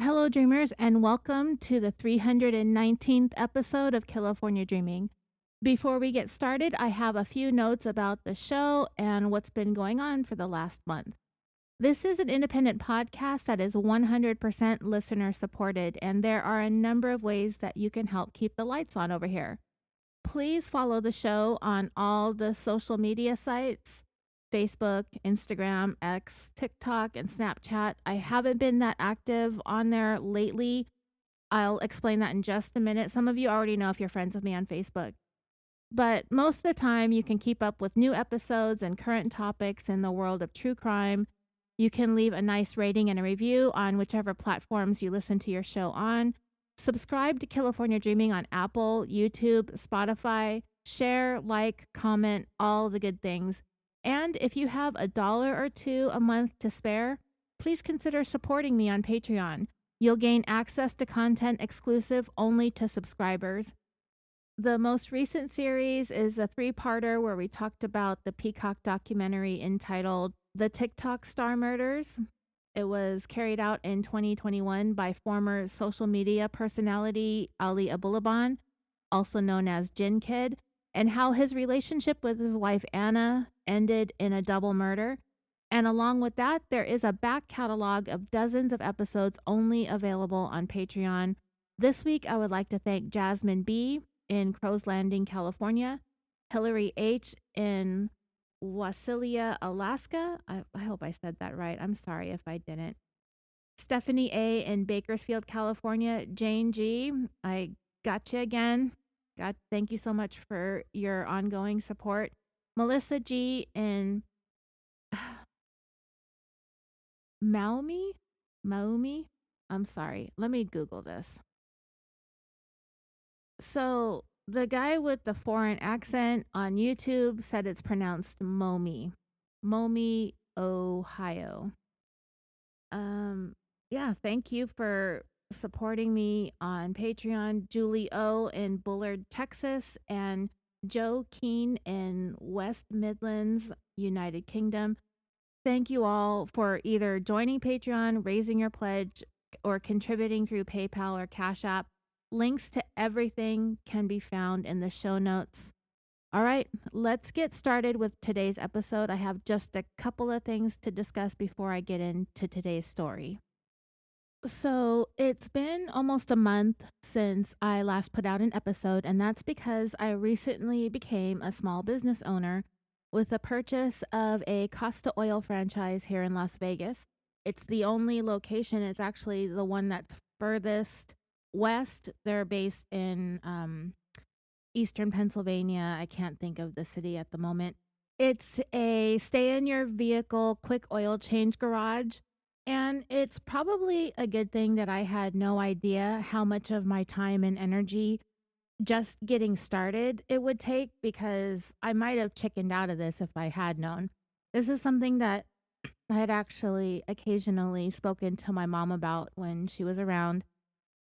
Hello, dreamers, and welcome to the 319th episode of Killafornia Dreaming. Before we get started, I have a few notes about the show and what's been going on for the last month. This is an independent podcast that is 100% listener supported, and there are a number of ways that you can help keep the lights on over here. Please follow the show on all the social media sites: Facebook, Instagram, X, TikTok, and Snapchat. I haven't been that active on there lately. I'll explain that in just a minute. Some of you already know if you're friends with me on Facebook. But most of the time, you can keep up with new episodes and current topics in the world of true crime. You can leave a nice rating and a review on whichever platforms you listen to your show on. Subscribe to Killafornia Dreaming on Apple, YouTube, Spotify. Share, like, comment, all the good things. And if you have $1 or $2 a month to spare, please consider supporting me on Patreon. You'll gain access to content exclusive only to subscribers. The most recent series is a 3-parter where we talked about the Peacock documentary entitled The TikTok Star Murders. It was carried out in 2021 by former social media personality Ali Abulaban, also known as Jin Kid, and how his relationship with his wife Anna ended in a double murder. And along with that, there is a back catalog of dozens of episodes only available on Patreon. This week, I would like to thank Jasmine B. in Crow's Landing, California, Hillary H. in Wasilia, Alaska. I hope I said that right. I'm sorry if I didn't. Stephanie A. in Bakersfield, California. Jane G. I got you again. God, thank you so much for your ongoing support. Melissa G. in Maumi. I'm sorry. Let me Google this. So the guy with the foreign accent on YouTube said it's pronounced Momi. Momi, Ohio. Yeah, thank you for supporting me on Patreon. Julie O in Bullard, Texas, and Joe Keen in West Midlands, United Kingdom. Thank you all for either joining Patreon, raising your pledge, or contributing through PayPal or Cash App. Links to everything can be found in the show notes. All right, let's get started with today's episode. I have just a couple of things to discuss before I get into today's story. So it's been almost a month since I last put out an episode, and that's because I recently became a small business owner with the purchase of a Costa Oil franchise here in Las Vegas. It's the only location. It's actually the one that's furthest west. They're based in eastern Pennsylvania. I can't think of the city at the moment. It's a stay in your vehicle quick oil change garage. And it's probably a good thing that I had no idea how much of my time and energy just getting started it would take, because I might have chickened out of this if I had known. This is something that I had actually occasionally spoken to my mom about when she was around,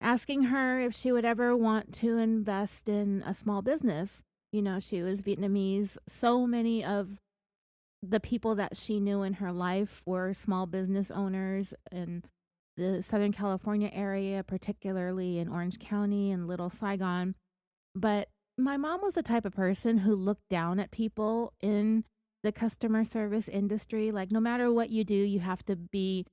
asking her if she would ever want to invest in a small business. You know, she was Vietnamese. So many of the people that she knew in her life were small business owners in the Southern California area, particularly in Orange County and Little Saigon. But my mom was the type of person who looked down at people in the customer service industry. Like, no matter what you do, you have to be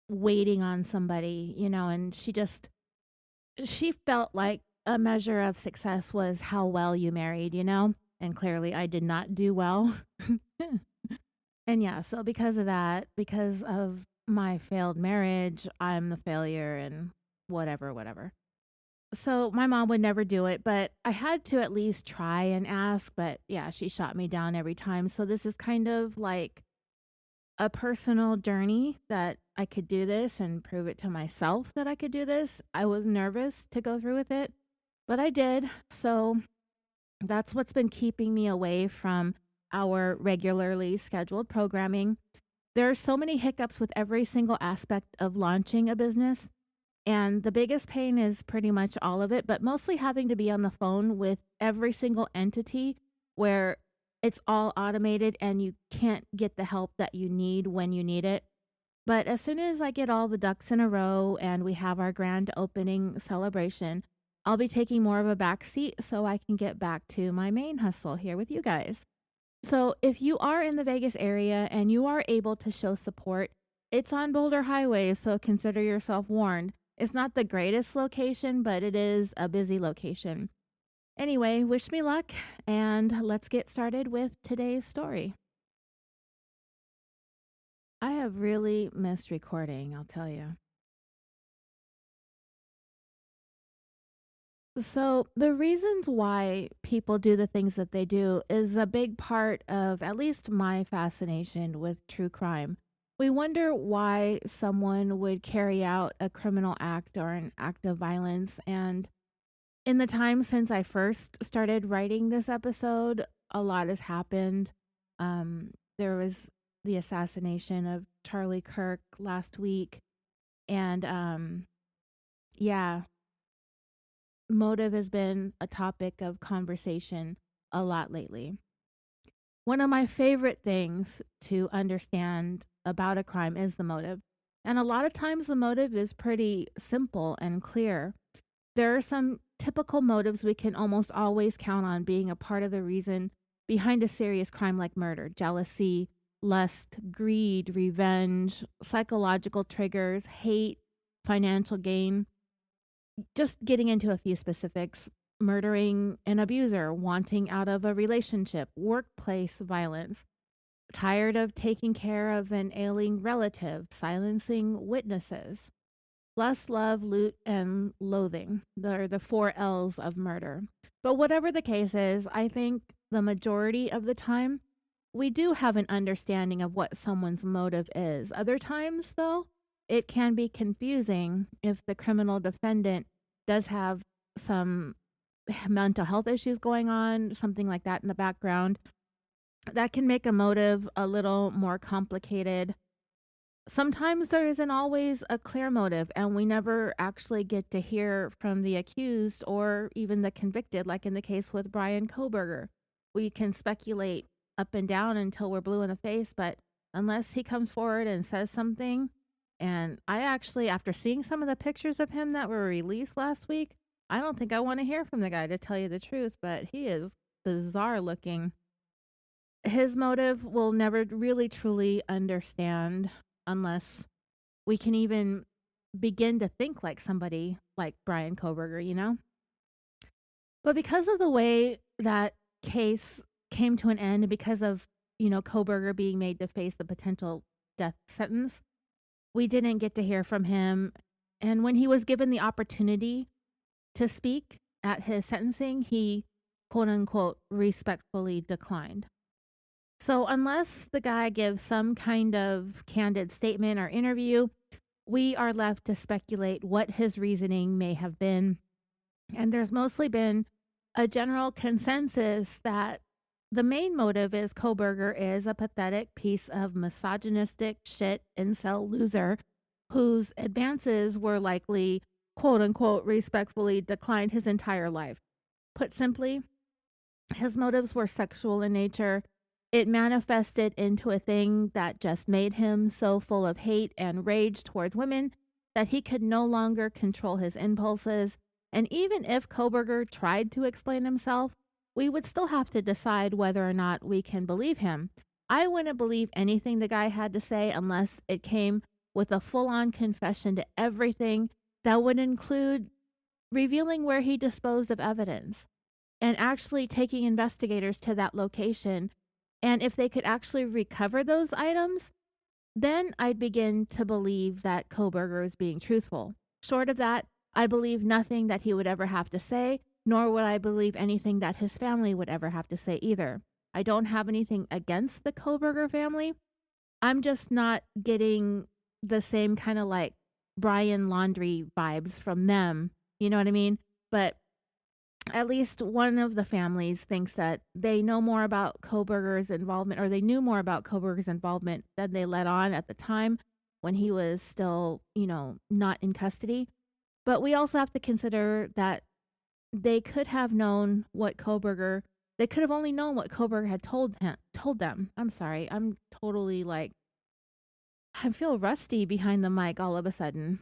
waiting on somebody, you know, and she felt like a measure of success was how well you married, you know? And clearly I did not do well. And yeah, so because of that, because of my failed marriage, I'm the failure and whatever. So my mom would never do it, but I had to at least try and ask. But yeah, she shot me down every time. So this is kind of like a personal journey that I could do this and prove it to myself that I could do this. I was nervous to go through with it, but I did. So that's what's been keeping me away from our regularly scheduled programming. There are so many hiccups with every single aspect of launching a business. And the biggest pain is pretty much all of it, but mostly having to be on the phone with every single entity where it's all automated and you can't get the help that you need when you need it. But as soon as I get all the ducks in a row and we have our grand opening celebration, I'll be taking more of a back seat so I can get back to my main hustle here with you guys. So, if you are in the Vegas area and you are able to show support, it's on Boulder Highway, so consider yourself warned. It's not the greatest location, but it is a busy location. Anyway, wish me luck, and let's get started with today's story. I have really missed recording, I'll tell you. So, the reasons why people do the things that they do is a big part of at least my fascination with true crime. We wonder why someone would carry out a criminal act or an act of violence. And in the time since I first started writing this episode, a lot has happened. There was the assassination of Charlie Kirk last week. And yeah, motive has been a topic of conversation a lot lately. One of my favorite things to understand about a crime is the motive. And a lot of times the motive is pretty simple and clear. There are some typical motives we can almost always count on being a part of the reason behind a serious crime like murder: jealousy, lust, greed, revenge, psychological triggers, hate, financial gain. Just getting into a few specifics: murdering an abuser, wanting out of a relationship, workplace violence, tired of taking care of an ailing relative, silencing witnesses. Lust, love, loot, and loathing. They're the four L's of murder. But whatever the case is, I think the majority of the time, we do have an understanding of what someone's motive is. Other times, though, it can be confusing if the criminal defendant does have some mental health issues going on, something like that in the background. That can make a motive a little more complicated. Sometimes there isn't always a clear motive, and we never actually get to hear from the accused or even the convicted, like in the case with Brian Koberger. We can speculate up and down until we're blue in the face, but unless he comes forward and says something, and I actually, after seeing some of the pictures of him that were released last week, I don't think I want to hear from the guy, to tell you the truth, but he is bizarre looking. His motive we'll never really truly understand unless we can even begin to think like somebody like Brian Koberger, you know? But because of the way that case came to an end, and because of, Koberger being made to face the potential death sentence, we didn't get to hear from him. And when he was given the opportunity to speak at his sentencing, he quote unquote respectfully declined. So, unless the guy gives some kind of candid statement or interview, we are left to speculate what his reasoning may have been. And there's mostly been a general consensus that the main motive is Koberger is a pathetic piece of misogynistic shit incel loser whose advances were likely, quote unquote, respectfully declined his entire life. Put simply, his motives were sexual in nature. It manifested into a thing that just made him so full of hate and rage towards women that he could no longer control his impulses. And even if Koberger tried to explain himself, we would still have to decide whether or not we can believe him. I wouldn't believe anything the guy had to say unless it came with a full on confession to everything that would include revealing where he disposed of evidence and actually taking investigators to that location. And if they could actually recover those items, then I'd begin to believe that Koberger is being truthful. Short of that, I believe nothing that he would ever have to say, nor would I believe anything that his family would ever have to say either. I don't have anything against the Koberger family. I'm just not getting the same kind of like Brian Laundrie vibes from them. You know what I mean? But at least one of the families thinks that they know more about Koberger's involvement, or they knew more about Koberger's involvement than they let on at the time when he was still, not in custody. But we also have to consider that they could have known what Koberger, they could have only known what Koberger had told them. I'm sorry. I'm totally like I feel rusty behind the mic all of a sudden.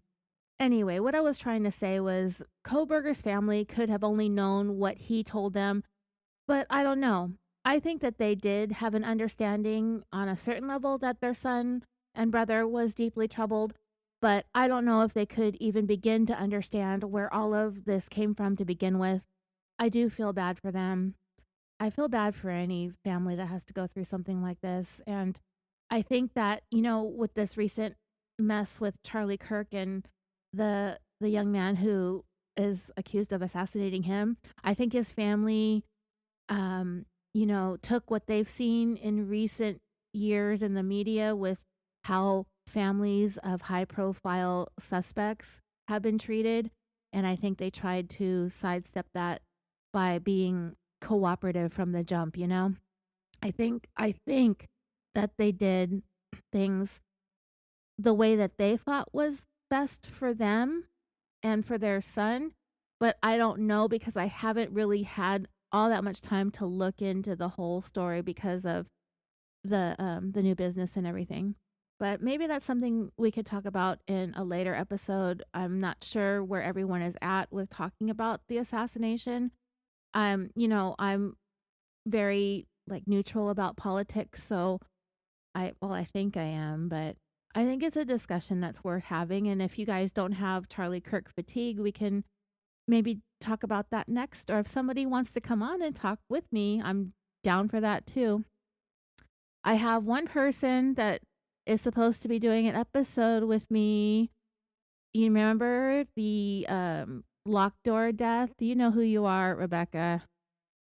Anyway, what I was trying to say was Koberger's family could have only known what he told them, but I don't know. I think that they did have an understanding on a certain level that their son and brother was deeply troubled, but I don't know if they could even begin to understand where all of this came from to begin with. I do feel bad for them. I feel bad for any family that has to go through something like this. And I think that, with this recent mess with Charlie Kirk and the young man who is accused of assassinating him, I think his family took what they've seen in recent years in the media with how families of high profile suspects have been treated. And I think they tried to sidestep that by being cooperative from the jump. I think that they did things the way that they thought was best for them and for their son, but I don't know because I haven't really had all that much time to look into the whole story because of the new business and everything. But maybe that's something we could talk about in a later episode. I'm not sure where everyone is at with talking about the assassination. I'm very like neutral about politics, so I think I am, but I think it's a discussion that's worth having. And if you guys don't have Charlie Kirk fatigue, we can maybe talk about that next. Or if somebody wants to come on and talk with me, I'm down for that too. I have one person that is supposed to be doing an episode with me. You remember the locked door death? You know who you are, Rebecca.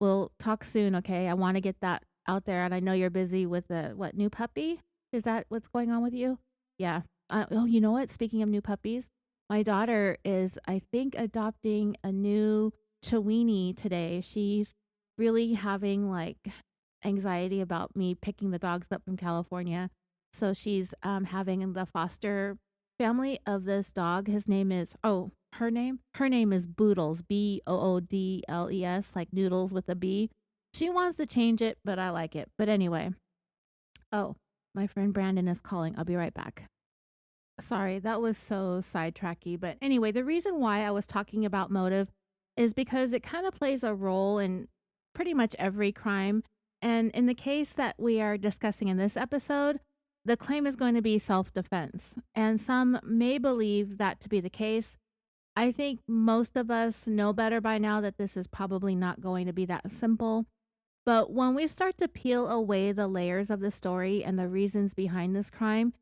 We'll talk soon, okay? I want to get that out there, and I know you're busy with the new puppy? Is that what's going on with you? Yeah. Oh, you know what? Speaking of new puppies, my daughter is, I think, adopting a new Chiweenie today. She's really having like anxiety about me picking the dogs up from California. So she's having the foster family of this dog. His name is, her name is Boodles, Boodles, like noodles with a B. She wants to change it, but I like it. But anyway, oh, my friend Brandon is calling. I'll be right back. Sorry, that was so sidetracky. But anyway, the reason why I was talking about motive is because it kind of plays a role in pretty much every crime. And in the case that we are discussing in this episode, the claim is going to be self defense. And some may believe that to be the case. I think most of us know better by now that this is probably not going to be that simple. But when we start to peel away the layers of the story and the reasons behind this crime,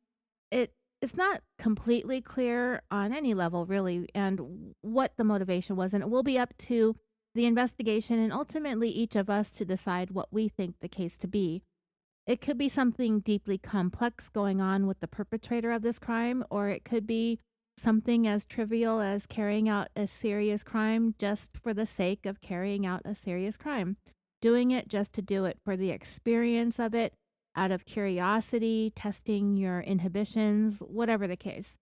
it it's not completely clear on any level really and what the motivation was, and it will be up to the investigation and ultimately each of us to decide what we think the case to be. It could be something deeply complex going on with the perpetrator of this crime, or it could be something as trivial as carrying out a serious crime just for the sake of carrying out a serious crime, doing it just to do it for the experience of it, out of curiosity, testing your inhibitions, whatever the case.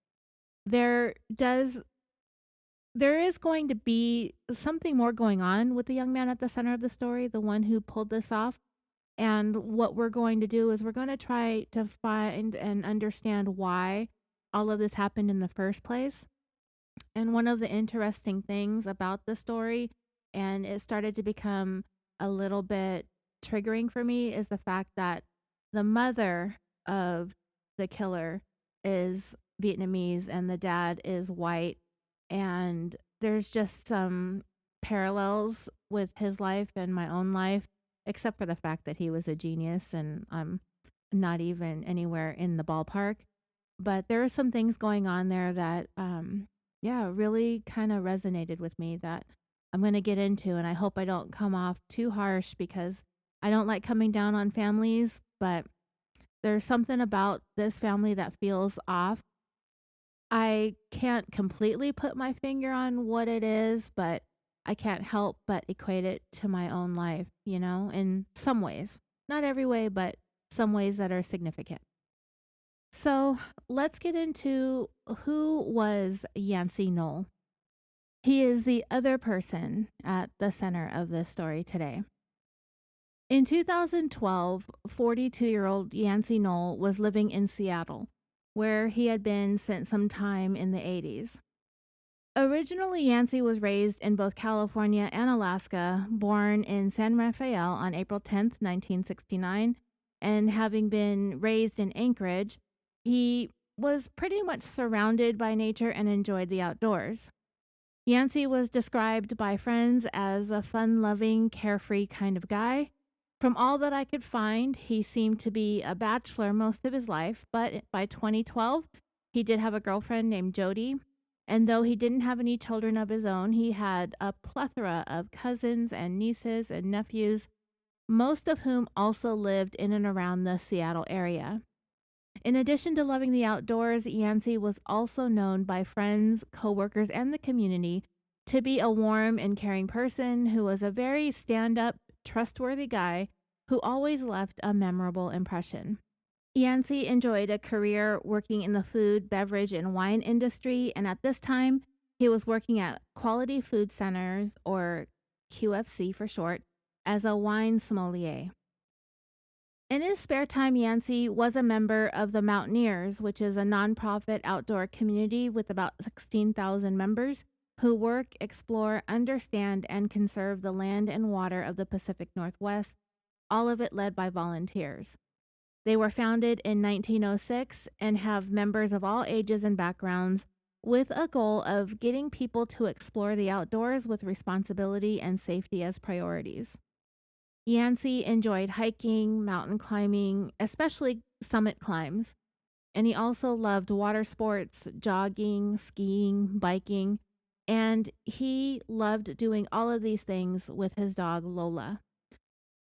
There does there is going to be something more going on with the young man at the center of the story, the one who pulled this off. And what we're going to do is we're going to try to find and understand why all of this happened in the first place. And one of the interesting things about the story, and it started to become a little bit triggering for me, is the fact that the mother of the killer is Vietnamese and the dad is white. And there's just some parallels with his life and my own life, except for the fact that he was a genius and I'm not even anywhere in the ballpark. But there are some things going on there that, yeah, really kind of resonated with me that I'm going to get into. And I hope I don't come off too harsh because I don't like coming down on families, but there's something about this family that feels off. I can't completely put my finger on what it is, but I can't help but equate it to my own life, in some ways. Not every way, but some ways that are significant. So let's get into who was Yancy Noll. He is the other person at the center of this story today. In 2012, 42-year-old Yancy Noll was living in Seattle. where he had been since some time in the 80s. Originally, Yancy was raised in both California and Alaska, born in San Rafael on April 10th, 1969, and having been raised in Anchorage, he was pretty much surrounded by nature and enjoyed the outdoors. Yancy was described by friends as a fun-loving, carefree kind of guy. From all that I could find, he seemed to be a bachelor most of his life, but by 2012, he did have a girlfriend named Jody. And though he didn't have any children of his own, he had a plethora of cousins and nieces and nephews, most of whom also lived in and around the Seattle area. In addition to loving the outdoors, Yancy was also known by friends, coworkers, and the community to be a warm and caring person who was a very stand-up, trustworthy guy who always left a memorable impression. Yancy enjoyed a career working in the food, beverage, and wine industry, and at this time, he was working at Quality Food Centers, or QFC for short, as a wine sommelier. In his spare time, Yancy was a member of the Mountaineers, which is a nonprofit outdoor community with about 16,000 members who work, explore, understand, and conserve the land and water of the Pacific Northwest, all of it led by volunteers. They were founded in 1906 and have members of all ages and backgrounds with a goal of getting people to explore the outdoors with responsibility and safety as priorities. Yancy enjoyed hiking, mountain climbing, especially summit climbs, and he also loved water sports, jogging, skiing, biking, and he loved doing all of these things with his dog Lola.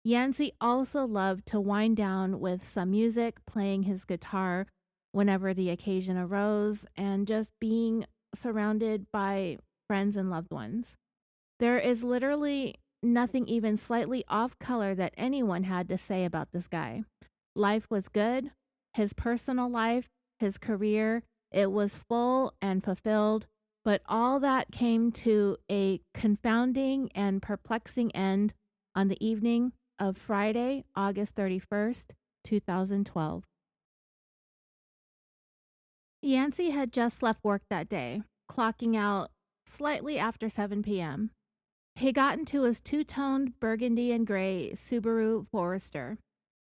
Yancy also loved to wind down with some music, playing his guitar whenever the occasion arose, and just being surrounded by friends and loved ones. There is literally nothing even slightly off color that anyone had to say about this guy. Life was good. His personal life, his career, it was full and fulfilled, but all that came to a confounding and perplexing end on the evening of Friday, August 31st, 2012. Yancy had just left work that day, clocking out slightly after 7 p.m. He got into his two-toned burgundy and gray Subaru Forester.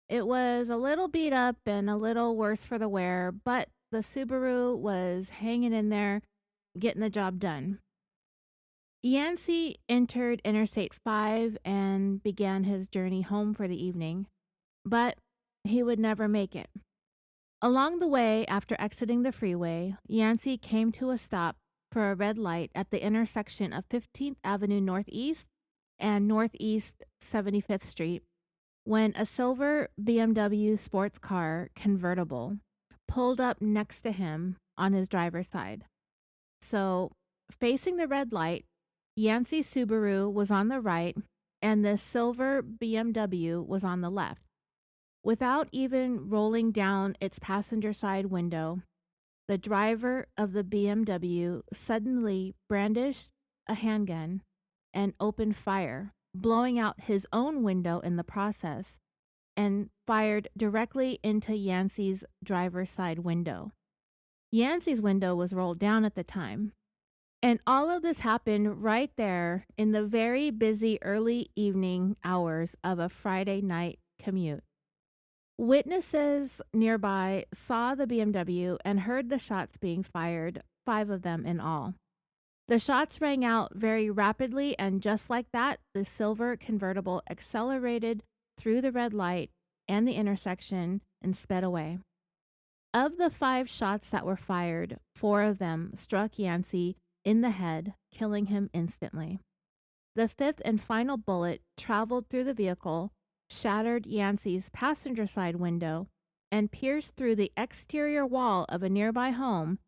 It was a little beat up and a little worse for the wear, but the Subaru was hanging in there, getting the job done. Yancy entered Interstate 5 and began his journey home for the evening, but he would never make it. Along the way, after exiting the freeway, Yancy came to a stop for a red light at the intersection of 15th Avenue Northeast and Northeast 75th Street when a silver BMW sports car convertible pulled up next to him on his driver's side. So, facing the red light, Yancy's Subaru was on the right and the silver BMW was on the left. Without even rolling down its passenger side window, the driver of the BMW suddenly brandished a handgun and opened fire, blowing out his own window in the process, and fired directly into Yancy's driver's side window. Yancy's window was rolled down at the time. And all of this happened right there in the very busy early evening hours of a Friday night commute. Witnesses nearby saw the BMW and heard the shots being fired, 5 of them in all. The shots rang out very rapidly, and just like that, the silver convertible accelerated through the red light and the intersection and sped away. Of the 5 shots that were fired, 4 of them struck Yancy in the head, killing him instantly. The 5th and final bullet traveled through the vehicle, shattered Yancy's passenger side window, and pierced through the exterior wall of a nearby home,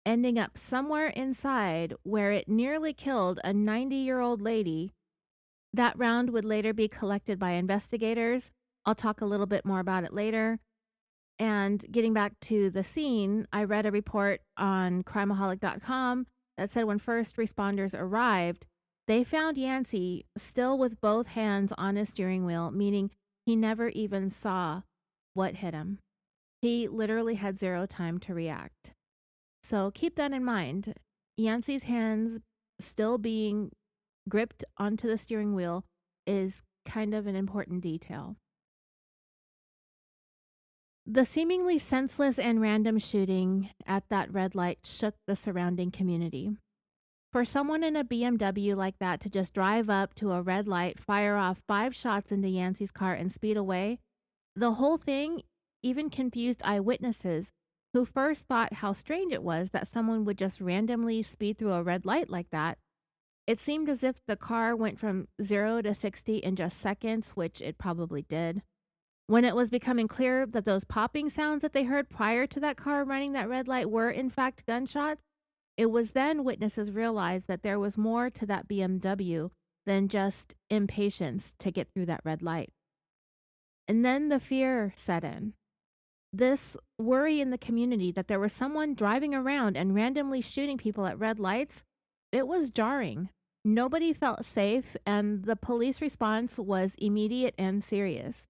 ending up somewhere inside where it nearly killed a 90-year-old lady. That round would later be collected by investigators. I'll talk a little bit more about it later. And getting back to the scene, I read a report on crimeaholic.com that said when first responders arrived, they found Yancy still with both hands on his steering wheel, meaning he never even saw what hit him. He literally had zero time to react. So keep that in mind. Yancy's hands still being gripped onto the steering wheel is kind of an important detail. The seemingly senseless and random shooting at that red light shook the surrounding community. For someone in a BMW like that to just drive up to a red light, fire off 5 shots into Yancy's car, and speed away, the whole thing even confused eyewitnesses who first thought how strange it was that someone would just randomly speed through a red light like that. It seemed as if the car went from 0 to 60 in just seconds, which it probably did. When it was becoming clear that those popping sounds that they heard prior to that car running that red light were in fact gunshots, it was then witnesses realized that there was more to that BMW than just impatience to get through that red light. And then the fear set in. This worry in the community that there was someone driving around and randomly shooting people at red lights, it was jarring. Nobody felt safe, and the police response was immediate and serious.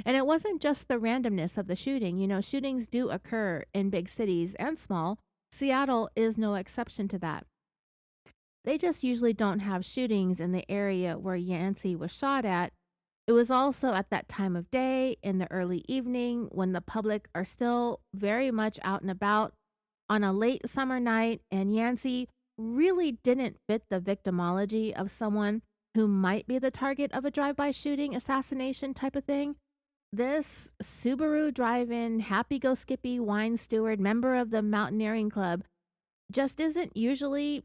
And it wasn't just the randomness of the shooting. You know, shootings do occur in big cities and small. Seattle is no exception to that. They just usually don't have shootings in the area where Yancy was shot at. It was also at that time of day in the early evening when the public are still very much out and about on a late summer night, and Yancy really didn't fit the victimology of someone who might be the target of a drive-by shooting, assassination type of thing. This Subaru drive-in, happy-go-skippy wine steward, member of the mountaineering club, just isn't usually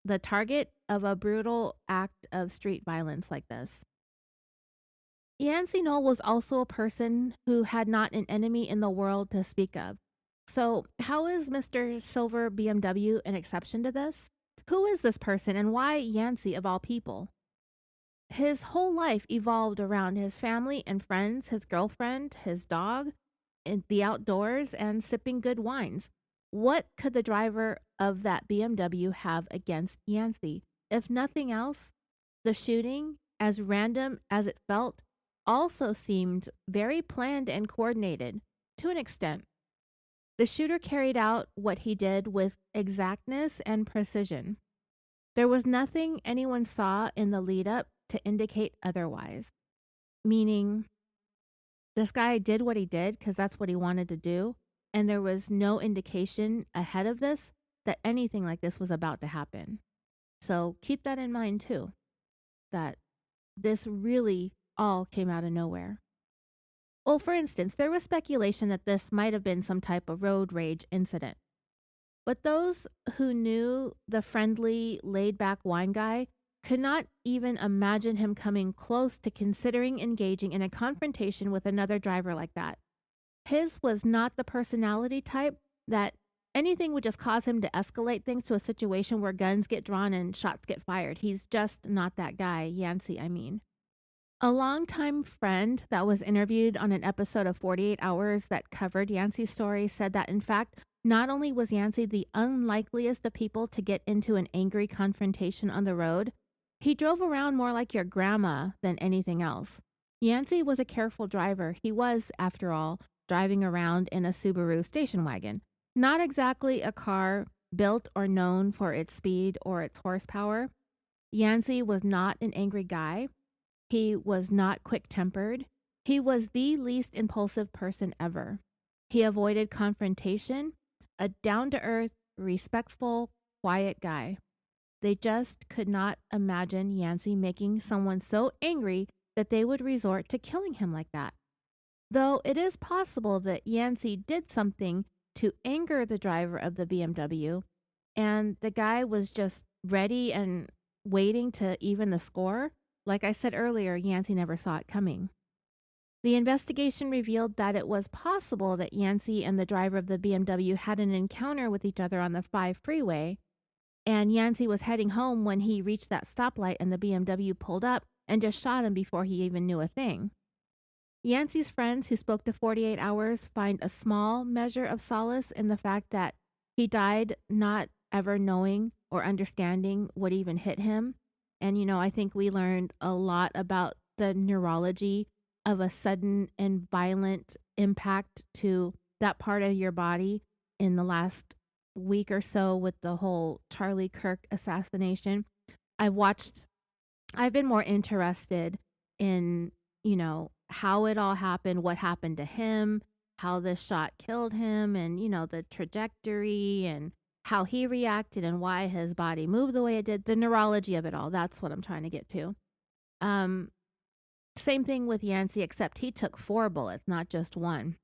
the target of a brutal act of street violence like this. Yancy Noll was also a person who had not an enemy in the world to speak of. So, how is Mr. Silver BMW an exception to this? Who is this person, and why Yancy of all people? His whole life evolved around his family and friends, his girlfriend, his dog, and the outdoors, and sipping good wines. What could the driver of that BMW have against Yancy? If nothing else, the shooting, as random as it felt, also seemed very planned and coordinated to an extent. The shooter carried out what he did with exactness and precision. There was nothing anyone saw in the lead up to indicate otherwise, meaning this guy did what he did because that's what he wanted to do, and there was no indication ahead of this that anything like this was about to happen. So keep that in mind too, that this really all came out of nowhere. Well, for instance, there was speculation that this might have been some type of road rage incident. But those who knew the friendly, laid-back wine guy could not even imagine him coming close to considering engaging in a confrontation with another driver like that. His was not the personality type that anything would just cause him to escalate things to a situation where guns get drawn and shots get fired. He's just not that guy, Yancy, I mean. A longtime friend that was interviewed on an episode of 48 Hours that covered Yancy's story said that, in fact, not only was Yancy the unlikeliest of people to get into an angry confrontation on the road, he drove around more like your grandma than anything else. Yancy was a careful driver. He was, after all, driving around in a Subaru station wagon. Not exactly a car built or known for its speed or its horsepower. Yancy was not an angry guy. He was not quick-tempered. He was the least impulsive person ever. He avoided confrontation, a down-to-earth, respectful, quiet guy. They just could not imagine Yancy making someone so angry that they would resort to killing him like that. Though it is possible that Yancy did something to anger the driver of the BMW, and the guy was just ready and waiting to even the score. Like I said earlier, Yancy never saw it coming. The investigation revealed that it was possible that Yancy and the driver of the BMW had an encounter with each other on the 5 freeway, and Yancy was heading home when he reached that stoplight and the BMW pulled up and just shot him before he even knew a thing. Yancy's friends who spoke to 48 Hours find a small measure of solace in the fact that he died not ever knowing or understanding what even hit him. And, I think we learned a lot about the neurology of a sudden and violent impact to that part of your body in the last week or so with the whole Charlie Kirk assassination. I've watched I've been more interested in, how it all happened, what happened to him, how this shot killed him, and, the trajectory and how he reacted and why his body moved the way it did, the neurology of it all. That's what I'm trying to get to. Um, Same thing with Yancy, except he took 4 bullets, not just one.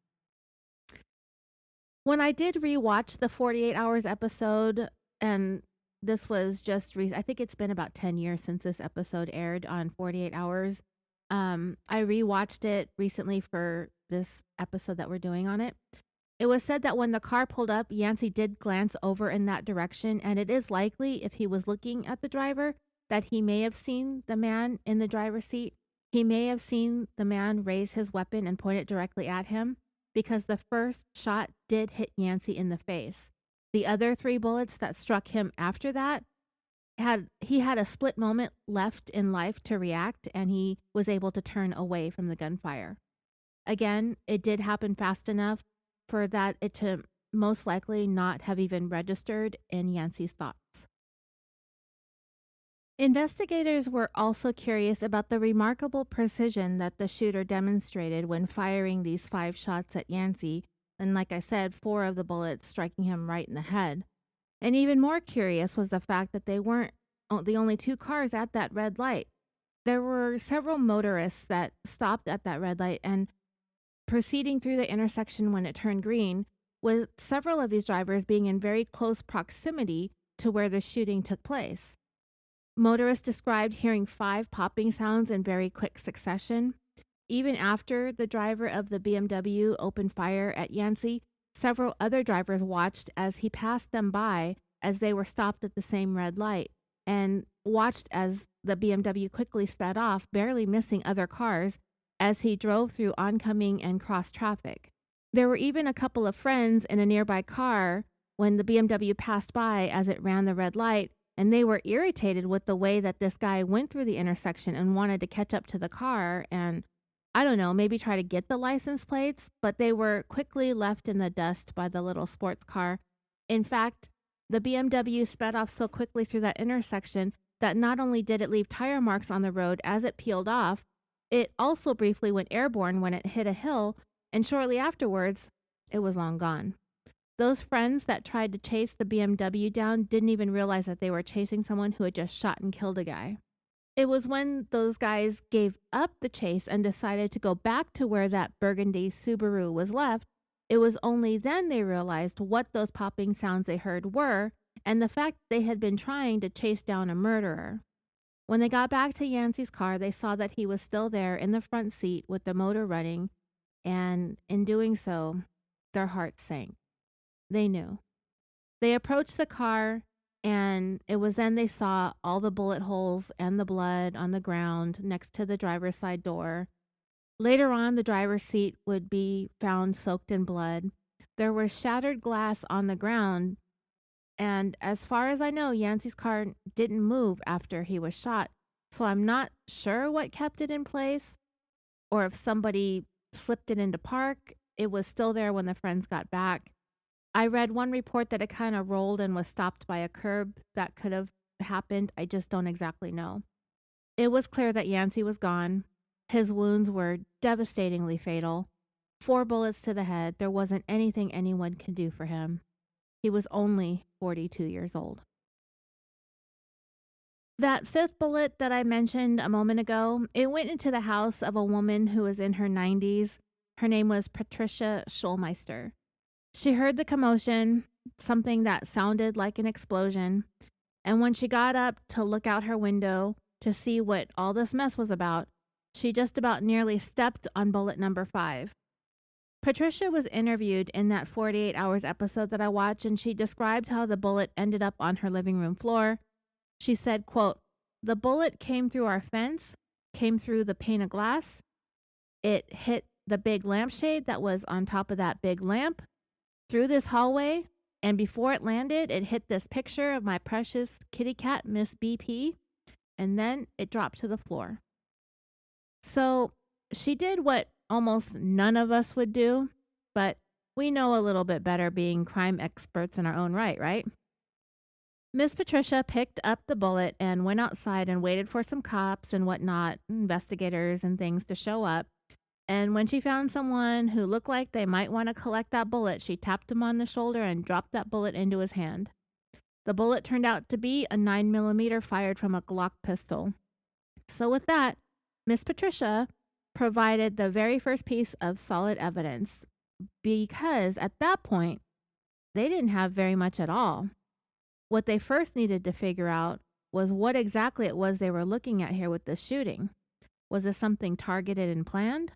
When I did rewatch the 48 Hours episode, and this was just I think it's been about 10 years since this episode aired on 48 Hours. I rewatched it recently for this episode that we're doing on it. It was said that when the car pulled up, Yancy did glance over in that direction, and it is likely, if he was looking at the driver, that he may have seen the man in the driver's seat. He may have seen the man raise his weapon and point it directly at him, because the first shot did hit Yancy in the face. The other 3 bullets that struck him after that, he had a split moment left in life to react, and he was able to turn away from the gunfire. Again, it did happen fast enough for that it to most likely not have even registered in Yancy's thoughts. Investigators were also curious about the remarkable precision that the shooter demonstrated when firing these 5 shots at Yancy, and like I said, 4 of the bullets striking him right in the head. And even more curious was the fact that they weren't the only 2 cars at that red light. There were several motorists that stopped at that red light and proceeding through the intersection when it turned green, with several of these drivers being in very close proximity to where the shooting took place. Motorists described hearing 5 popping sounds in very quick succession. Even after the driver of the BMW opened fire at Yancy, several other drivers watched as he passed them by as they were stopped at the same red light, and watched as the BMW quickly sped off, barely missing other cars, as he drove through oncoming and cross traffic. There were even a couple of friends in a nearby car when the BMW passed by as it ran the red light, and they were irritated with the way that this guy went through the intersection and wanted to catch up to the car and, I don't know, maybe try to get the license plates, but they were quickly left in the dust by the little sports car. In fact, the BMW sped off so quickly through that intersection that not only did it leave tire marks on the road as it peeled off, it also briefly went airborne when it hit a hill, and shortly afterwards, it was long gone. Those friends that tried to chase the BMW down didn't even realize that they were chasing someone who had just shot and killed a guy. It was when those guys gave up the chase and decided to go back to where that burgundy Subaru was left. It was only then they realized what those popping sounds they heard were, and the fact they had been trying to chase down a murderer. When they got back to Yancy's car, they saw that he was still there in the front seat with the motor running, and in doing so, their hearts sank. They knew. They approached the car, and it was then they saw all the bullet holes and the blood on the ground next to the driver's side door. Later on, the driver's seat would be found soaked in blood. There was shattered glass on the ground, and as far as I know, Yancy's car didn't move after he was shot, so I'm not sure what kept it in place, or if somebody slipped it into park. It was still there when the friends got back. I read one report that it kind of rolled and was stopped by a curb. That could have happened. I just don't exactly know. It was clear that Yancy was gone. His wounds were devastatingly fatal. 4 bullets to the head. There wasn't anything anyone could do for him. He was only 42 years old. That 5th bullet that I mentioned a moment ago, it went into the house of a woman who was in her 90s. Her name was Patricia Schulmeister. She heard the commotion, something that sounded like an explosion, and when she got up to look out her window to see what all this mess was about, she just about nearly stepped on bullet number 5. Patricia was interviewed in that 48 Hours episode that I watched, and she described how the bullet ended up on her living room floor. She said, quote, "The bullet came through our fence, came through the pane of glass. It hit the big lampshade that was on top of that big lamp, through this hallway, and before it landed, it hit this picture of my precious kitty cat, Miss BP, and then it dropped to the floor." So she did what almost none of us would do, but We know a little bit better being crime experts in our own right, right? Miss Patricia picked up the bullet and went outside and waited for some cops and whatnot, investigators and things to show up. And when she found someone who looked like they might want to collect that bullet, she tapped him on the shoulder and dropped that bullet into his hand. The bullet turned out to be a 9mm fired from a Glock pistol. So with that, Miss Patricia provided the very first piece of solid evidence because at that point, they didn't have very much at all. What they first needed to figure out was what exactly it was they were looking at here with this shooting. Was this something targeted and planned?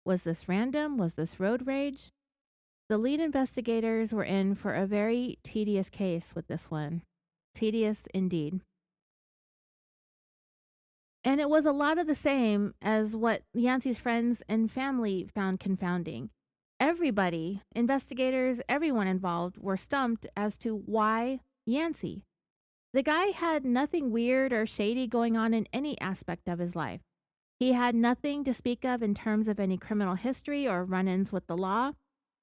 Was this random? Was this road rage? The lead investigators were in for a very tedious case with this one. Tedious indeed. And it was a lot of the same as what Yancy's friends and family found confounding. Everybody, investigators, everyone involved, were stumped as to why Yancy. The guy had nothing weird or shady going on in any aspect of his life. He had nothing to speak of in terms of any criminal history or run-ins with the law.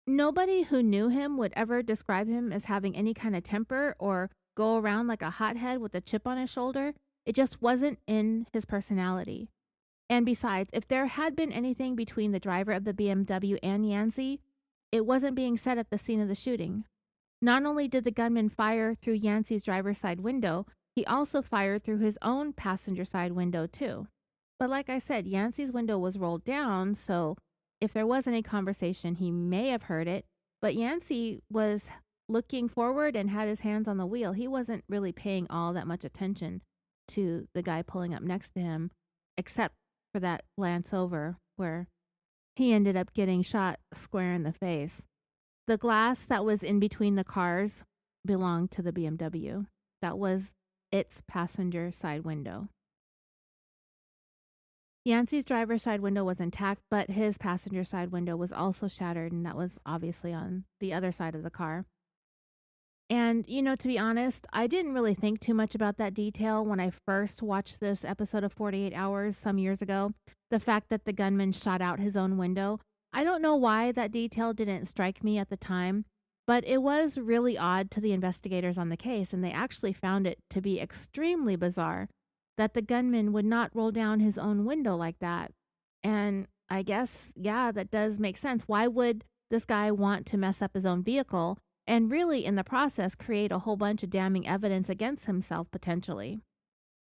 Nobody who knew him would ever describe him as having any kind of temper or go around like a hothead with a chip on his shoulder. It just wasn't in his personality. And besides, if there had been anything between the driver of the BMW and Yancy, it wasn't being said at the scene of the shooting. Not only did the gunman fire through Yancy's driver's side window, he also fired through his own passenger side window too. But like I said, Yancy's window was rolled down, so if there was any conversation, he may have heard it. But Yancy was looking forward and had his hands on the wheel. He wasn't really paying all that much attention to the guy pulling up next to him, except for that glance over where he ended up getting shot square in the face. The glass that was in between the cars belonged to the BMW. That was its passenger side window. Yancy's driver's side window was intact, but his passenger side window was also shattered, and that was obviously on the other side of the car. And, to be honest, I didn't really think too much about that detail when I first watched this episode of 48 Hours some years ago. The fact that the gunman shot out his own window. I don't know why that detail didn't strike me at the time, but it was really odd to the investigators on the case, and they actually found it to be extremely bizarre that the gunman would not roll down his own window like that. And I guess, yeah, that does make sense. Why would this guy want to mess up his own vehicle and really in the process create a whole bunch of damning evidence against himself potentially?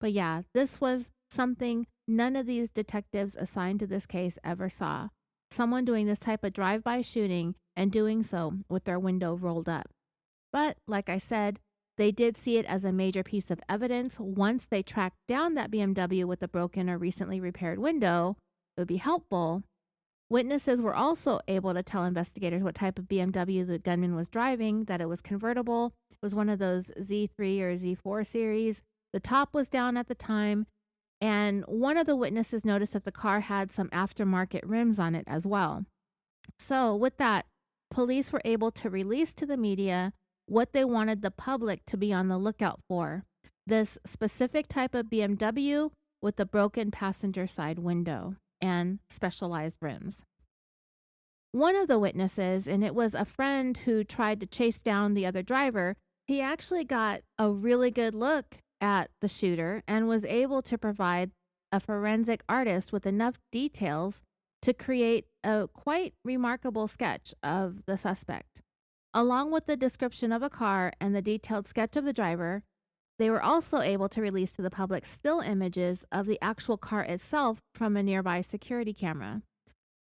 But yeah, this was something none of these detectives assigned to this case ever saw. Someone doing this type of drive-by shooting and doing so with their window rolled up. But like I said, they did see it as a major piece of evidence. Once they tracked down that BMW with the broken or recently repaired window, it would be helpful. Witnesses were also able to tell investigators what type of BMW the gunman was driving, that it was convertible. It was one of those Z3 or Z4 series. The top was down at the time, and one of the witnesses noticed that the car had some aftermarket rims on it as well. So with that, police were able to release to the media what they wanted the public to be on the lookout for: this specific type of BMW with the broken passenger side window and specialized rims. One of the witnesses, and it was a friend who tried to chase down the other driver, he actually got a really good look at the shooter and was able to provide a forensic artist with enough details to create a quite remarkable sketch of the suspect. Along with the description of a car and the detailed sketch of the driver, they were also able to release to the public still images of the actual car itself from a nearby security camera.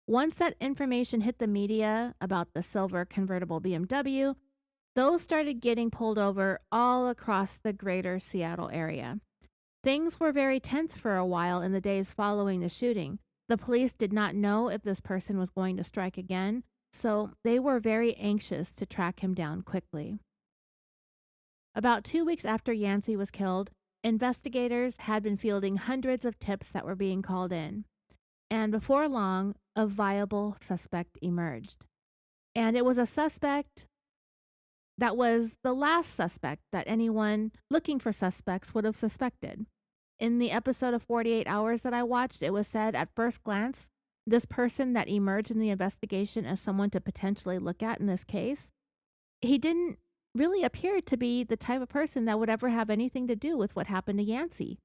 Once that information hit the media about the silver convertible BMW, those started getting pulled over all across the greater Seattle area. Things were very tense for a while in the days following the shooting. The police did not know if this person was going to strike again, so they were very anxious to track him down quickly. About 2 weeks after Yancy was killed, investigators had been fielding hundreds of tips that were being called in. And before long, a viable suspect emerged. And it was a suspect that was the last suspect that anyone looking for suspects would have suspected. In the episode of 48 Hours that I watched, it was said at first glance this person that emerged in the investigation as someone to potentially look at in this case, he didn't really appear to be the type of person that would ever have anything to do with what happened to Yancy.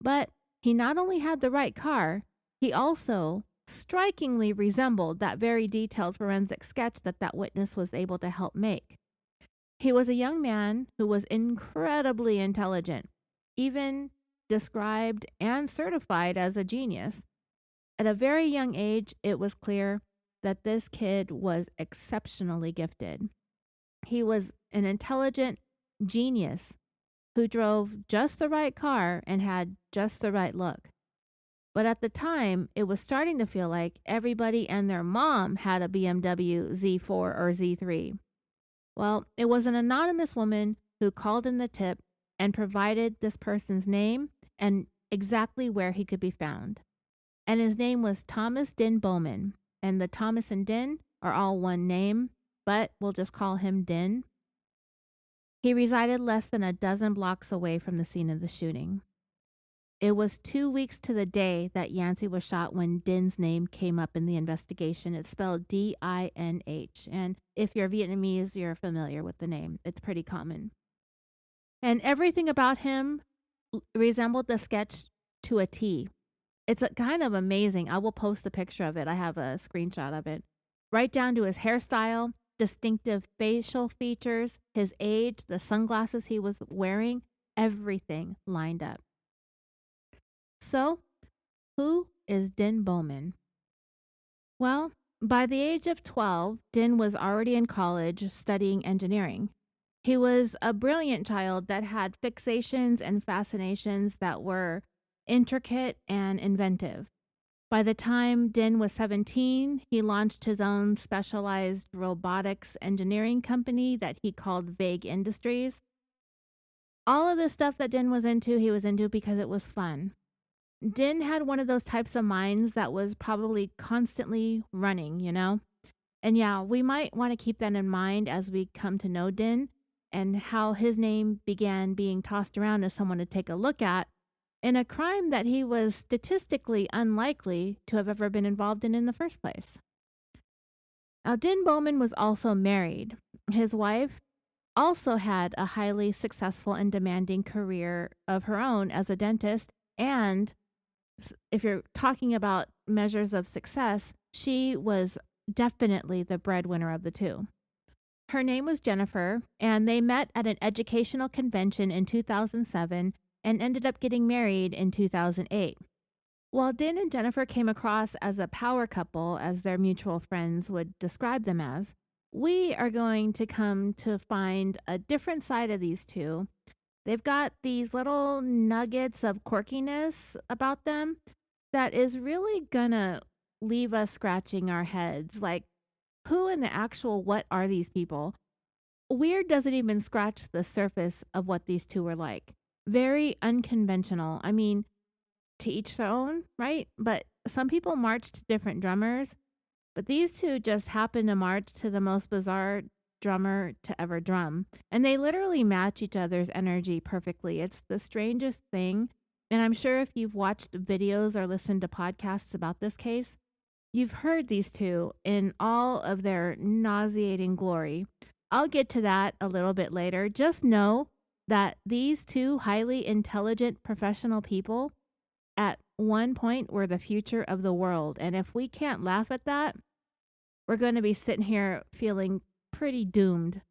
But he not only had the right car, he also strikingly resembled that very detailed forensic sketch that witness was able to help make. He was a young man who was incredibly intelligent, even described and certified as a genius. At a very young age, it was clear that this kid was exceptionally gifted. He was an intelligent genius who drove just the right car and had just the right look. But at the time, it was starting to feel like everybody and their mom had a BMW Z4 or Z3. Well, it was an anonymous woman who called in the tip and provided this person's name and exactly where he could be found. And his name was Thomas Dinh Bowman. And the Thomas and Dinh are all one name, but we'll just call him Dinh. He resided less than a dozen blocks away from the scene of the shooting. It was 2 weeks to the day that Yancy was shot when Dinh's name came up in the investigation. It's spelled D-I-N-H. And if you're Vietnamese, you're familiar with the name. It's pretty common. And everything about him resembled the sketch to a T. It's kind of amazing. I will post a picture of it. I have a screenshot of it. Right down to his hairstyle, distinctive facial features, his age, the sunglasses he was wearing, everything lined up. So, who is Dinh Bowman? Well, by the age of 12, Dinh was already in college studying engineering. He was a brilliant child that had fixations and fascinations that were intricate and inventive. By the time Dinh was 17, he launched his own specialized robotics engineering company that he called Vague Industries. All of the stuff that Dinh was into, he was into because it was fun. Dinh had one of those types of minds that was probably constantly running, you know? And yeah, we might want to keep that in mind as we come to know Dinh and how his name began being tossed around as someone to take a look at in a crime that he was statistically unlikely to have ever been involved in the first place. Now, Dinh Bowman was also married. His wife also had a highly successful and demanding career of her own as a dentist, and if you're talking about measures of success, she was definitely the breadwinner of the two. Her name was Jennifer, and they met at an educational convention in 2007 and ended up getting married in 2008. While Dinh and Jennifer came across as a power couple, as their mutual friends would describe them as, we are going to come to find a different side of these two. They've got these little nuggets of quirkiness about them that is really gonna leave us scratching our heads. Like, who in the actual what are these people? Weird doesn't even scratch the surface of what these two were like. Very unconventional. I mean, to each their own, right? But some people march to different drummers, but these two just happen to march to the most bizarre drummer to ever drum. And they literally match each other's energy perfectly. It's the strangest thing. And I'm sure if you've watched videos or listened to podcasts about this case, you've heard these two in all of their nauseating glory. I'll get to that a little bit later. Just know that these two highly intelligent professional people at one point were the future of the world. And if we can't laugh at that, we're going to be sitting here feeling pretty doomed.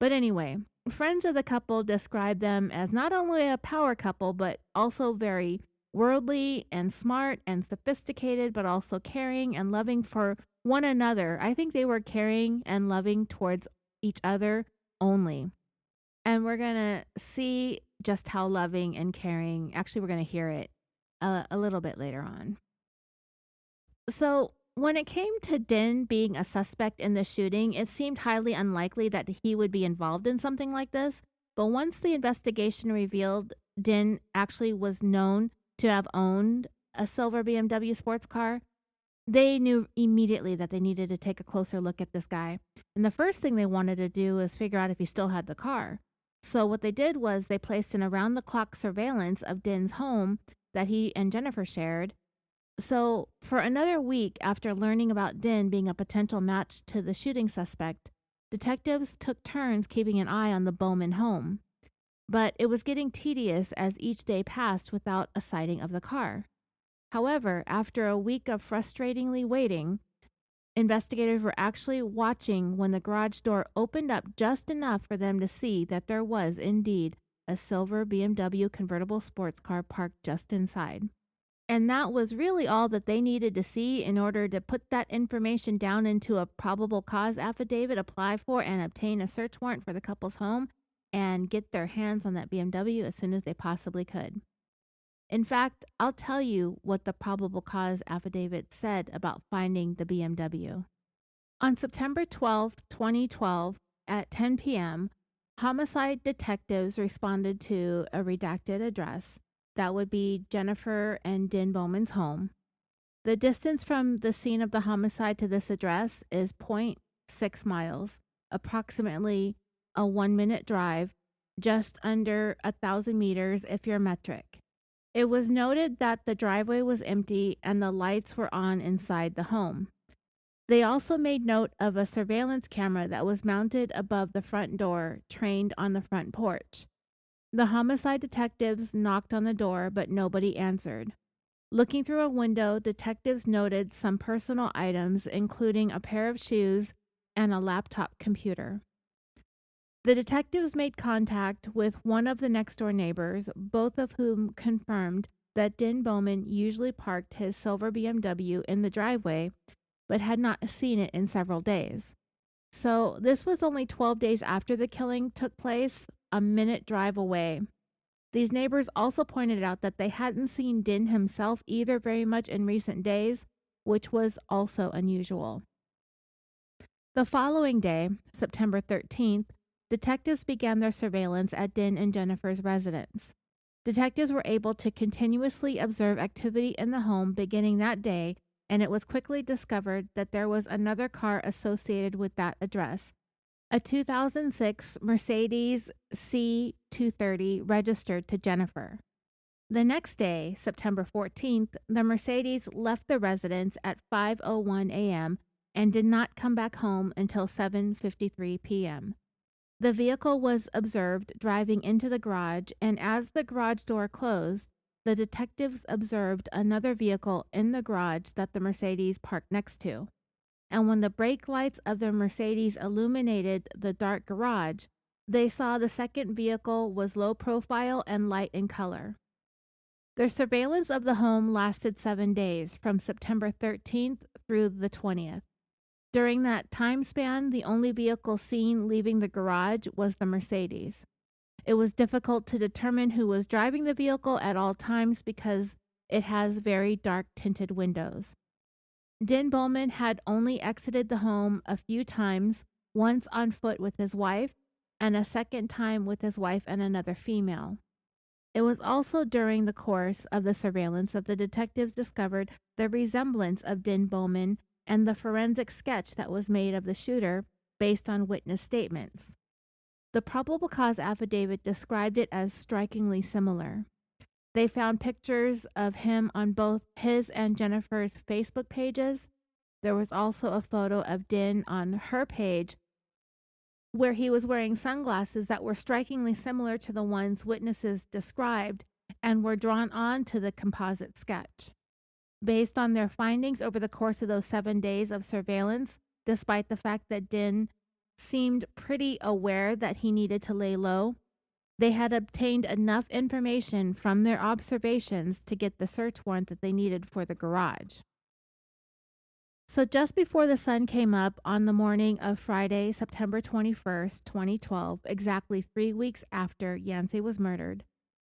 But anyway, friends of the couple describe them as not only a power couple, but also very worldly and smart and sophisticated, but also caring and loving for one another. I think they were caring and loving towards each other only. And we're going to see just how loving and caring, actually, we're going to hear it a little bit later on. So when it came to Dinh being a suspect in the shooting, it seemed highly unlikely that he would be involved in something like this. But once the investigation revealed Dinh actually was known to have owned a silver BMW sports car, they knew immediately that they needed to take a closer look at this guy. And the first thing they wanted to do was figure out if he still had the car. So what they did was they placed an around-the-clock surveillance of Dinh's home that he and Jennifer shared, So, for another week after learning about Din being a potential match to the shooting suspect, detectives took turns keeping an eye on the Bowman home. But it was getting tedious as each day passed without a sighting of the car. However, after a week of frustratingly waiting, investigators were actually watching when the garage door opened up just enough for them to see that there was indeed a silver BMW convertible sports car parked just inside. And that was really all that they needed to see in order to put that information down into a probable cause affidavit, apply for and obtain a search warrant for the couple's home, and get their hands on that BMW as soon as they possibly could. In fact, I'll tell you what the probable cause affidavit said about finding the BMW. On September 12, 2012, at 10 p.m., homicide detectives responded to a redacted address. That would be Jennifer and Dinh Bowman's home. The distance from the scene of the homicide to this address is 0.6 miles, approximately a 1-minute drive, just under 1,000 meters if you're metric. It was noted that the driveway was empty and the lights were on inside the home. They also made note of a surveillance camera that was mounted above the front door, trained on the front porch. The homicide detectives knocked on the door, but nobody answered. Looking through a window, detectives noted some personal items, including a pair of shoes and a laptop computer. The detectives made contact with one of the next-door neighbors, both of whom confirmed that Dinh Bowman usually parked his silver BMW in the driveway, but had not seen it in several days. So this was only 12 days after the killing took place, a minute drive away. These neighbors also pointed out that they hadn't seen Dinh himself either very much in recent days, which was also unusual. The following day, September 13th, detectives began their surveillance at Dinh and Jennifer's residence. Detectives were able to continuously observe activity in the home beginning that day, and it was quickly discovered that there was another car associated with that address, a 2006 Mercedes C230 registered to Jennifer. The next day, September 14th, the Mercedes left the residence at 5:01 a.m. and did not come back home until 7:53 p.m. The vehicle was observed driving into the garage, and as the garage door closed, the detectives observed another vehicle in the garage that the Mercedes parked next to. And when the brake lights of the Mercedes illuminated the dark garage, they saw the second vehicle was low profile and light in color. Their surveillance of the home lasted 7 days, from September 13th through the 20th. During that time span, the only vehicle seen leaving the garage was the Mercedes. It was difficult to determine who was driving the vehicle at all times because it has very dark tinted windows. Dinh Bowman had only exited the home a few times, once on foot with his wife, and a second time with his wife and another female. It was also during the course of the surveillance that the detectives discovered the resemblance of Dinh Bowman and the forensic sketch that was made of the shooter based on witness statements. The probable cause affidavit described it as strikingly similar. They found pictures of him on both his and Jennifer's Facebook pages. There was also a photo of Dinh on her page where he was wearing sunglasses that were strikingly similar to the ones witnesses described and were drawn on to the composite sketch. Based on their findings over the course of those 7 days of surveillance, despite the fact that Dinh seemed pretty aware that he needed to lay low, they had obtained enough information from their observations to get the search warrant that they needed for the garage. So just before the sun came up on the morning of Friday, September 21st, 2012, exactly 3 weeks after Yancy was murdered,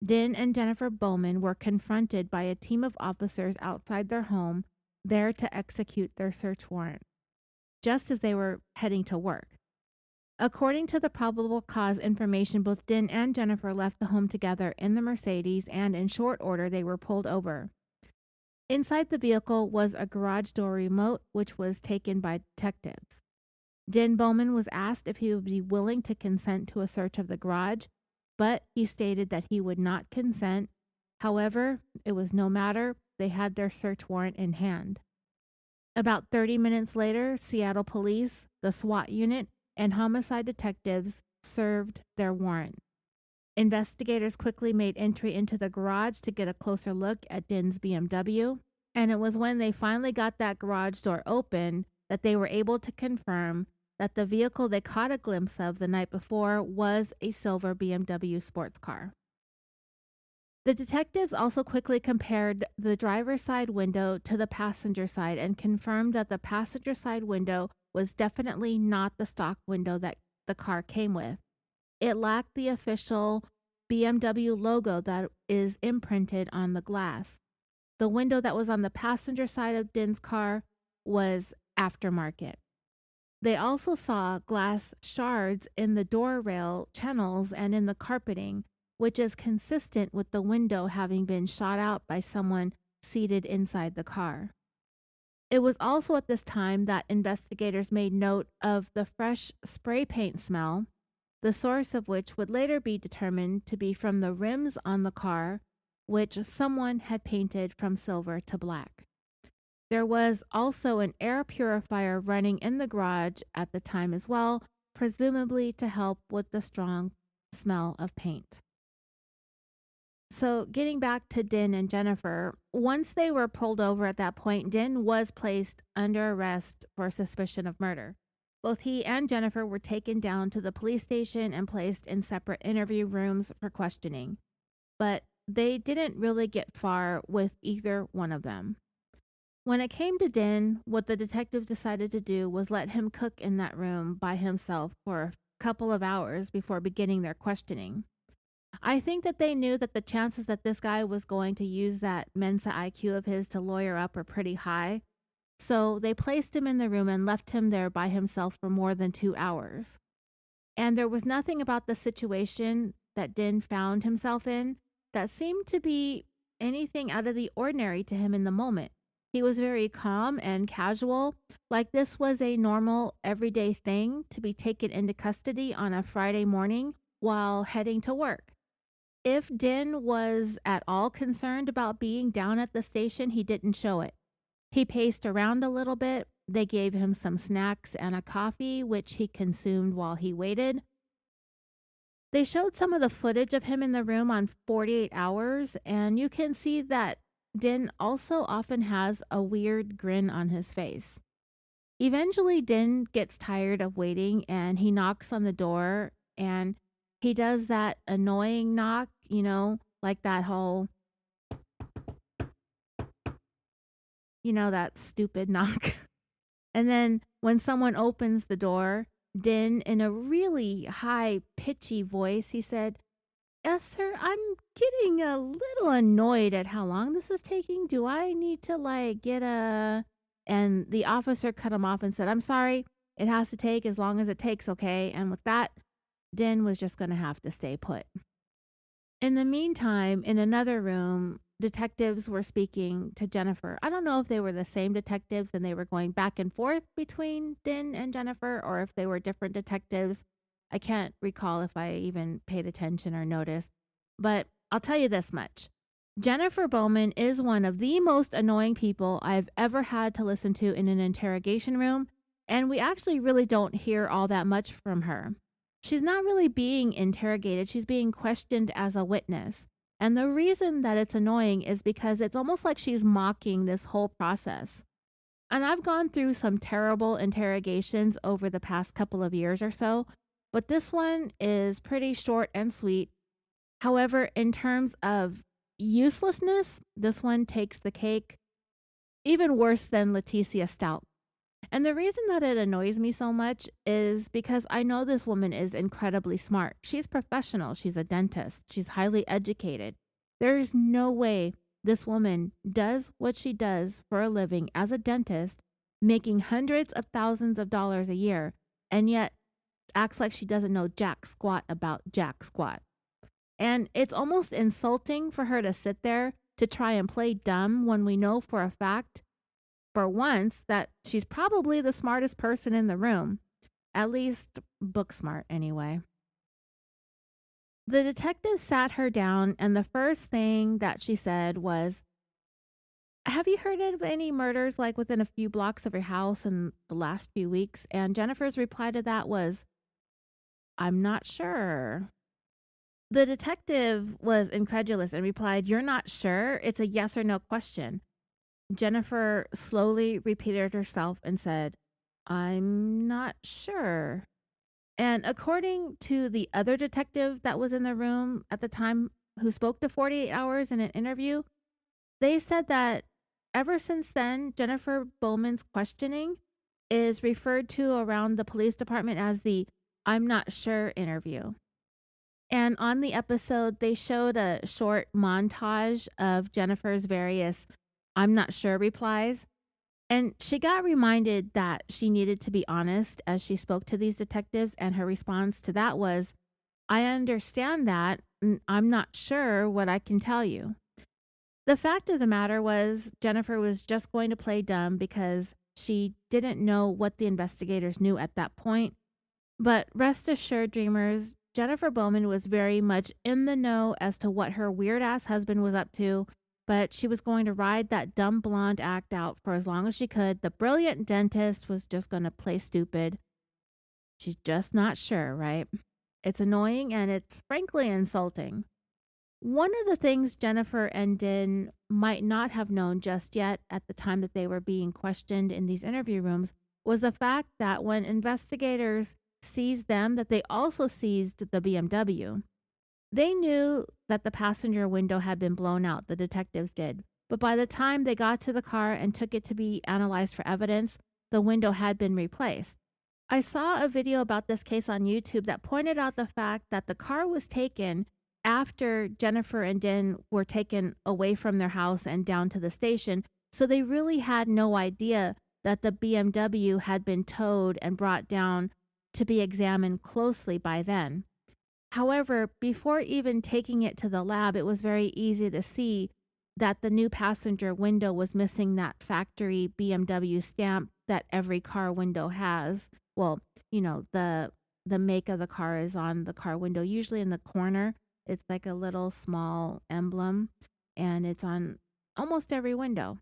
Dinh and Jennifer Bowman were confronted by a team of officers outside their home, there to execute their search warrant, just as they were heading to work. According to the probable cause information, both Dinh and Jennifer left the home together in the Mercedes, and in short order, they were pulled over. Inside the vehicle was a garage door remote, which was taken by detectives. Dinh Bowman was asked if he would be willing to consent to a search of the garage, but he stated that he would not consent. However, it was no matter. they had their search warrant in hand. About 30 minutes later, Seattle police, the SWAT unit, and homicide detectives served their warrant. Investigators quickly made entry into the garage to get a closer look at Dinh's BMW, and it was when they finally got that garage door open that they were able to confirm that the vehicle they caught a glimpse of the night before was a silver BMW sports car. The detectives also quickly compared the driver's side window to the passenger side and confirmed that the passenger side window was definitely not the stock window that the car came with. It lacked the official BMW logo that is imprinted on the glass. The window that was on the passenger side of Dinh's car was aftermarket. They also saw glass shards in the door rail channels and in the carpeting, which is consistent with the window having been shot out by someone seated inside the car. It was also at this time that investigators made note of the fresh spray paint smell, the source of which would later be determined to be from the rims on the car, which someone had painted from silver to black. There was also an air purifier running in the garage at the time as well, presumably to help with the strong smell of paint. So getting back to Dinh and Jennifer, once they were pulled over at that point, Dinh was placed under arrest for suspicion of murder. Both he and Jennifer were taken down to the police station and placed in separate interview rooms for questioning. But they didn't really get far with either one of them. When it came to Dinh, what the detectives decided to do was let him cook in that room by himself for a couple of hours before beginning their questioning. I think that they knew that the chances that this guy was going to use that Mensa IQ of his to lawyer up are pretty high, so they placed him in the room and left him there by himself for more than 2 hours. And there was nothing about the situation that Dinh found himself in that seemed to be anything out of the ordinary to him in the moment. He was very calm and casual, like this was a normal, everyday thing to be taken into custody on a Friday morning while heading to work. If Dinh was at all concerned about being down at the station, he didn't show it. He paced around a little bit. They gave him some snacks and a coffee, which he consumed while he waited. They showed some of the footage of him in the room on 48 hours, and you can see that Dinh also often has a weird grin on his face. Eventually, Dinh gets tired of waiting and he knocks on the door, and he does that annoying knock, like that whole, that stupid knock. And then when someone opens the door, Dinh, in a really high pitchy voice, he said, "Yes, sir, I'm getting a little annoyed at how long this is taking. Do I need to get a..." And the officer cut him off and said, "I'm sorry, it has to take as long as it takes, okay?" And with that, Dinh was just going to have to stay put. In the meantime, in another room, detectives were speaking to Jennifer. I don't know if they were the same detectives and they were going back and forth between Dinh and Jennifer, or if they were different detectives. I can't recall if I even paid attention or noticed. But I'll tell you this much. Jennifer Bowman is one of the most annoying people I've ever had to listen to in an interrogation room, and we actually really don't hear all that much from her. She's not really being interrogated, she's being questioned as a witness. And the reason that it's annoying is because it's almost like she's mocking this whole process. And I've gone through some terrible interrogations over the past couple of years or so, but this one is pretty short and sweet. However, in terms of uselessness, this one takes the cake, even worse than Leticia Stout. And the reason that it annoys me so much is because I know this woman is incredibly smart. She's professional. She's a dentist. She's highly educated. There's no way this woman does what she does for a living as a dentist, making hundreds of thousands of dollars a year, and yet acts like she doesn't know jack squat about jack squat. And it's almost insulting for her to sit there to try and play dumb when we know for a fact, for once, that she's probably the smartest person in the room. At least book smart, anyway. The detective sat her down, and the first thing that she said was, Have you heard of any murders like within a few blocks of your house in the last few weeks? And Jennifer's reply to that was, I'm not sure. The detective was incredulous and replied, You're not sure? It's a yes or no question. Jennifer slowly repeated herself and said, I'm not sure. And according to the other detective that was in the room at the time who spoke to 48 Hours in an interview, they said that ever since then, Jennifer Bowman's questioning is referred to around the police department as the I'm not sure interview. And on the episode, they showed a short montage of Jennifer's various I'm not sure replies. And she got reminded that she needed to be honest as she spoke to these detectives. And her response to that was, I understand that. I'm not sure what I can tell you. The fact of the matter was, Jennifer was just going to play dumb because she didn't know what the investigators knew at that point. But rest assured, dreamers, Jennifer Bowman was very much in the know as to what her weird ass husband was up to, but she was going to ride that dumb blonde act out for as long as she could. The brilliant dentist was just going to play stupid. She's just not sure, right? It's annoying and it's frankly insulting. One of the things Jennifer and Din might not have known just yet at the time that they were being questioned in these interview rooms was the fact that when investigators seized them, that they also seized the BMW. They knew that the passenger window had been blown out, the detectives did. But by the time they got to the car and took it to be analyzed for evidence, the window had been replaced. I saw a video about this case on YouTube that pointed out the fact that the car was taken after Jennifer and Din were taken away from their house and down to the station. So they really had no idea that the BMW had been towed and brought down to be examined closely by then. However, before even taking it to the lab, it was very easy to see that the new passenger window was missing that factory BMW stamp that every car window has. Well, the make of the car is on the car window, usually in the corner. It's like a little small emblem, and it's on almost every window.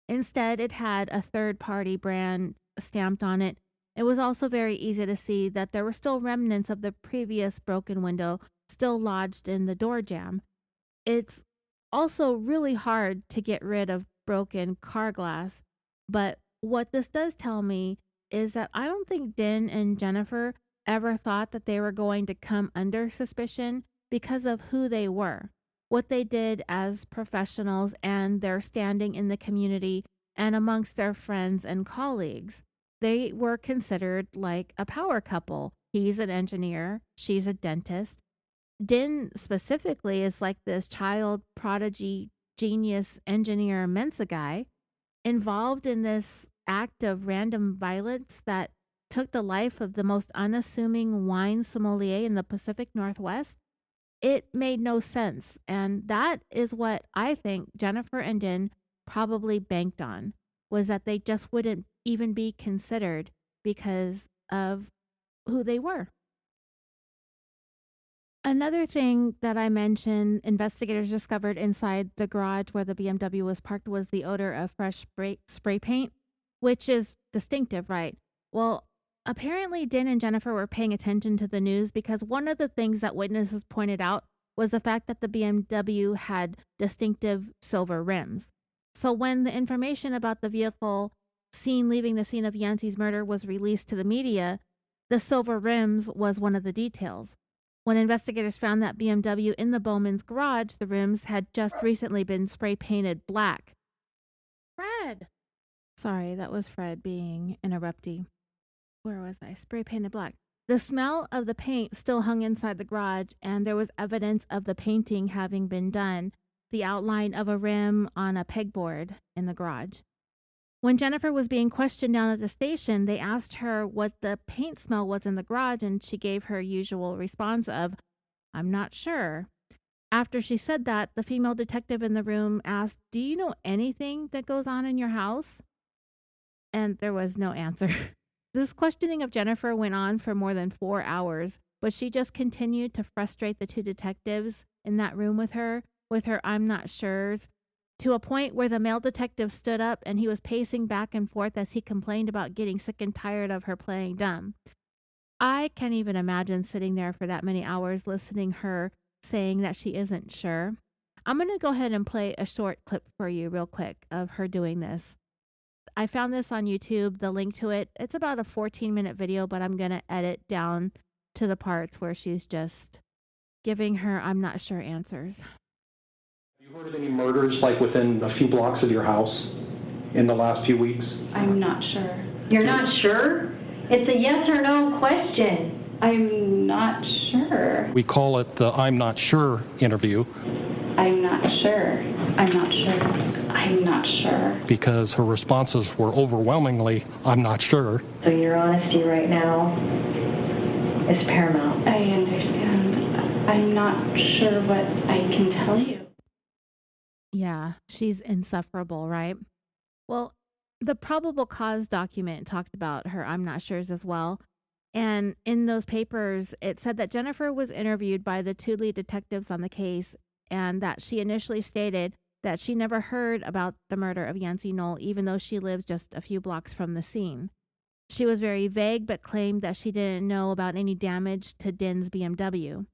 Instead, it had a third-party brand stamped on it. It was also very easy to see that there were still remnants of the previous broken window still lodged in the door jamb. It's also really hard to get rid of broken car glass, but what this does tell me is that I don't think Din and Jennifer ever thought that they were going to come under suspicion because of who they were, what they did as professionals, and their standing in the community and amongst their friends and colleagues. They were considered like a power couple. He's an engineer, she's a dentist. Din specifically is like this child prodigy genius engineer Mensa guy involved in this act of random violence that took the life of the most unassuming wine sommelier in the Pacific Northwest. It made no sense. And that is what I think Jennifer and Din probably banked on, was that they just wouldn't even be considered because of who they were. Another thing that I mentioned investigators discovered inside the garage where the BMW was parked was the odor of fresh spray paint, which is distinctive, right? Well, apparently Din and Jennifer were paying attention to the news because one of the things that witnesses pointed out was the fact that the BMW had distinctive silver rims. So when the information about the vehicle seen leaving the scene of Yancy's murder was released to the media, the silver rims was one of the details. When investigators found that BMW in the Bowman's garage, the rims had just recently been spray painted black. Fred! Sorry, that was Fred being interrupty. Where was I? Spray painted black. The smell of the paint still hung inside the garage, and there was evidence of the painting having been done, the outline of a rim on a pegboard in the garage. When Jennifer was being questioned down at the station, they asked her what the paint smell was in the garage, and she gave her usual response of, I'm not sure. After she said that, the female detective in the room asked, Do you know anything that goes on in your house? And there was no answer. This questioning of Jennifer went on for more than 4 hours, but she just continued to frustrate the two detectives in that room with her I'm not sure's. to a point where the male detective stood up and he was pacing back and forth as he complained about getting sick and tired of her playing dumb. I can't even imagine sitting there for that many hours listening her saying that she isn't sure. I'm going to go ahead and play a short clip for you real quick of her doing this. I found this on YouTube, the link to it. It's about a 14-minute video, but I'm going to edit down to the parts where she's just giving her I'm not sure answers. Have you heard of any murders like within a few blocks of your house in the last few weeks? I'm not sure. You're not sure? It's a yes or no question. I'm not sure. We call it the I'm not sure interview. I'm not sure. I'm not sure. I'm not sure. Because her responses were overwhelmingly, I'm not sure. So your honesty right now is paramount. I understand. I'm not sure what I can tell you. Yeah, she's insufferable, right? Well, the probable cause document talked about her I'm not sure's as well. And in those papers, it said that Jennifer was interviewed by the two lead detectives on the case and that she initially stated that she never heard about the murder of Yancy Noll, even though she lives just a few blocks from the scene. She was very vague, but claimed that she didn't know about any damage to Din's BMW.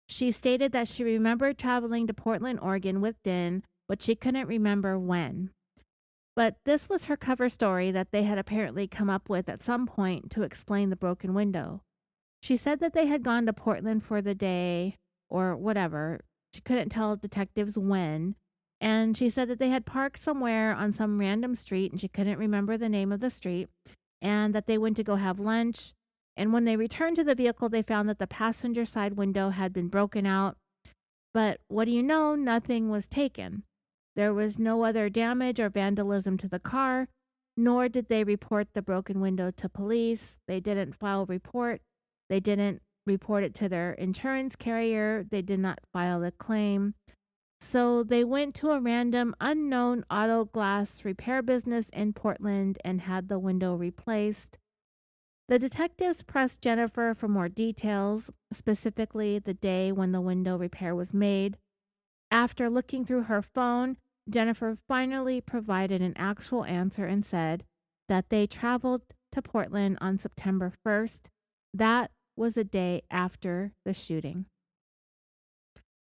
She stated that she remembered traveling to Portland, Oregon with Din, but she couldn't remember when. But this was her cover story that they had apparently come up with at some point to explain the broken window. She said that they had gone to Portland for the day or whatever. She couldn't tell detectives when. And she said that they had parked somewhere on some random street and she couldn't remember the name of the street, and that they went to go have lunch. And when they returned to the vehicle, they found that the passenger side window had been broken out. But what do you know? Nothing was taken. There was no other damage or vandalism to the car, nor did they report the broken window to police. They didn't file a report. They didn't report it to their insurance carrier. They did not file a claim. So they went to a random unknown auto glass repair business in Portland and had the window replaced. The detectives pressed Jennifer for more details, specifically the day when the window repair was made. After looking through her phone, Jennifer finally provided an actual answer and said that they traveled to Portland on September 1st. That was a day after the shooting.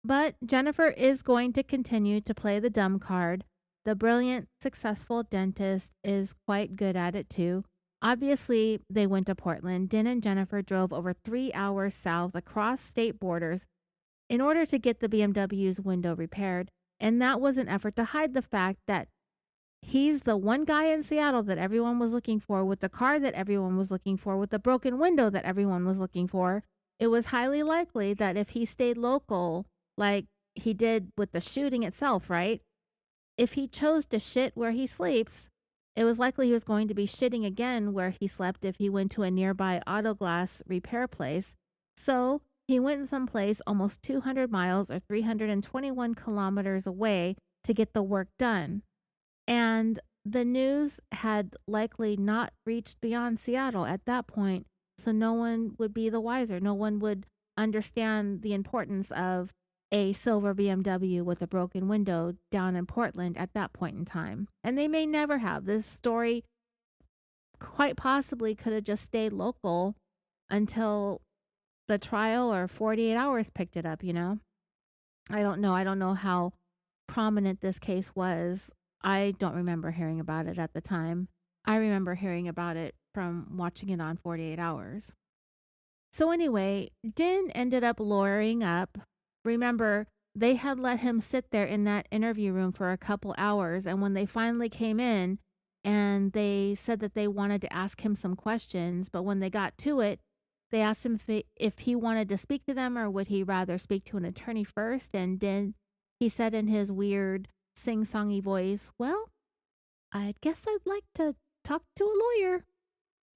But Jennifer is going to continue to play the dumb card. The brilliant, successful dentist is quite good at it too. Obviously, they went to Portland. Din and Jennifer drove over 3 hours south across state borders in order to get the BMW's window repaired. And that was an effort to hide the fact that he's the one guy in Seattle that everyone was looking for, with the car that everyone was looking for, with the broken window that everyone was looking for. It was highly likely that if he stayed local, like he did with the shooting itself, right? If he chose to shit where he sleeps, it was likely he was going to be shitting again where he slept if he went to a nearby auto glass repair place. So he went someplace almost 200 miles or 321 kilometers away to get the work done. And the news had likely not reached beyond Seattle at that point, so no one would be the wiser. No one would understand the importance of a silver BMW with a broken window down in Portland at that point in time. And they may never have. This story quite possibly could have just stayed local until the trial or 48 hours picked it up, you know? I don't know. I don't know how prominent this case was. I don't remember hearing about it at the time. I remember hearing about it from watching it on 48 hours. So anyway, Din ended up lawyering up. Remember, they had let him sit there in that interview room for a couple hours, and when they finally came in and they said that they wanted to ask him some questions, but when they got to it, they asked him if he wanted to speak to them or would he rather speak to an attorney first, and then he said in his weird sing-songy voice, "Well, I guess I'd like to talk to a lawyer."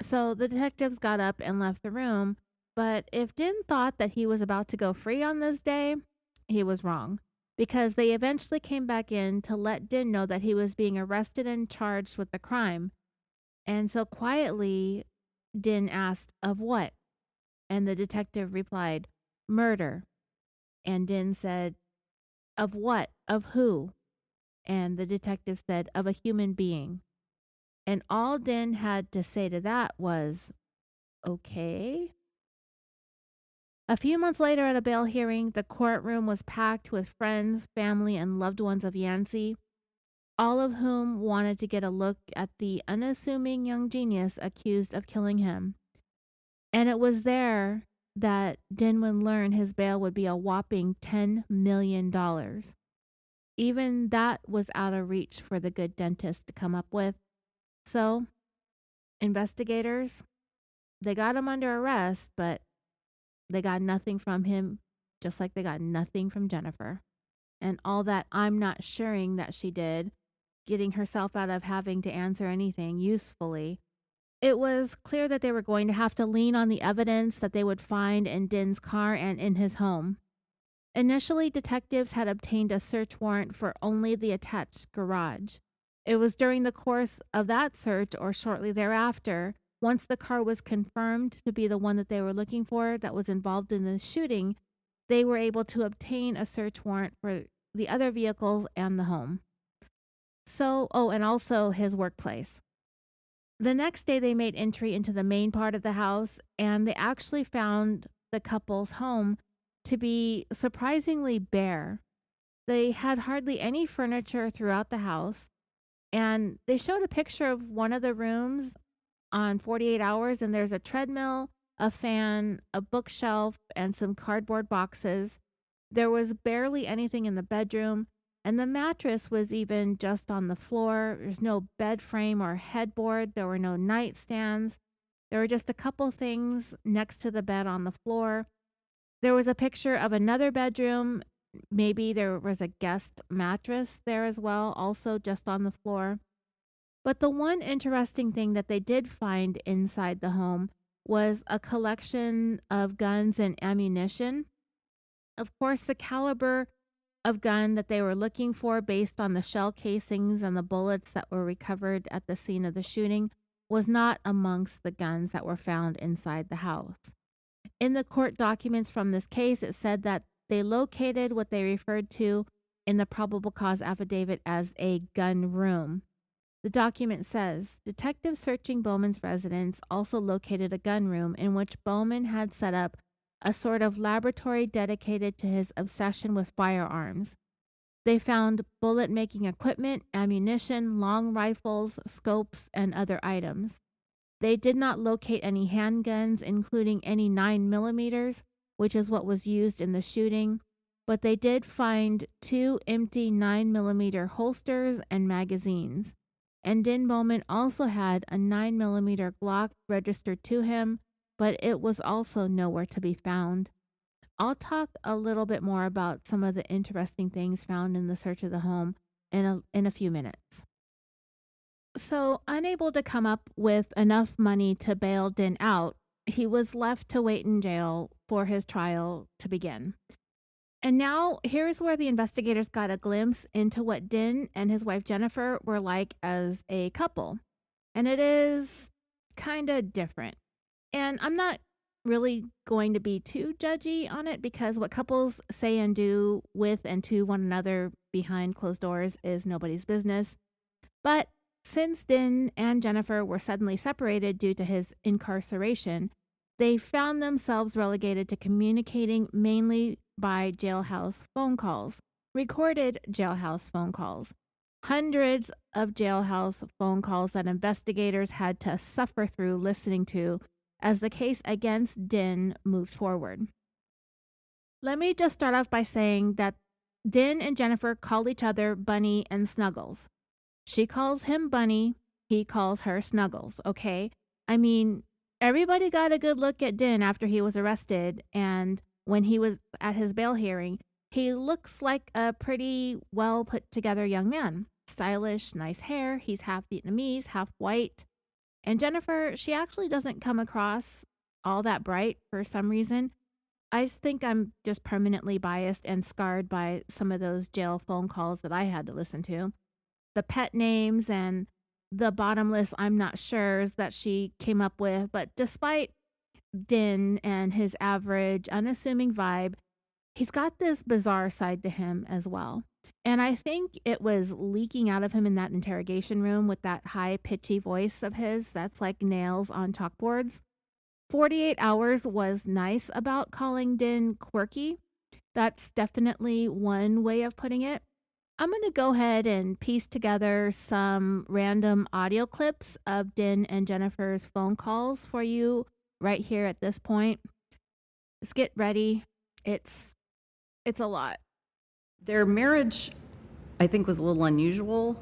So the detectives got up and left the room. But if Din thought that he was about to go free on this day, he was wrong, because they eventually came back in to let Din know that he was being arrested and charged with the crime. And so quietly, Din asked, "Of what?" And the detective replied, "Murder." And Din said, "Of what? Of who?" and the detective said, of a human being. And all Dinh had to say to that was, okay. A few months later at a bail hearing, the courtroom was packed with friends, family, and loved ones of Yancy, all of whom wanted to get a look at the unassuming young genius accused of killing him. And it was there that Dinh would learn his bail would be a whopping $10 million. Even that was out of reach for the good dentist to come up with. So, investigators, they got him under arrest, but they got nothing from him, just like they got nothing from Jennifer. And all that I'm not suring that she did, getting herself out of having to answer anything usefully. It was clear that they were going to have to lean on the evidence that they would find in Dinh's car and in his home. Initially, detectives had obtained a search warrant for only the attached garage. It was during the course of that search, or shortly thereafter, once the car was confirmed to be the one that they were looking for that was involved in the shooting, they were able to obtain a search warrant for the other vehicles and the home. So, and also his workplace. The next day, they made entry into the main part of the house, and they actually found the couple's home to be surprisingly bare. They had hardly any furniture throughout the house, and they showed a picture of one of the rooms on 48 Hours, and there's a treadmill, a fan, a bookshelf, and some cardboard boxes. There was barely anything in the bedroom, and the mattress was even just on the floor. There's no bed frame or headboard. There were no nightstands. There were just a couple things next to the bed on the floor. There was a picture of another bedroom. Maybe there was a guest mattress there as well, also just on the floor. But the one interesting thing that they did find inside the home was a collection of guns and ammunition. Of course, the caliber of gun that they were looking for based on the shell casings and the bullets that were recovered at the scene of the shooting was not amongst the guns that were found inside the house. In the court documents from this case, it said that they located what they referred to in the probable cause affidavit as a gun room. The document says, detectives searching Bowman's residence also located a gun room in which Bowman had set up a sort of laboratory dedicated to his obsession with firearms. They found bullet-making equipment, ammunition, long rifles, scopes, and other items. They did not locate any handguns, including any 9mm, which is what was used in the shooting, but they did find 2 empty 9mm holsters and magazines. And Dinh Bowman also had a 9mm Glock registered to him, but it was also nowhere to be found. I'll talk a little bit more about some of the interesting things found in the search of the home in a few minutes. So, unable to come up with enough money to bail Dinh out, he was left to wait in jail for his trial to begin. And now, here's where the investigators got a glimpse into what Dinh and his wife Jennifer were like as a couple. And it is kind of different. And I'm not really going to be too judgy on it because what couples say and do with and to one another behind closed doors is nobody's business. But since Dinh and Jennifer were suddenly separated due to his incarceration, they found themselves relegated to communicating mainly by jailhouse phone calls, recorded jailhouse phone calls, hundreds of jailhouse phone calls that investigators had to suffer through listening to as the case against Dinh moved forward. Let me just start off by saying that Dinh and Jennifer called each other Bunny and Snuggles. She calls him Bunny, he calls her Snuggles, okay? I mean, everybody got a good look at Dinh after he was arrested, and when he was at his bail hearing, he looks like a pretty well put together young man. Stylish, nice hair, he's half Vietnamese, half white. And Jennifer, she actually doesn't come across all that bright for some reason. I think I'm just permanently biased and scarred by some of those jail phone calls that I had to listen to. The pet names and the bottomless I'm not sure's that she came up with. But despite Dinh and his average, unassuming vibe, he's got this bizarre side to him as well. And I think it was leaking out of him in that interrogation room with that high pitchy voice of his that's like nails on chalkboards. 48 Hours was nice about calling Din quirky. That's definitely one way of putting it. I'm going to go ahead and piece together some random audio clips of Din and Jennifer's phone calls for you right here at this point. Just get ready. It's a lot. Their marriage, I think, was a little unusual.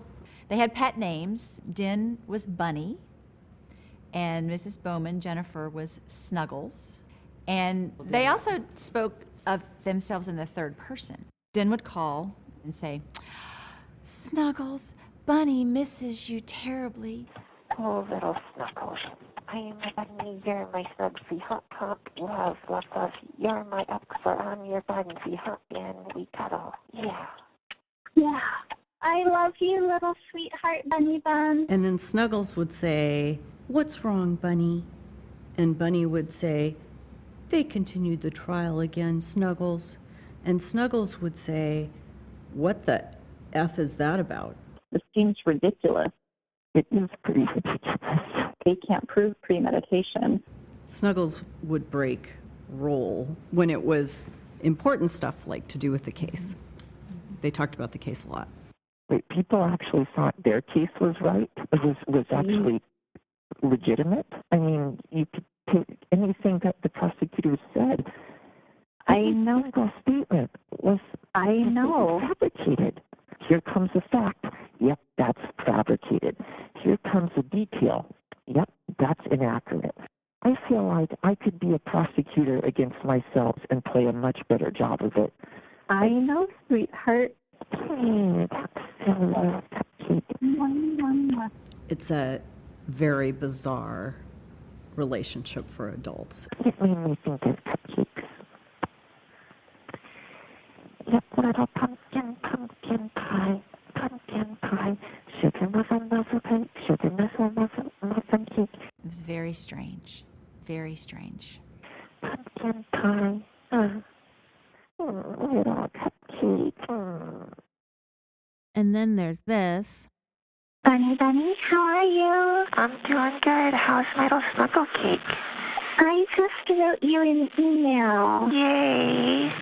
They had pet names. Din was Bunny, and Mrs. Bowman, Jennifer, was Snuggles. And they also spoke of themselves in the third person. Din would call and say, "Snuggles, Bunny misses you terribly." Oh, little Snuggles. I'm Bunny, you're my snugsy hot top. Love, love, love. You're my Oxford, I'm your bunsy hot, and we cuddle. Yeah. Yeah. I love you, little sweetheart bunny bun. And then Snuggles would say, "What's wrong, Bunny?" And Bunny would say, "They continued the trial again, Snuggles." And Snuggles would say, "What the F is that about?" This seems ridiculous. It is pretty ridiculous. They can't prove premeditation. Snuggles would break role when it was important stuff like to do with the case. They talked about the case a lot. Wait, people actually thought their case was right? Was actually legitimate? I mean, you could take anything that the prosecutor said. I know. Every single statement was fabricated. Here comes a fact. Yep, that's fabricated. Here comes a detail. Yep, that's inaccurate. I feel like I could be a prosecutor against myself and play a much better job of it. I know, sweetheart. Hey, that's so low, cupcake. It's a very bizarre relationship for adults. It made me think of cupcakes. Yep, little pumpkin pie, sugar muffin cake, sugar muffin cake. It was very strange, very strange. Pumpkin pie, little cupcake. And then there's this. Bunny, how are you? I'm doing good. How's my little snuggle cake? I just wrote you an email. Yay!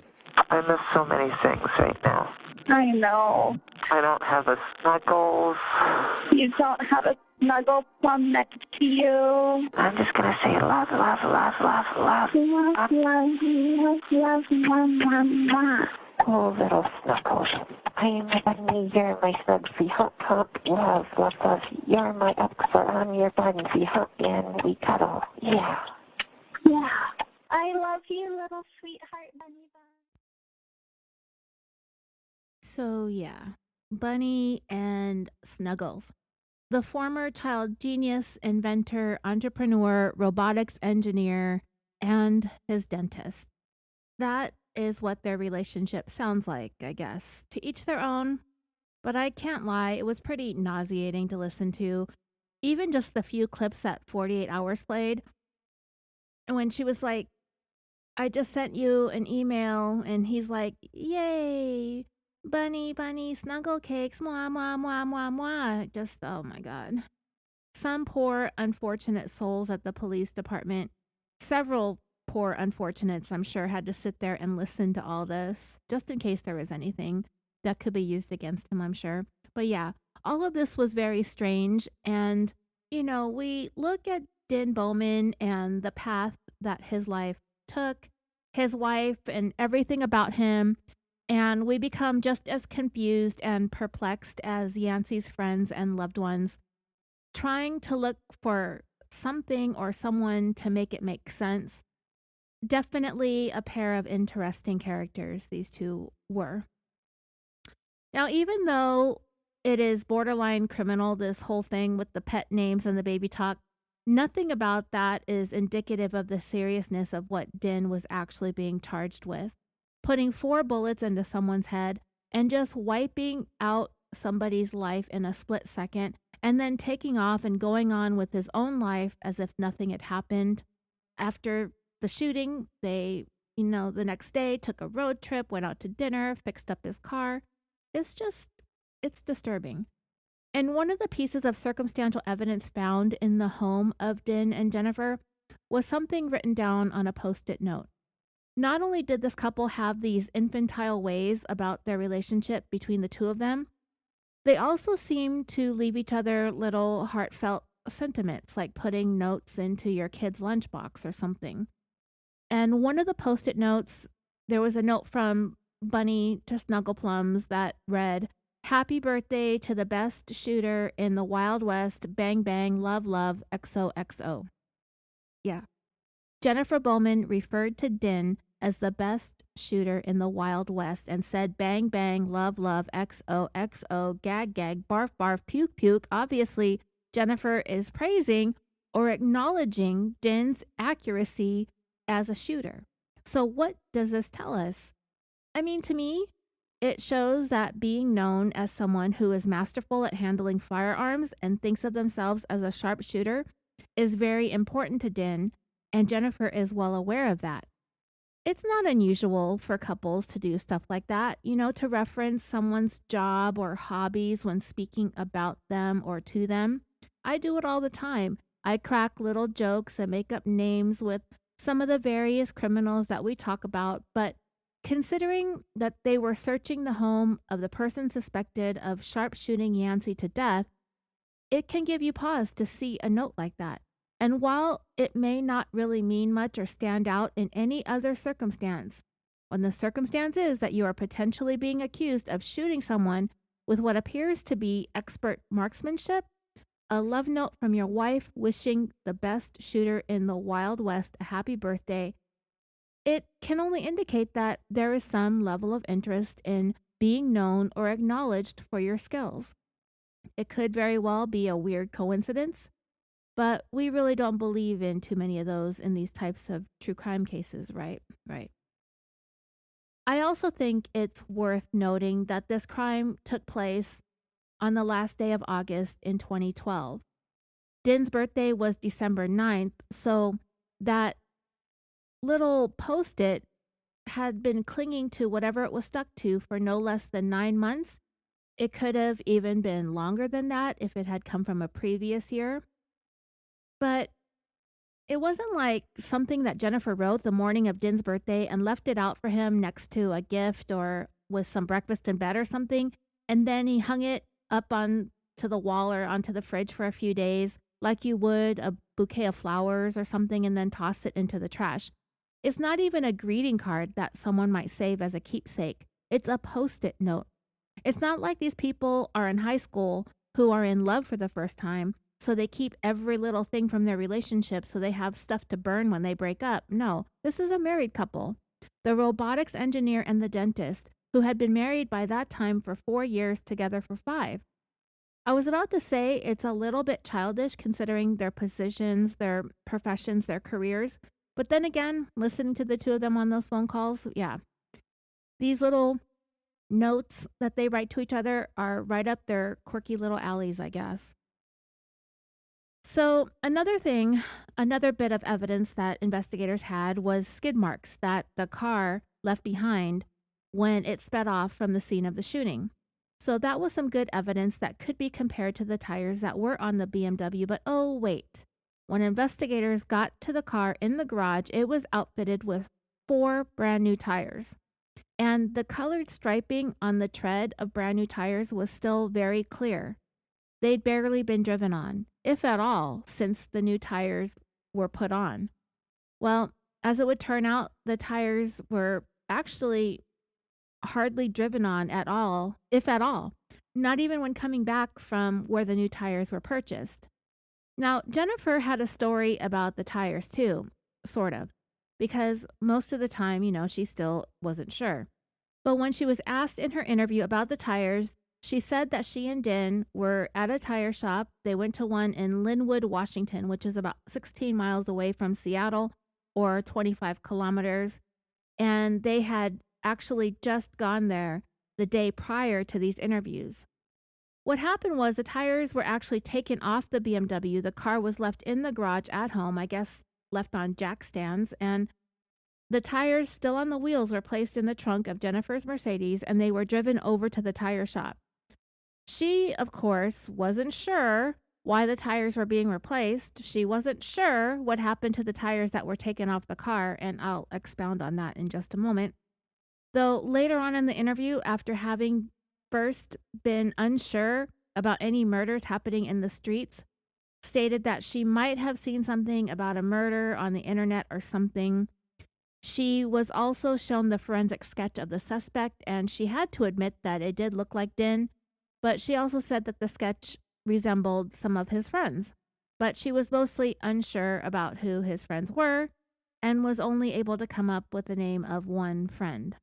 I miss so many things right now. I know. I don't have a Snuggles. You don't have a snuggle plum next to you. I'm just gonna say love, love, love, love, love. Love, love, love, love, love. Oh, little Snuggles. I'm Bunny, you're my snugsy hot top. Love, love, love. You're my Oxford, I'm your bunsy hot, and we cuddle. Yeah. Yeah. I love you, little sweetheart bunny bun. So, yeah, Bunny and Snuggles. The former child genius, inventor, entrepreneur, robotics engineer, and his dentist. That is what their relationship sounds like, I guess. To each their own. But I can't lie, it was pretty nauseating to listen to. Even just the few clips that 48 Hours played. And when she was like, "I just sent you an email," and he's like, "Yay, bunny, bunny, snuggle cakes, mwah, mwah, mwah, mwah, mwah." Just, oh my God. Some poor, unfortunate souls at the police department, several poor unfortunates, I'm sure, had to sit there and listen to all this, just in case there was anything that could be used against him, I'm sure. But yeah, all of this was very strange. And, you know, we look at Dinh Bowman and the path that his life took, his wife and everything about him, and we become just as confused and perplexed as Yancy's friends and loved ones, trying to look for something or someone to make it make sense. Definitely a pair of interesting characters these two were. Now, even though it is borderline criminal, this whole thing with the pet names and the baby talk, nothing about that is indicative of the seriousness of what Dinh was actually being charged with. Putting 4 bullets into someone's head and just wiping out somebody's life in a split second, and then taking off and going on with his own life as if nothing had happened. After the shooting, they, the next day took a road trip, went out to dinner, fixed up his car. It's disturbing. And one of the pieces of circumstantial evidence found in the home of Dinh and Jennifer was something written down on a post-it note. Not only did this couple have these infantile ways about their relationship between the two of them, they also seemed to leave each other little heartfelt sentiments, like putting notes into your kid's lunchbox or something. And one of the post-it notes, there was a note from Bunny to Snuggleplums that read, "Happy birthday to the best shooter in the Wild West. Bang, bang, love, love, XOXO." Yeah. Jennifer Bowman referred to Dinh as the best shooter in the Wild West and said, "Bang, bang, love, love, XOXO, gag, gag, barf, barf, puke, puke." Obviously, Jennifer is praising or acknowledging Dinh's accuracy as a shooter. So what does this tell us? I mean, to me, it shows that being known as someone who is masterful at handling firearms and thinks of themselves as a sharpshooter is very important to Dinh, and Jennifer is well aware of that. It's not unusual for couples to do stuff like that, to reference someone's job or hobbies when speaking about them or to them. I do it all the time. I crack little jokes and make up names with some of the various criminals that we talk about, but considering that they were searching the home of the person suspected of sharpshooting Yancy to death, it can give you pause to see a note like that. And while it may not really mean much or stand out in any other circumstance, when the circumstance is that you are potentially being accused of shooting someone with what appears to be expert marksmanship, a love note from your wife wishing the best shooter in the Wild West a happy birthday, it can only indicate that there is some level of interest in being known or acknowledged for your skills. It could very well be a weird coincidence, but we really don't believe in too many of those in these types of true crime cases, right? Right. I also think it's worth noting that this crime took place on the last day of August in 2012. Dinh's birthday was December 9th, so that little post-it had been clinging to whatever it was stuck to for no less than 9 months. It could have even been longer than that if it had come from a previous year. But it wasn't like something that Jennifer wrote the morning of Dinh's birthday and left it out for him next to a gift or with some breakfast in bed or something, and then he hung it up on to the wall or onto the fridge for a few days like you would a bouquet of flowers or something and then toss it into the trash. It's not even a greeting card that someone might save as a keepsake. It's a post-it note. It's not like these people are in high school who are in love for the first time, so they keep every little thing from their relationship so they have stuff to burn when they break up. No, this is a married couple. The robotics engineer and the dentist, who had been married by that time for 4 years, together for 5. I was about to say it's a little bit childish considering their positions, their professions, their careers. But then again, listening to the two of them on those phone calls, yeah. These little notes that they write to each other are right up their quirky little alleys, I guess. So another bit of evidence that investigators had was skid marks that the car left behind when it sped off from the scene of the shooting. So that was some good evidence that could be compared to the tires that were on the BMW, but oh wait. When investigators got to the car in the garage, it was outfitted with 4 brand new tires. And the colored striping on the tread of brand new tires was still very clear. They'd barely been driven on, if at all, since the new tires were put on. Well, as it would turn out, the tires were actually hardly driven on at all, if at all, not even when coming back from where the new tires were purchased. Now, Jennifer had a story about the tires too, sort of, because most of the time, she still wasn't sure. But when she was asked in her interview about the tires, she said that she and Dinh were at a tire shop. They went to one in Linwood, Washington, which is about 16 miles away from Seattle or 25 kilometers. And they had actually just gone there the day prior to these interviews. What happened was the tires were actually taken off the BMW. The car was left in the garage at home, I guess left on jack stands, and The tires still on the wheels were placed in the trunk of Jennifer's Mercedes, and they were driven over to the tire shop. She, of course, wasn't sure why the tires were being replaced. She wasn't sure what happened to the tires that were taken off the car, and I'll expound on that in just a moment. Though later on in the interview, after having first been unsure about any murders happening in the streets, stated that she might have seen something about a murder on the internet or something. She was also shown the forensic sketch of the suspect, and she had to admit that it did look like Dinh, but she also said that the sketch resembled some of his friends. But she was mostly unsure about who his friends were and was only able to come up with the name of one friend.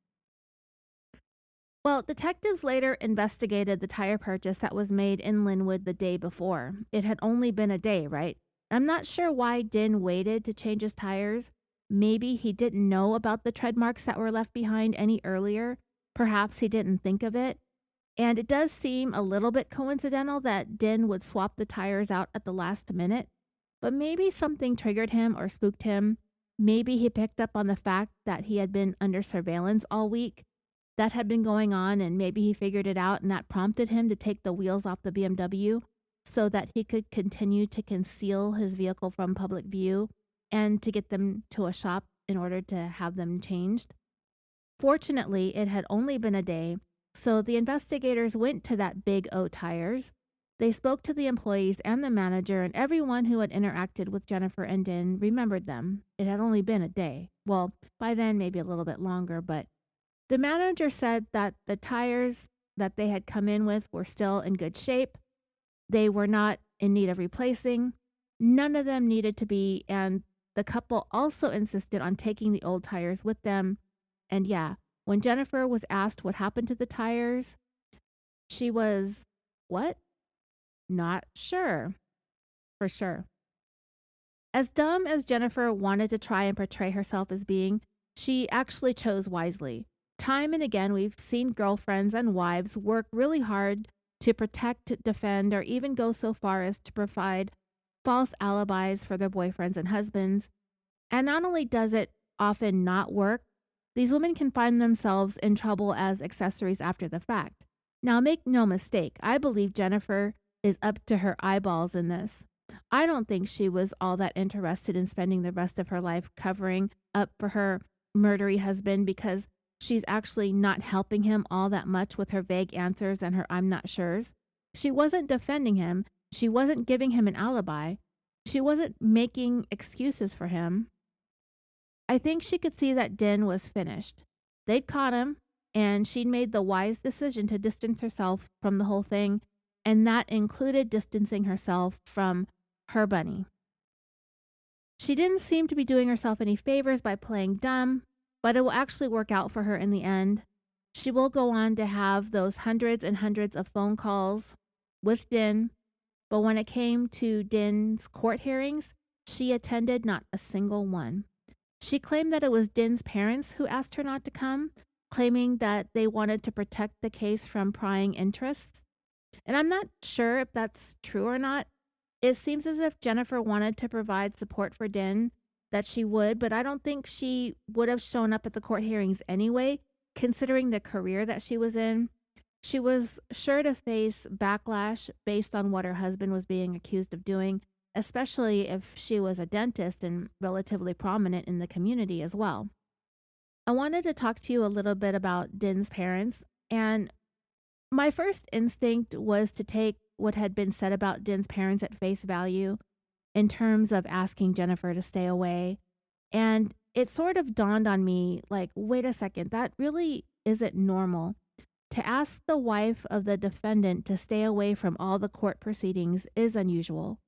Well, detectives later investigated the tire purchase that was made in Linwood the day before. It had only been a day, right? I'm not sure why Dinh waited to change his tires. Maybe he didn't know about the tread marks that were left behind any earlier. Perhaps he didn't think of it. And it does seem a little bit coincidental that Dinh would swap the tires out at the last minute. But maybe something triggered him or spooked him. Maybe he picked up on the fact that he had been under surveillance all week. That had been going on, and maybe he figured it out, and that prompted him to take the wheels off the BMW so that he could continue to conceal his vehicle from public view and to get them to a shop in order to have them changed. Fortunately, it had only been a day, so the investigators went to that Big O Tires. They spoke to the employees and the manager, and everyone who had interacted with Jennifer and Dinh remembered them. It had only been a day. Well, by then, maybe a little bit longer, but the manager said that the tires that they had come in with were still in good shape. They were not in need of replacing. None of them needed to be, and the couple also insisted on taking the old tires with them. And yeah, when Jennifer was asked what happened to the tires, she was, what? Not sure. For sure. As dumb as Jennifer wanted to try and portray herself as being, she actually chose wisely. Time and again, we've seen girlfriends and wives work really hard to protect, defend, or even go so far as to provide false alibis for their boyfriends and husbands. And not only does it often not work, these women can find themselves in trouble as accessories after the fact. Now, make no mistake, I believe Jennifer is up to her eyeballs in this. I don't think she was all that interested in spending the rest of her life covering up for her murdery husband, because she's actually not helping him all that much with her vague answers and her I'm not sures. She wasn't defending him. She wasn't giving him an alibi. She wasn't making excuses for him. I think she could see that Dinh was finished. They'd caught him, and she'd made the wise decision to distance herself from the whole thing, and that included distancing herself from her bunny. She didn't seem to be doing herself any favors by playing dumb, but it will actually work out for her in the end. She will go on to have those hundreds and hundreds of phone calls with Dinh, but when it came to Dinh's court hearings, she attended not a single one. She claimed that it was Dinh's parents who asked her not to come, claiming that they wanted to protect the case from prying interests. And I'm not sure if that's true or not. It seems as if Jennifer wanted to provide support for Dinh, that she would, but I don't think she would have shown up at the court hearings anyway, considering the career that she was in. She was sure to face backlash based on what her husband was being accused of doing, especially if she was a dentist and relatively prominent in the community as well. I wanted to talk to you a little bit about Dinh's parents, and my first instinct was to take what had been said about Dinh's parents at face value in terms of asking Jennifer to stay away. And it sort of dawned on me, like, wait a second, that really isn't normal. To ask the wife of the defendant to stay away from all the court proceedings is unusual.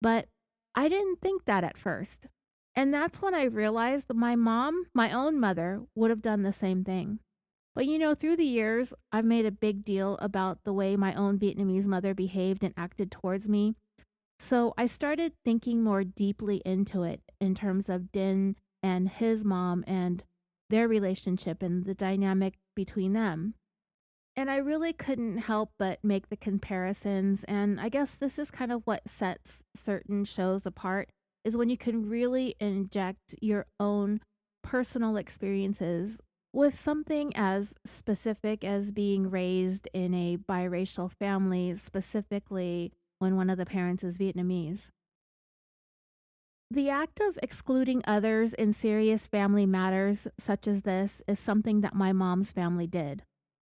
But I didn't think that at first. And that's when I realized my mom, my own mother, would have done the same thing. But through the years, I've made a big deal about the way my own Vietnamese mother behaved and acted towards me. So I started thinking more deeply into it in terms of Dinh and his mom and their relationship and the dynamic between them. And I really couldn't help but make the comparisons. And I guess this is kind of what sets certain shows apart, is when you can really inject your own personal experiences with something as specific as being raised in a biracial family, specifically when one of the parents is Vietnamese. The act of excluding others in serious family matters such as this is something that my mom's family did.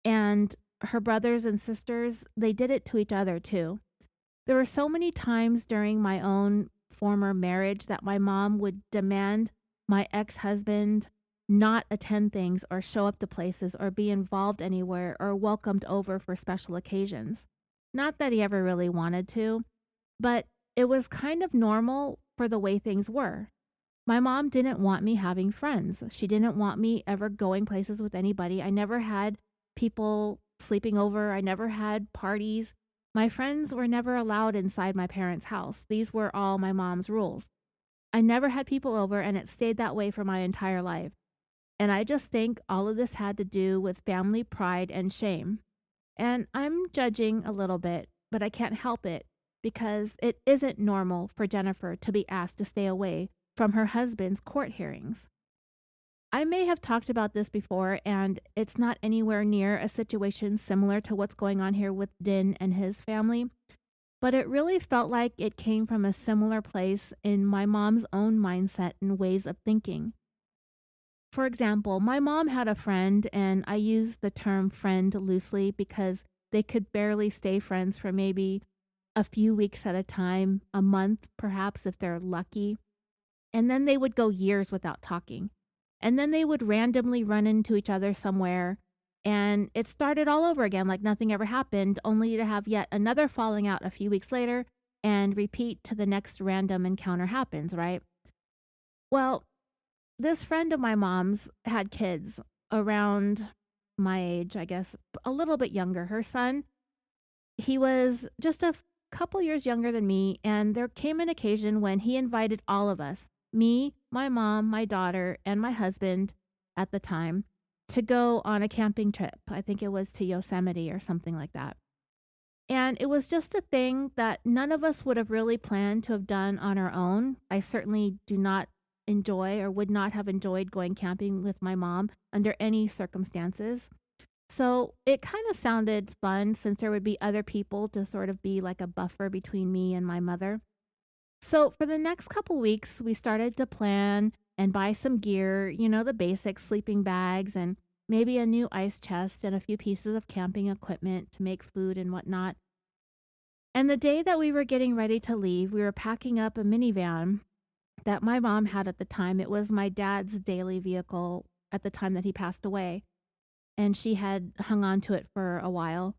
And her brothers and sisters, they did it to each other too. There were so many times during my own former marriage that my mom would demand my ex-husband not attend things or show up to places or be involved anywhere or welcomed over for special occasions. Not that he ever really wanted to, but it was kind of normal for the way things were. My mom didn't want me having friends. She didn't want me ever going places with anybody. I never had people sleeping over. I never had parties. My friends were never allowed inside my parents' house. These were all my mom's rules. I never had people over, and it stayed that way for my entire life. And I just think all of this had to do with family pride and shame. And I'm judging a little bit, but I can't help it because it isn't normal for Jennifer to be asked to stay away from her husband's court hearings. I may have talked about this before, and it's not anywhere near a situation similar to what's going on here with Dinh and his family, but it really felt like it came from a similar place in my mom's own mindset and ways of thinking. For example, my mom had a friend, and I use the term friend loosely because they could barely stay friends for maybe a few weeks at a time, a month perhaps if they're lucky, and then they would go years without talking. And then they would randomly run into each other somewhere, and it started all over again like nothing ever happened, only to have yet another falling out a few weeks later and repeat till the next random encounter happens, right? Well, this friend of my mom's had kids around my age, I guess, a little bit younger. Her son, he was just a couple years younger than me, and there came an occasion when he invited all of us, me, my mom, my daughter, and my husband at the time, to go on a camping trip. I think it was to Yosemite or something like that. And it was just a thing that none of us would have really planned to have done on our own. I certainly do not enjoy or would not have enjoyed going camping with my mom under any circumstances. So it kind of sounded fun since there would be other people to sort of be like a buffer between me and my mother. So for the next couple weeks, we started to plan and buy some gear, the basic sleeping bags and maybe a new ice chest and a few pieces of camping equipment to make food and whatnot. And the day that we were getting ready to leave, we were packing up a minivan that my mom had at the time. It was my dad's daily vehicle at the time that he passed away, and she had hung on to it for a while.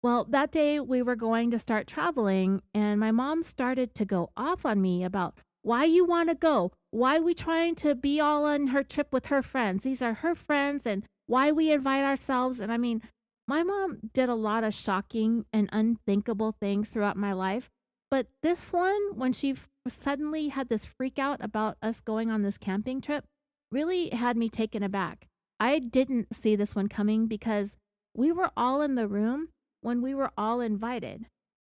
Well, that day we were going to start traveling, and my mom started to go off on me about why you want to go, why we trying to be all on her trip with her friends. These are her friends, and why we invite ourselves. And I mean, my mom did a lot of shocking and unthinkable things throughout my life. But this one, when she suddenly had this freak out about us going on this camping trip, really had me taken aback. I didn't see this one coming because we were all in the room when we were all invited.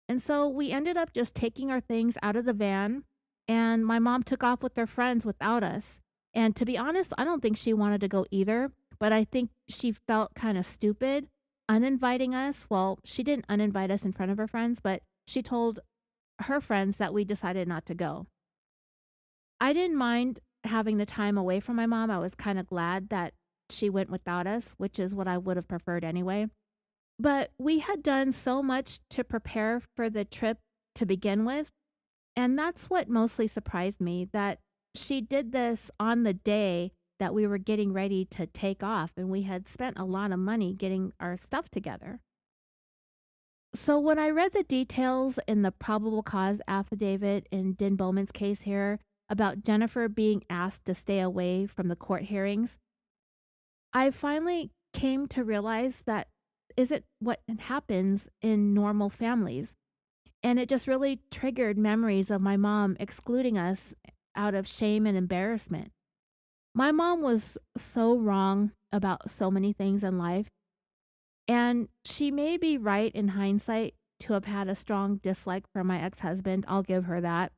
And so we ended up just taking our things out of the van, and my mom took off with her friends without us. And to be honest, I don't think she wanted to go either, but I think she felt kind of stupid uninviting us. Well, she didn't uninvite us in front of her friends, but she told her friends that we decided not to go. I didn't mind having the time away from my mom. I was kind of glad that she went without us, which is what I would have preferred anyway. But we had done so much to prepare for the trip to begin with, and that's what mostly surprised me, that she did this on the day that we were getting ready to take off, and we had spent a lot of money getting our stuff together. So when I read the details in the probable cause affidavit in Dinh Bowman's case here about Jennifer being asked to stay away from the court hearings, I finally came to realize that isn't what happens in normal families. And it just really triggered memories of my mom excluding us out of shame and embarrassment. My mom was so wrong about so many things in life. And she may be right in hindsight to have had a strong dislike for my ex-husband. I'll give her that.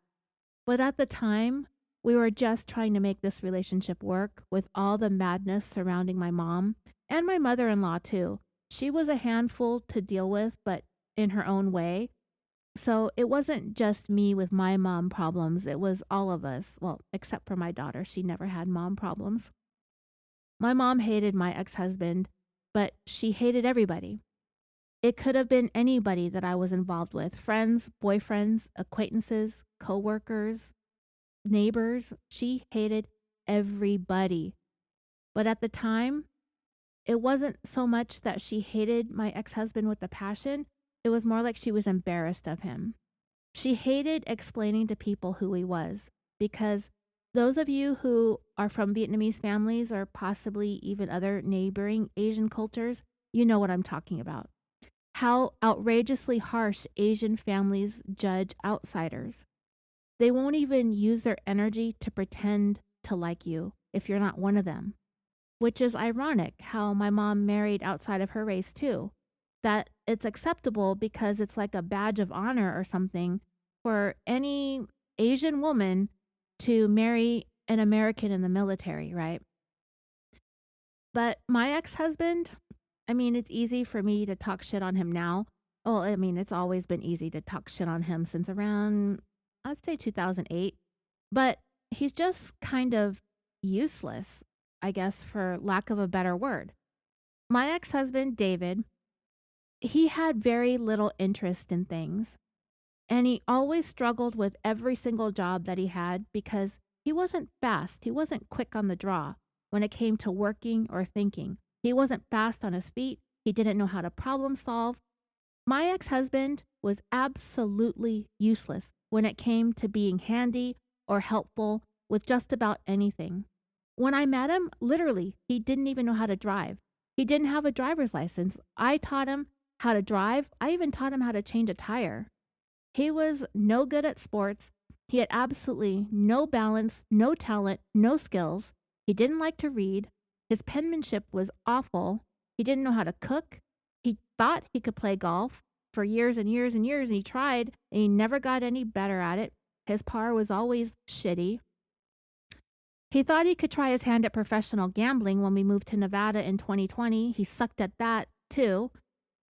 But at the time, We were just trying to make this relationship work with all the madness surrounding my mom and my mother-in-law too. She was a handful to deal with, but in her own way. So it wasn't just me with my mom problems. It was all of us. Well, except for my daughter. She never had mom problems. My mom hated my ex-husband, but she hated everybody. It could have been anybody that I was involved with, friends, boyfriends, acquaintances, coworkers, neighbors. She hated everybody. But at the time, it wasn't so much that she hated my ex-husband with a passion. It was more like she was embarrassed of him. She hated explaining to people who he was, because those of you who are from Vietnamese families or possibly even other neighboring Asian cultures, you know what I'm talking about. How outrageously harsh Asian families judge outsiders. They won't even use their energy to pretend to like you if you're not one of them. Which is ironic how my mom married outside of her race too. That it's acceptable because it's like a badge of honor or something for any Asian woman to marry an American in the military, right? But my ex-husband, I mean, it's easy for me to talk shit on him now. Well, I mean, it's always been easy to talk shit on him since around, I'd say 2008. But he's just kind of useless, I guess, for lack of a better word. My ex-husband, David, he had very little interest in things. And he always struggled with every single job that he had because he wasn't fast. He wasn't quick on the draw when it came to working or thinking. He wasn't fast on his feet. He didn't know how to problem solve. My ex-husband was absolutely useless when it came to being handy or helpful with just about anything. When I met him, literally, he didn't even know how to drive. He didn't have a driver's license. I taught him how to drive. I even taught him how to change a tire. He was no good at sports. He had absolutely no balance, no talent, no skills. He didn't like to read. His penmanship was awful. He didn't know how to cook. He thought he could play golf for years and years and years, and he tried, and he never got any better at it. His par was always shitty. He thought he could try his hand at professional gambling when we moved to Nevada in 2020. He sucked at that, too.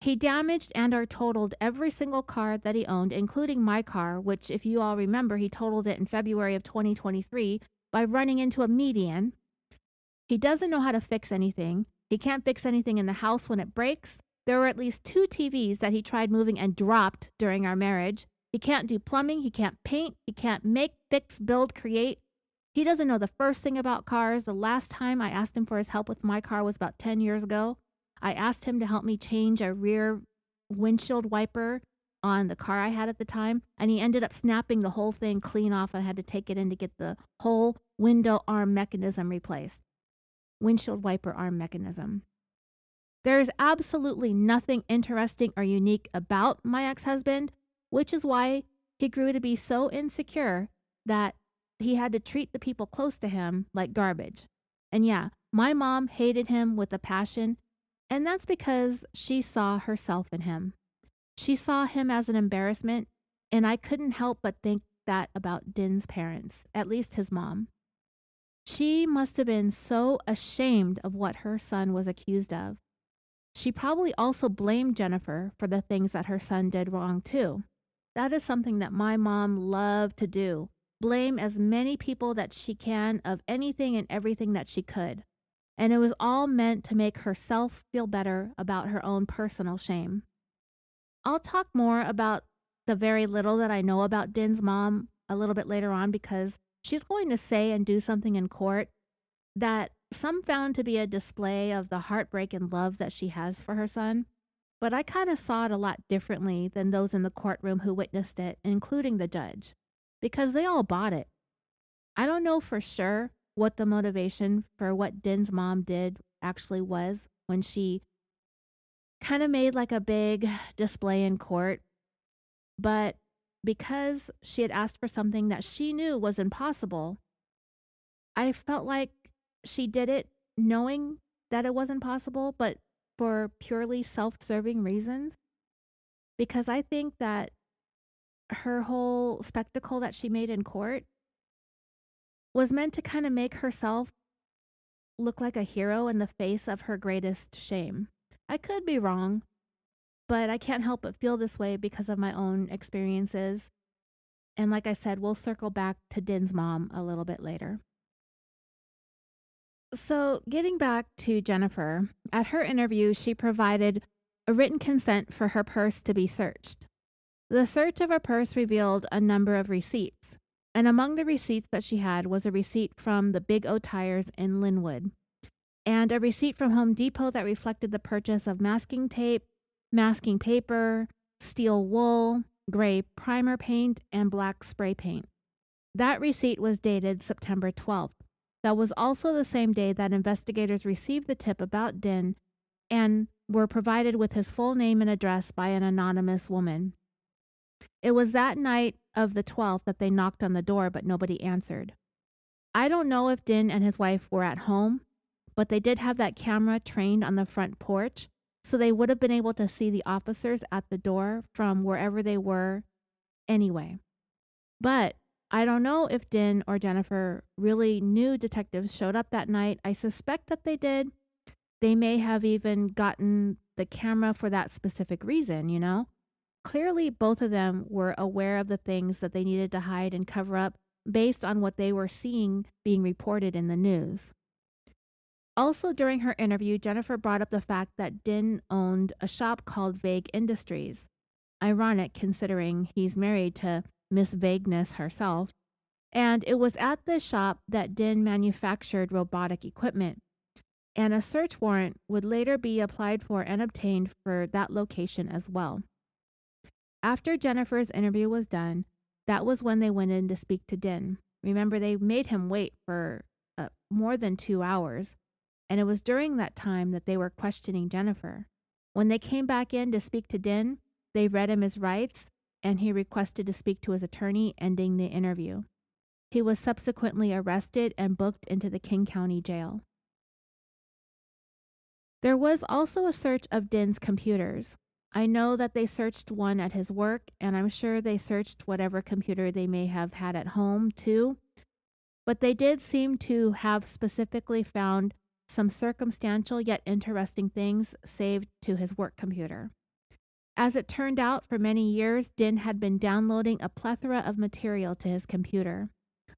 He damaged and or totaled every single car that he owned, including my car, which, if you all remember, he totaled it in February of 2023 by running into a median. He doesn't know how to fix anything. He can't fix anything in the house when it breaks. There were at least 2 TVs that he tried moving and dropped during our marriage. He can't do plumbing. He can't paint. He can't make, fix, build, create. He doesn't know the first thing about cars. The last time I asked him for his help with my car was about 10 years ago. I asked him to help me change a rear windshield wiper on the car I had at the time, and he ended up snapping the whole thing clean off. I had to take it in to get the whole window arm mechanism replaced. Windshield wiper arm mechanism. There is absolutely nothing interesting or unique about my ex-husband, which is why he grew to be so insecure that he had to treat the people close to him like garbage. And yeah, my mom hated him with a passion, and that's because she saw herself in him. She saw him as an embarrassment, and I couldn't help but think that about Din's parents, at least his mom. She must have been so ashamed of what her son was accused of. She probably also blamed Jennifer for the things that her son did wrong too. That is something that my mom loved to do. Blame as many people that she can of anything and everything that she could. And it was all meant to make herself feel better about her own personal shame. I'll talk more about the very little that I know about Din's mom a little bit later on, because she's going to say and do something in court that some found to be a display of the heartbreak and love that she has for her son. But I kind of saw it a lot differently than those in the courtroom who witnessed it, including the judge, because they all bought it. I don't know for sure what the motivation for what Din's mom did actually was when she kind of made like a big display in court. But because she had asked for something that she knew was impossible, I felt like she did it knowing that it wasn't possible, but for purely self-serving reasons. Because I think that her whole spectacle that she made in court was meant to kind of make herself look like a hero in the face of her greatest shame. I could be wrong, but I can't help but feel this way because of my own experiences. And like I said, we'll circle back to Din's mom a little bit later. So, getting back to Jennifer, at her interview, she provided a written consent for her purse to be searched. The search of her purse revealed a number of receipts, and among the receipts that she had was a receipt from the Big O Tires in Linwood, and a receipt from Home Depot that reflected the purchase of masking tape, masking paper, steel wool, gray primer paint, and black spray paint. That receipt was dated September 12th. That was also the same day that investigators received the tip about Din and were provided with his full name and address by an anonymous woman. It was that night of the 12th that they knocked on the door, but nobody answered. I don't know if Din and his wife were at home, but they did have that camera trained on the front porch, so they would have been able to see the officers at the door from wherever they were anyway. But I don't know if Din or Jennifer really knew detectives showed up that night. I suspect that they did. They may have even gotten the camera for that specific reason, you know? Clearly, both of them were aware of the things that they needed to hide and cover up based on what they were seeing being reported in the news. Also, during her interview, Jennifer brought up the fact that Din owned a shop called Vague Industries. Ironic considering he's married to Miss Vagueness herself. And it was at this shop that Din manufactured robotic equipment. And a search warrant would later be applied for and obtained for that location as well. After Jennifer's interview was done, that was when they went in to speak to Din. Remember, they made him wait for more than 2 hours. And it was during that time that they were questioning Jennifer. When they came back in to speak to Din, they read him his rights, and he requested to speak to his attorney, ending the interview. He was subsequently arrested and booked into the King County Jail. There was also a search of Din's computers. I know that they searched one at his work, and I'm sure they searched whatever computer they may have had at home too. But they did seem to have specifically found some circumstantial yet interesting things saved to his work computer. As it turned out, for many years, Din had been downloading a plethora of material to his computer.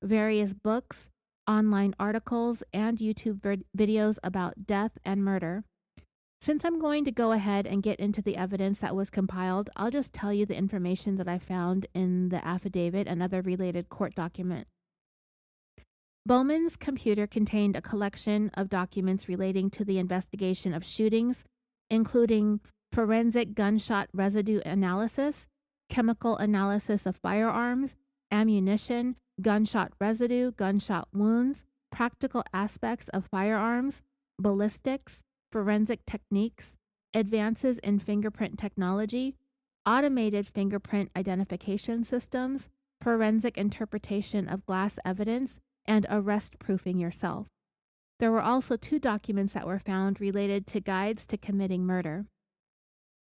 Various books, online articles, and YouTube videos about death and murder. Since I'm going to go ahead and get into the evidence that was compiled, I'll just tell you the information that I found in the affidavit and other related court documents. Bowman's computer contained a collection of documents relating to the investigation of shootings, including forensic gunshot residue analysis, chemical analysis of firearms, ammunition, gunshot residue, gunshot wounds, practical aspects of firearms, ballistics, forensic techniques, advances in fingerprint technology, automated fingerprint identification systems, forensic interpretation of glass evidence, and arrest-proofing yourself. There were also 2 documents that were found related to guides to committing murder.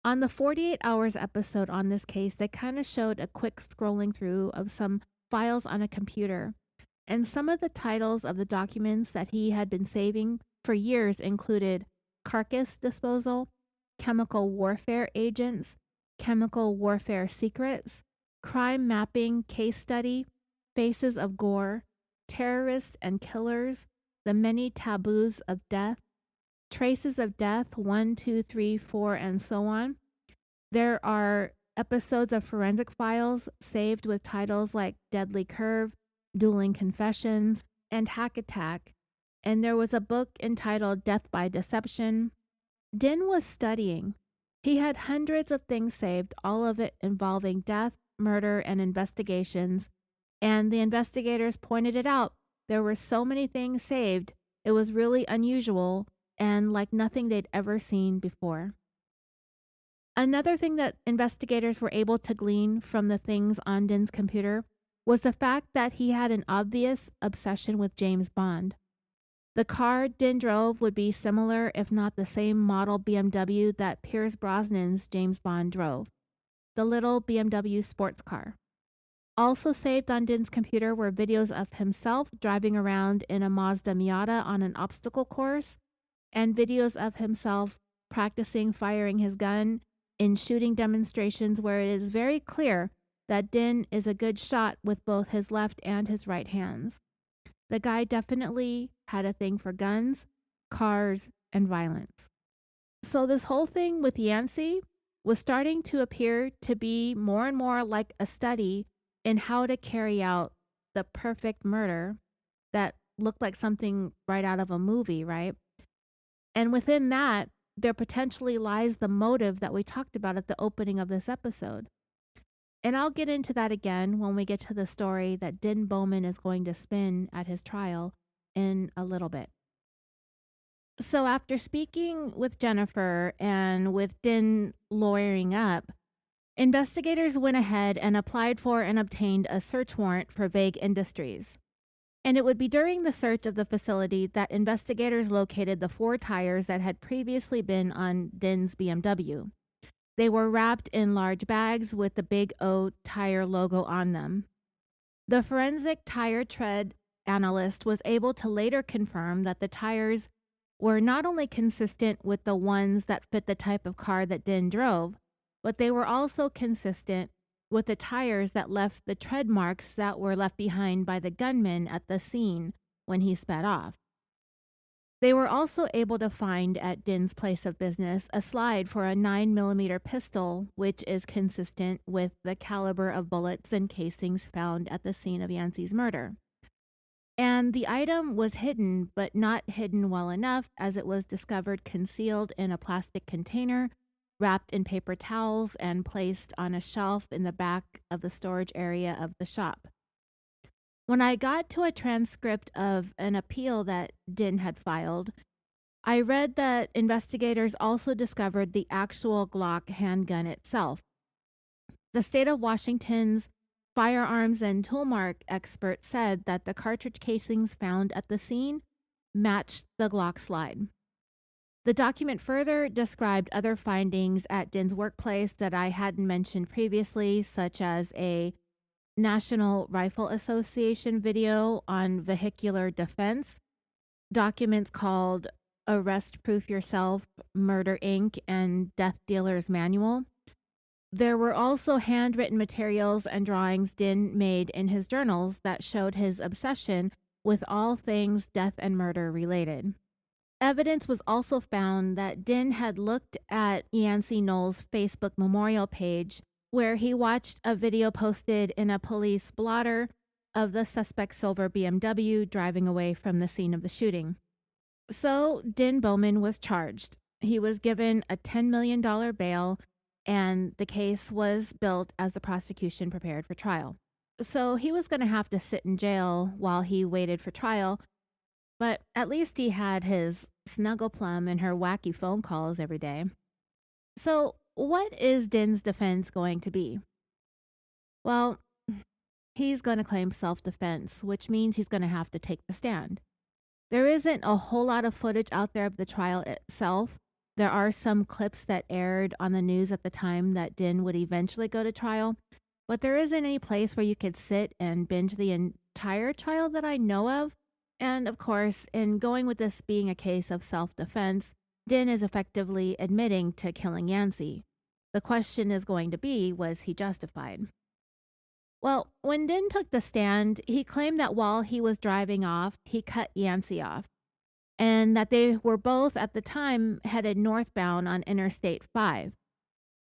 On the 48 Hours episode on this case, they kind of showed a quick scrolling through of some files on a computer, and some of the titles of the documents that he had been saving for years included carcass disposal, chemical warfare agents, chemical warfare secrets, crime mapping case study, faces of gore, terrorists and killers, the many taboos of death, traces of death 1, 2, 3, 4, and so on. There are episodes of forensic files saved with titles like Deadly Curve, Dueling Confessions, and Hack Attack. And there was a book entitled Death by Deception. Din was studying. He had hundreds of things saved, all of it involving death, murder, and investigations. And the investigators pointed it out. There were so many things saved. It was really unusual and like nothing they'd ever seen before. Another thing that investigators were able to glean from the things on Din's computer was the fact that he had an obvious obsession with James Bond. The car Din drove would be similar, if not the same model BMW that Pierce Brosnan's James Bond drove, the little BMW sports car. Also saved on Din's computer were videos of himself driving around in a Mazda Miata on an obstacle course, and videos of himself practicing firing his gun in shooting demonstrations where it is very clear that Din is a good shot with both his left and his right hands. The guy definitely had a thing for guns, cars, and violence. So this whole thing with Yancy was starting to appear to be more and more like a study in how to carry out the perfect murder that looked like something right out of a movie, right? And within that, there potentially lies the motive that we talked about at the opening of this episode. And I'll get into that again when we get to the story that Dinh Bowman is going to spin at his trial in a little bit. So after speaking with Jennifer and with Din lawyering up, investigators went ahead and applied for and obtained a search warrant for Vague Industries. And it would be during the search of the facility that investigators located the 4 tires that had previously been on Din's BMW. They were wrapped in large bags with the Big O tire logo on them. The forensic tire tread analyst was able to later confirm that the tires were not only consistent with the ones that fit the type of car that Din drove, but they were also consistent with the tires that left the tread marks that were left behind by the gunman at the scene when he sped off. They were also able to find at Din's place of business a slide for a 9mm pistol, which is consistent with the caliber of bullets and casings found at the scene of Yancy's murder. And the item was hidden, but not hidden well enough, as it was discovered concealed in a plastic container, wrapped in paper towels, and placed on a shelf in the back of the storage area of the shop. When I got to a transcript of an appeal that Din had filed, I read that investigators also discovered the actual Glock handgun itself. The state of Washington's firearms and toolmark expert said that the cartridge casings found at the scene matched the Glock slide. The document further described other findings at Din's workplace that I hadn't mentioned previously, such as a National Rifle Association video on vehicular defense, documents called Arrest Proof Yourself, Murder Inc., and Death Dealer's Manual. There were also handwritten materials and drawings Din made in his journals that showed his obsession with all things death and murder related. Evidence was also found that Din had looked at Yancy Noll's Facebook memorial page, where he watched a video posted in a police blotter of the suspect's silver BMW driving away from the scene of the shooting. So Dinh Bowman was charged. He was given a $10 million bail, and the case was built as the prosecution prepared for trial. So he was going to have to sit in jail while he waited for trial, but at least he had his snuggle plum and her wacky phone calls every day. So what is Din's defense going to be? Well, he's going to claim self-defense, which means he's going to have to take the stand. There isn't a whole lot of footage out there of the trial itself. There are some clips that aired on the news at the time that Din would eventually go to trial, but there isn't any place where you could sit and binge the entire trial that I know of. And of course, in going with this being a case of self-defense, Din is effectively admitting to killing Yancy. The question is going to be, was he justified? Well, when Din took the stand, he claimed that while he was driving off, he cut Yancy off, and that they were both at the time headed northbound on Interstate 5.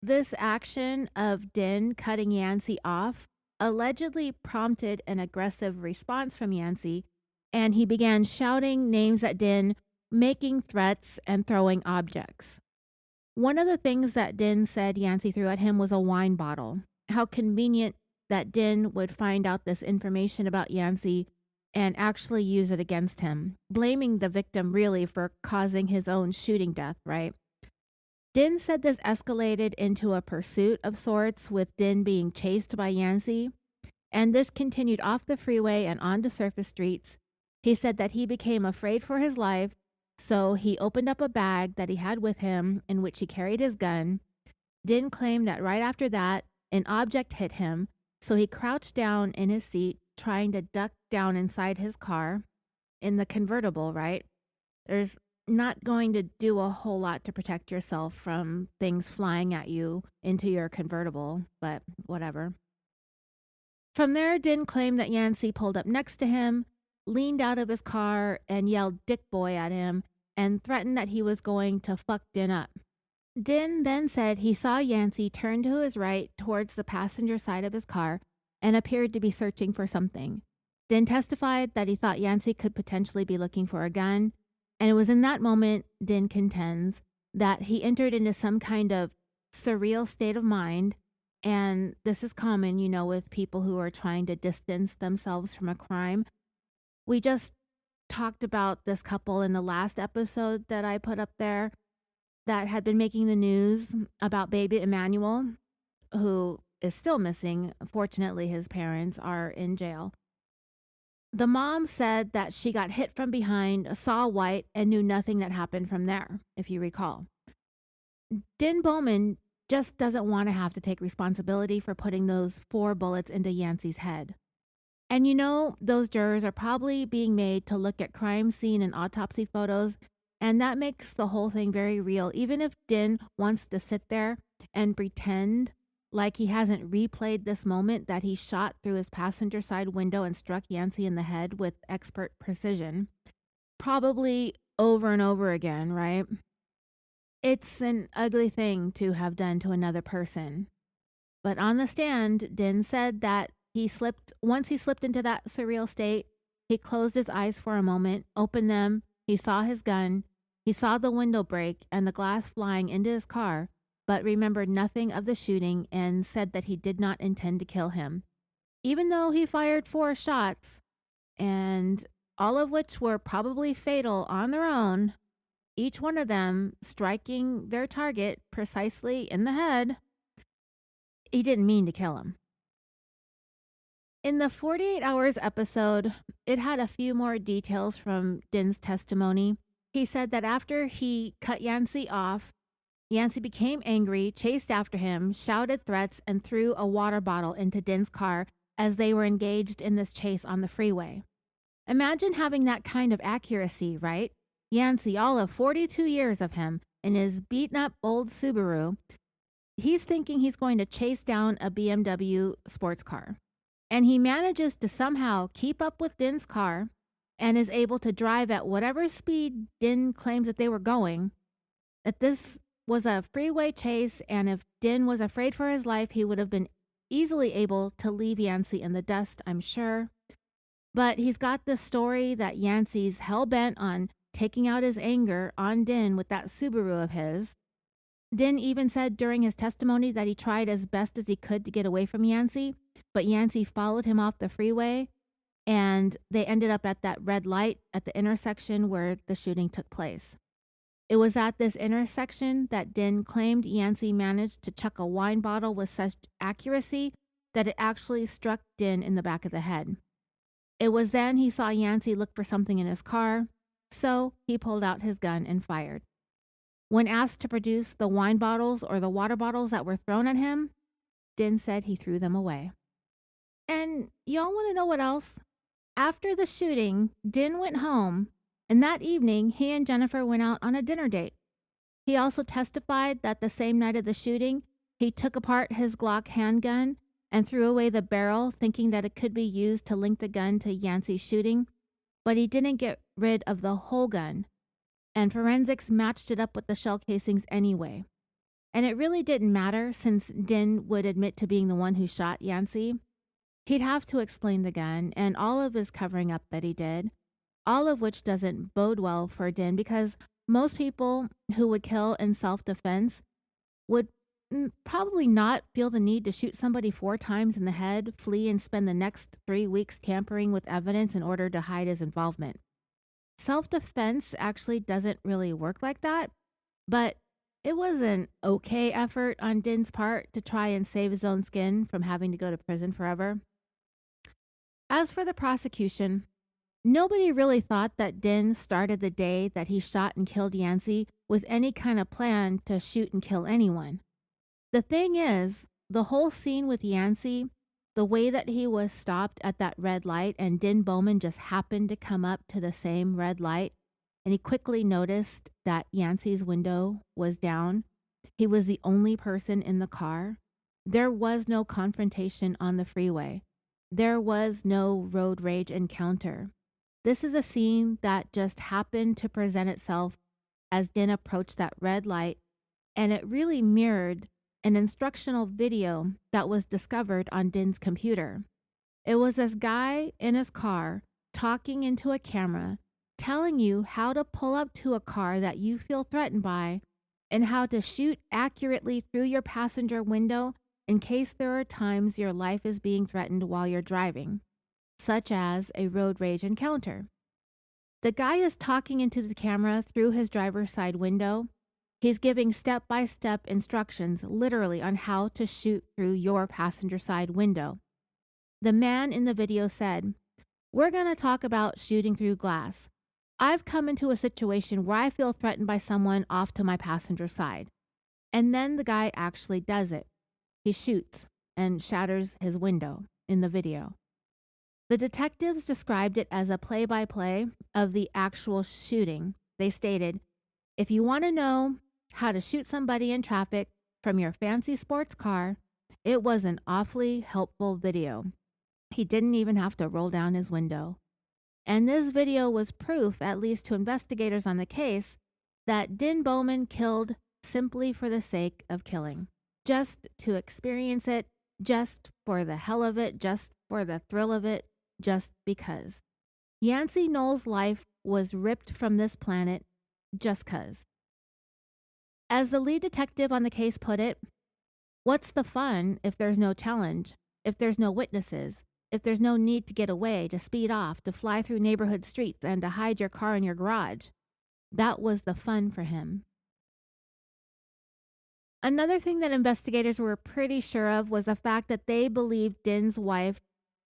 This action of Din cutting Yancy off allegedly prompted an aggressive response from Yancy, and he began shouting names at Din, making threats and throwing objects. One of the things that Din said Yancy threw at him was a wine bottle. How convenient that Din would find out this information about Yancy and actually use it against him, blaming the victim really for causing his own shooting death, right? Din said this escalated into a pursuit of sorts, with Din being chased by Yancy, and this continued off the freeway and onto surface streets. He said that he became afraid for his life, so he opened up a bag that he had with him in which he carried his gun. Din claimed that right after that, an object hit him, So he crouched down in his seat, trying to duck down inside his car in the convertible, right? There's not going to do a whole lot to protect yourself from things flying at you into your convertible, but whatever. From there, Dinh claimed that Yancy pulled up next to him, leaned out of his car, and yelled "dick boy" at him and threatened that he was going to fuck Dinh up. Dinh then said he saw Yancy turn to his right towards the passenger side of his car and appeared to be searching for something. Dinh testified that he thought Yancy could potentially be looking for a gun, and it was in that moment, Dinh contends, that he entered into some kind of surreal state of mind, and this is common, with people who are trying to distance themselves from a crime. We just talked about this couple in the last episode that I put up there that had been making the news about baby Emmanuel, who is still missing. Fortunately, his parents are in jail. The mom said that she got hit from behind, saw white, and knew nothing that happened from there, if you recall. Dinh Bowman just doesn't want to have to take responsibility for putting those 4 bullets into Yancy's head. And those jurors are probably being made to look at crime scene and autopsy photos, and that makes the whole thing very real, even if Dinh wants to sit there and pretend like he hasn't replayed this moment that he shot through his passenger side window and struck Yancy in the head with expert precision. Probably over and over again, right? It's an ugly thing to have done to another person. But on the stand, Dinh said that once he slipped into that surreal state, he closed his eyes for a moment, opened them, he saw his gun, he saw the window break and the glass flying into his car, but remembered nothing of the shooting and said that he did not intend to kill him. Even though he fired 4 shots, and all of which were probably fatal on their own, each one of them striking their target precisely in the head, he didn't mean to kill him. In the 48 Hours episode, it had a few more details from Dinh's testimony. He said that after he cut Yancy off, Yancy became angry, chased after him, shouted threats, and threw a water bottle into Dinh's car as they were engaged in this chase on the freeway. Imagine having that kind of accuracy, right? Yancy, all of 42 years of him, in his beaten-up old Subaru, he's thinking he's going to chase down a BMW sports car. And he manages to somehow keep up with Dinh's car and is able to drive at whatever speed Dinh claims that they were going. That this was a freeway chase, and if Dinh was afraid for his life, he would have been easily able to leave Yancy in the dust, I'm sure. But he's got this story that Yancy's hell-bent on taking out his anger on Dinh with that Subaru of his. Dinh even said during his testimony that he tried as best as he could to get away from Yancy, but Yancy followed him off the freeway, and they ended up at that red light at the intersection where the shooting took place. It was at this intersection that Dinh claimed Yancy managed to chuck a wine bottle with such accuracy that it actually struck Dinh in the back of the head. It was then he saw Yancy look for something in his car, so he pulled out his gun and fired. When asked to produce the wine bottles or the water bottles that were thrown at him, Dinh said he threw them away. And y'all want to know what else? After the shooting, Dinh went home, and that evening he and Jennifer went out on a dinner date. He also testified that the same night of the shooting, he took apart his Glock handgun and threw away the barrel, thinking that it could be used to link the gun to Yancy's shooting, but he didn't get rid of the whole gun, and forensics matched it up with the shell casings anyway. And it really didn't matter, since Dinh would admit to being the one who shot Yancy. He'd have to explain the gun and all of his covering up that he did, all of which doesn't bode well for Dinh, because most people who would kill in self-defense would probably not feel the need to shoot somebody 4 times in the head, flee, and spend the next 3 weeks tampering with evidence in order to hide his involvement. Self-defense actually doesn't really work like that, but it was an okay effort on Dinh's part to try and save his own skin from having to go to prison forever. As for the prosecution, nobody really thought that Dinh started the day that he shot and killed Yancy with any kind of plan to shoot and kill anyone. The thing is, the whole scene with Yancy The way that he was stopped at that red light and Dinh Bowman just happened to come up to the same red light, and he quickly noticed that Yancy's window was down. He was the only person in the car. There was no confrontation on the freeway. There was no road rage encounter. This is a scene that just happened to present itself as Dinh approached that red light, and it really mirrored an instructional video that was discovered on Dinh's computer. It was this guy in his car talking into a camera, telling you how to pull up to a car that you feel threatened by and how to shoot accurately through your passenger window in case there are times your life is being threatened while you're driving, such as a road rage encounter. The guy is talking into the camera through his driver's side window. He's giving step-by-step instructions literally on how to shoot through your passenger side window. The man in the video said, "We're going to talk about shooting through glass. I've come into a situation where I feel threatened by someone off to my passenger side." And then the guy actually does it. He shoots and shatters his window in the video. The detectives described it as a play-by-play of the actual shooting. They stated, "If you want to know how to shoot somebody in traffic from your fancy sports car, it was an awfully helpful video. He didn't even have to roll down his window." And this video was proof, at least to investigators on the case, that Dinh Bowman killed simply for the sake of killing. Just to experience it, just for the hell of it, just for the thrill of it, just because. Yancy Noll's life was ripped from this planet just 'cause. As the lead detective on the case put it, what's the fun if there's no challenge, if there's no witnesses, if there's no need to get away, to speed off, to fly through neighborhood streets, and to hide your car in your garage? That was the fun for him. Another thing that investigators were pretty sure of was the fact that they believed Dinh's wife,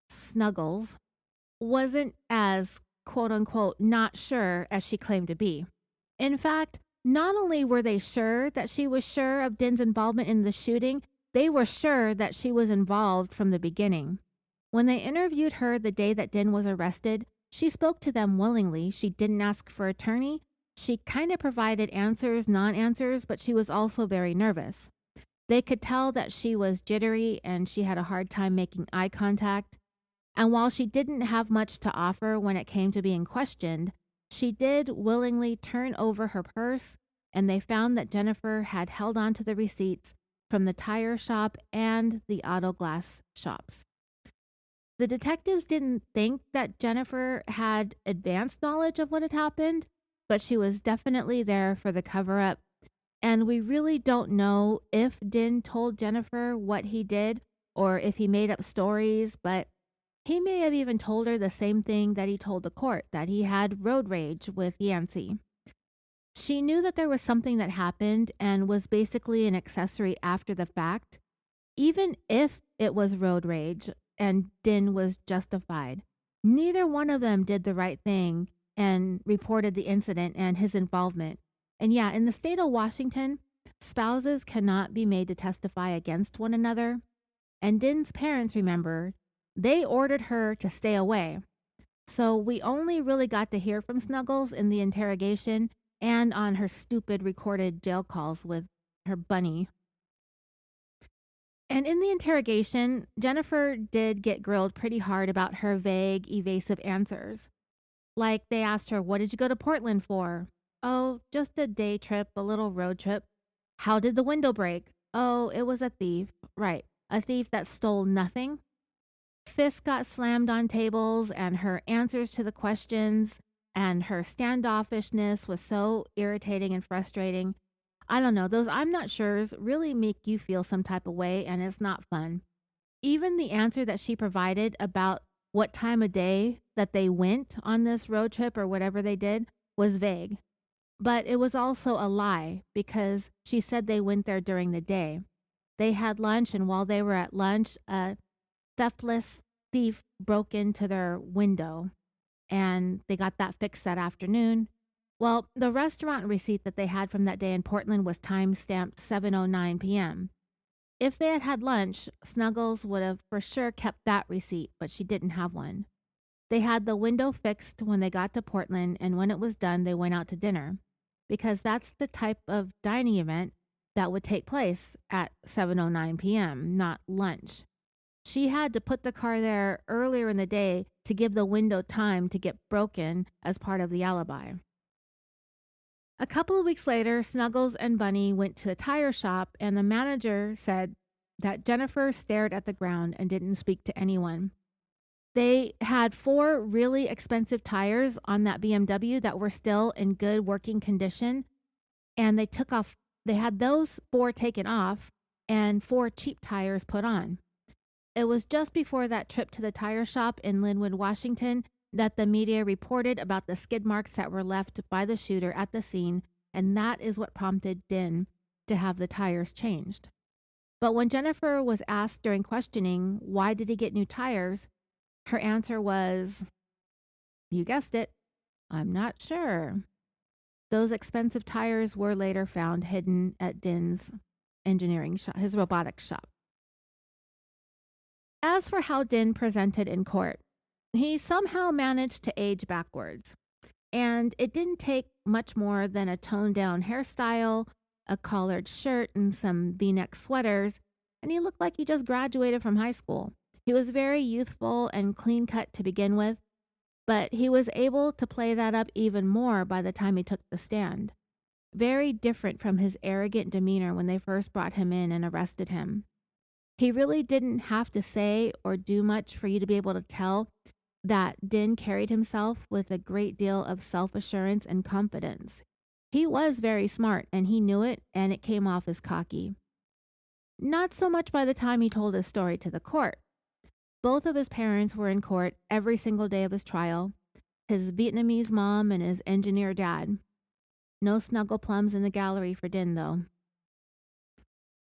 Snuggles, wasn't as quote-unquote not sure as she claimed to be. In fact, not only were they sure that she was sure of Dinh's involvement in the shooting, they were sure that she was involved from the beginning. When they interviewed her the day that Dinh was arrested, she spoke to them willingly. She didn't ask for attorney. She kind of provided answers, non-answers, but she was also very nervous. They could tell that she was jittery and she had a hard time making eye contact. And while she didn't have much to offer when it came to being questioned, she did willingly turn over her purse, and they found that Jennifer had held on to the receipts from the tire shop and the auto glass shops. The detectives didn't think that Jennifer had advanced knowledge of what had happened, but she was definitely there for the cover-up, and we really don't know if Dinh told Jennifer what he did or if he made up stories, but he may have even told her the same thing that he told the court, that he had road rage with Yancy. She knew that there was something that happened and was basically an accessory after the fact, even if it was road rage and Dinh was justified. Neither one of them did the right thing and reported the incident and his involvement. And yeah, in the state of Washington, spouses cannot be made to testify against one another. And Dinh's parents, remember, they ordered her to stay away. So we only really got to hear from Snuggles in the interrogation and on her stupid recorded jail calls with her bunny. And in the interrogation, Jennifer did get grilled pretty hard about her vague, evasive answers. Like they asked her, "What did you go to Portland for?" "Oh, just a day trip, a little road trip." "How did the window break?" "Oh, it was a thief." "Right, a thief that stole nothing?" Fists got slammed on tables, and her answers to the questions and her standoffishness was so irritating and frustrating. I don't know, those "I'm not sure's" really make you feel some type of way, and it's not fun. Even the answer that she provided about what time of day that they went on this road trip or whatever they did was vague. But it was also a lie because she said they went there during the day. They had lunch, and while they were at lunch, a theftless thief broke into their window, and they got that fixed that afternoon. Well, the restaurant receipt that they had from that day in Portland was time-stamped 7:09 p.m. If they had had lunch, Snuggles would have for sure kept that receipt, but she didn't have one. They had the window fixed when they got to Portland, and when it was done, they went out to dinner, because that's the type of dining event that would take place at 7:09 p.m., not lunch. She had to put the car there earlier in the day to give the window time to get broken as part of the alibi. A couple of weeks later, Snuggles and Bunny went to the tire shop, and the manager said that Jennifer stared at the ground and didn't speak to anyone. They had 4 really expensive tires on that BMW that were still in good working condition, and they had those 4 taken off and 4 cheap tires put on. It was just before that trip to the tire shop in Linwood, Washington, that the media reported about the skid marks that were left by the shooter at the scene, and that is what prompted Dinh to have the tires changed. But when Jennifer was asked during questioning, why did he get new tires, her answer was, you guessed it, I'm not sure. Those expensive tires were later found hidden at Dinh's engineering shop, his robotics shop. As for how Dinh presented in court, he somehow managed to age backwards. And it didn't take much more than a toned-down hairstyle, a collared shirt, and some V-neck sweaters, and he looked like he just graduated from high school. He was very youthful and clean-cut to begin with, but he was able to play that up even more by the time he took the stand. Very different from his arrogant demeanor when they first brought him in and arrested him. He really didn't have to say or do much for you to be able to tell that Dinh carried himself with a great deal of self-assurance and confidence. He was very smart, and he knew it, and it came off as cocky. Not so much by the time he told his story to the court. Both of his parents were in court every single day of his trial, his Vietnamese mom and his engineer dad. No snuggle plums in the gallery for Dinh, though.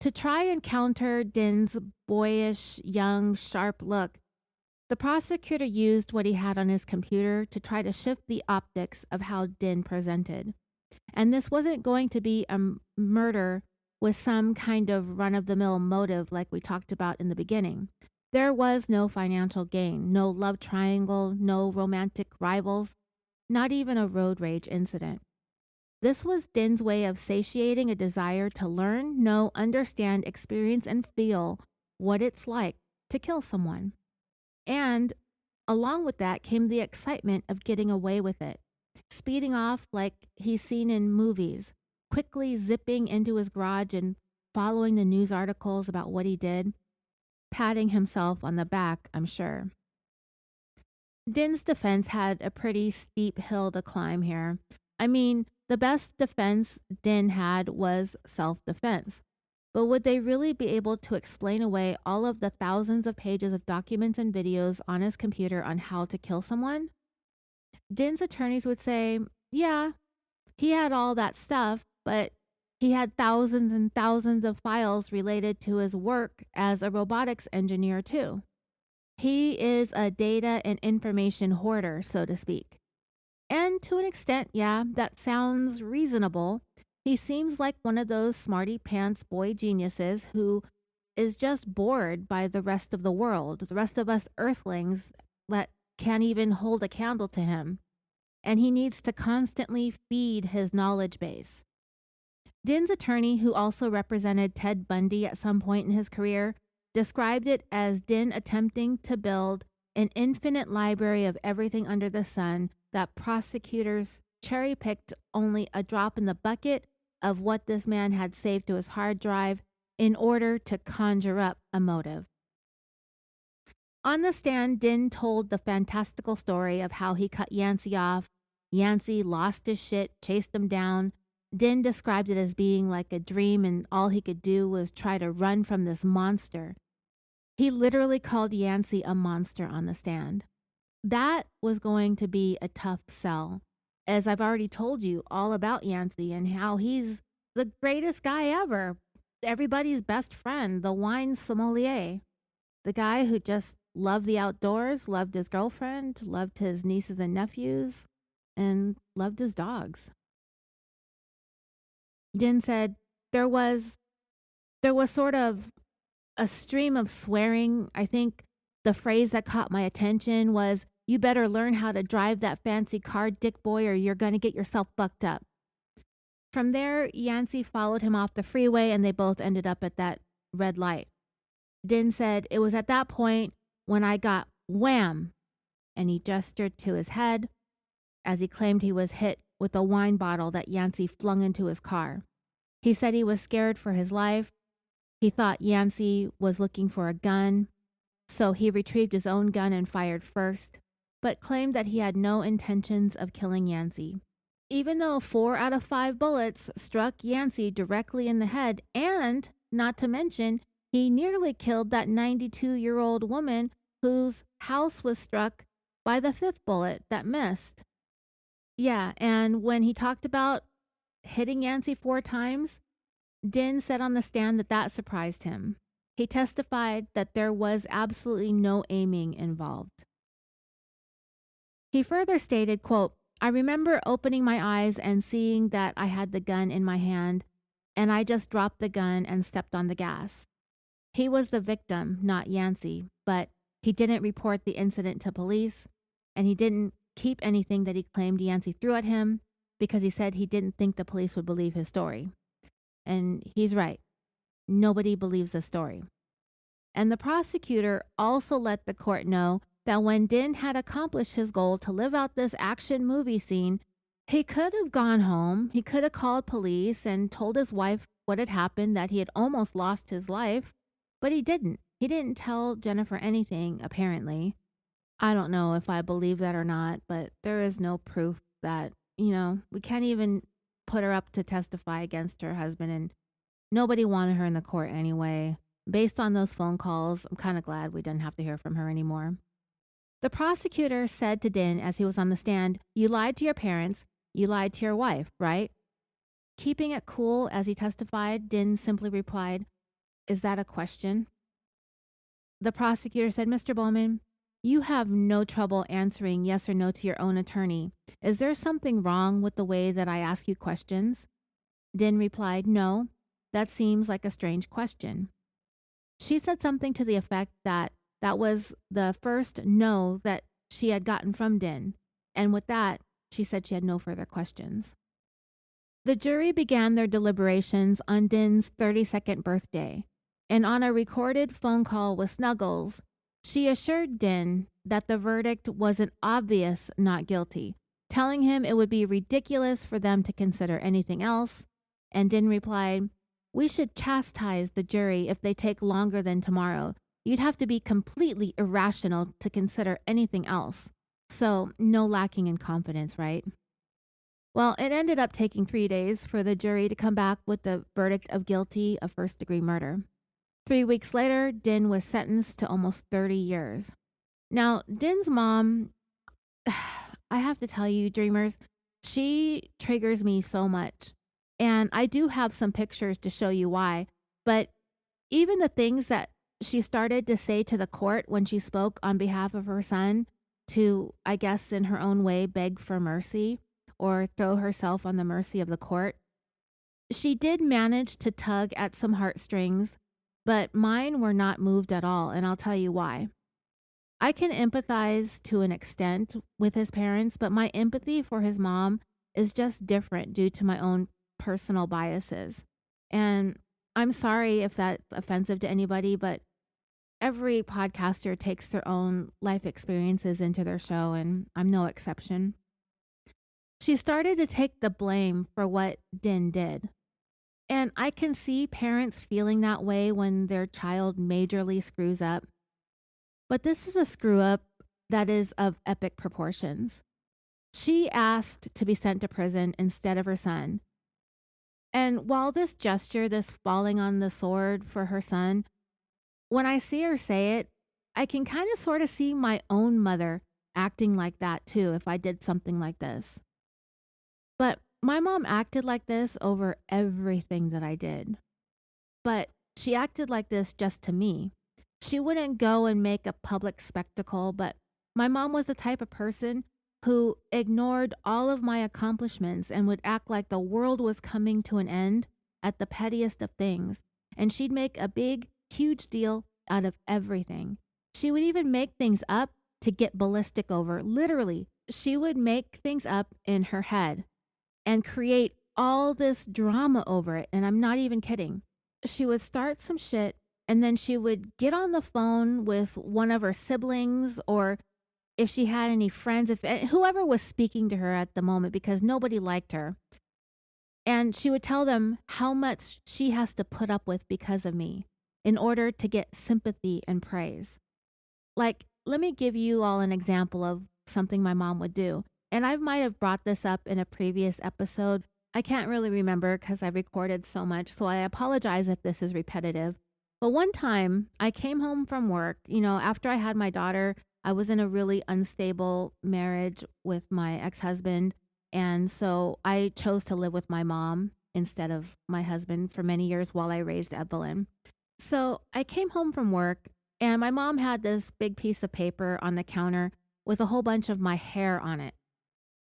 To try and counter Dinh's boyish, young, sharp look, the prosecutor used what he had on his computer to try to shift the optics of how Dinh presented. And this wasn't going to be a murder with some kind of run-of-the-mill motive like we talked about in the beginning. There was no financial gain, no love triangle, no romantic rivals, not even a road rage incident. This was Dinh's way of satiating a desire to learn, know, understand, experience, and feel what it's like to kill someone. And along with that came the excitement of getting away with it, speeding off like he's seen in movies, quickly zipping into his garage and following the news articles about what he did, patting himself on the back, I'm sure. Dinh's defense had a pretty steep hill to climb here. I mean, the best defense Dinh had was self-defense. But would they really be able to explain away all of the thousands of pages of documents and videos on his computer on how to kill someone? Dinh's attorneys would say, yeah, he had all that stuff, but he had thousands and thousands of files related to his work as a robotics engineer too. He is a data and information hoarder, so to speak. And to an extent, yeah, that sounds reasonable. He seems like one of those smarty pants boy geniuses who is just bored by the rest of the world, the rest of us earthlings that can't even hold a candle to him. And he needs to constantly feed his knowledge base. Dinh's attorney, who also represented Ted Bundy at some point in his career, described it as Dinh attempting to build an infinite library of everything under the sun that prosecutors cherry-picked only a drop in the bucket of what this man had saved to his hard drive in order to conjure up a motive. On the stand, Dinh told the fantastical story of how he cut Yancy off. Yancy lost his shit, chased him down. Dinh described it as being like a dream, and all he could do was try to run from this monster. He literally called Yancy a monster on the stand. That was going to be a tough sell, as I've already told you all about Yancy and how he's the greatest guy ever, everybody's best friend, the wine sommelier, the guy who just loved the outdoors, loved his girlfriend, loved his nieces and nephews, and loved his dogs. Dinh said there was sort of a stream of swearing. I think the phrase that caught my attention was, "You better learn how to drive that fancy car, dick boy, or you're going to get yourself fucked up." From there, Yancy followed him off the freeway and they both ended up at that red light. Din said, "It was at that point when I got wham," and he gestured to his head as he claimed he was hit with a wine bottle that Yancy flung into his car. He said he was scared for his life. He thought Yancy was looking for a gun, so he retrieved his own gun and fired first, but claimed that he had no intentions of killing Yancy. Even though 4 out of 5 bullets struck Yancy directly in the head, and, not to mention, he nearly killed that 92-year-old woman whose house was struck by the 5th bullet that missed. Yeah, and when he talked about hitting Yancy 4 times, Din said on the stand that that surprised him. He testified that there was absolutely no aiming involved. He further stated, quote, "I remember opening my eyes and seeing that I had the gun in my hand, and I just dropped the gun and stepped on the gas." He was the victim, not Yancy, but he didn't report the incident to police, and he didn't keep anything that he claimed Yancy threw at him because he said he didn't think the police would believe his story. And he's right. Nobody believes the story. And the prosecutor also let the court know that when Din had accomplished his goal to live out this action movie scene, he could have gone home, he could have called police and told his wife what had happened, that he had almost lost his life, but he didn't. He didn't tell Jennifer anything, apparently. I don't know if I believe that or not, but there is no proof that, we can't even put her up to testify against her husband, and nobody wanted her in the court anyway. Based on those phone calls, I'm kind of glad we didn't have to hear from her anymore. The prosecutor said to Din as he was on the stand, "You lied to your parents, you lied to your wife, right?" Keeping it cool as he testified, Din simply replied, "Is that a question?" The prosecutor said, "Mr. Bowman, you have no trouble answering yes or no to your own attorney. Is there something wrong with the way that I ask you questions?" Din replied, "No, that seems like a strange question." She said something to the effect that that was the first no that she had gotten from Din, and with that, she said she had no further questions. The jury began their deliberations on Din's 32nd birthday, and on a recorded phone call with Snuggles, she assured Din that the verdict was an obvious not guilty, telling him it would be ridiculous for them to consider anything else, and Din replied, "We should chastise the jury if they take longer than tomorrow. You'd have to be completely irrational to consider anything else. So, no lacking in confidence, right?" Well, it ended up taking 3 days for the jury to come back with the verdict of guilty of first-degree murder. 3 weeks later, Din was sentenced to almost 30 years. Now, Din's mom, I have to tell you, dreamers, she triggers me so much. And I do have some pictures to show you why. But even the things that she started to say to the court when she spoke on behalf of her son to, I guess in her own way, beg for mercy or throw herself on the mercy of the court, she did manage to tug at some heartstrings, but mine were not moved at all, and I'll tell you why. I can empathize to an extent with his parents, but my empathy for his mom is just different due to my own personal biases. And I'm sorry if that's offensive to anybody, but every podcaster takes their own life experiences into their show, and I'm no exception. She started to take the blame for what Din did. And I can see parents feeling that way when their child majorly screws up. But this is a screw up that is of epic proportions. She asked to be sent to prison instead of her son. And while this gesture, this falling on the sword for her son, when I see her say it, I can kind of sort of see my own mother acting like that too if I did something like this. But my mom acted like this over everything that I did. But she acted like this just to me. She wouldn't go and make a public spectacle, but my mom was the type of person who ignored all of my accomplishments and would act like the world was coming to an end at the pettiest of things. And she'd make a big, huge deal out of everything. She would even make things up to get ballistic over. Literally, she would make things up in her head and create all this drama over it. And I'm not even kidding. She would start some shit and then she would get on the phone with one of her siblings, or if she had any friends, if whoever was speaking to her at the moment, because nobody liked her. And she would tell them how much she has to put up with because of me in order to get sympathy and praise. Like, let me give you all an example of something my mom would do. And I might have brought this up in a previous episode. I can't really remember because I recorded so much, so I apologize if this is repetitive. But one time I came home from work, after I had my daughter. I was in a really unstable marriage with my ex-husband. And so I chose to live with my mom instead of my husband for many years while I raised Evelyn. So I came home from work and my mom had this big piece of paper on the counter with a whole bunch of my hair on it.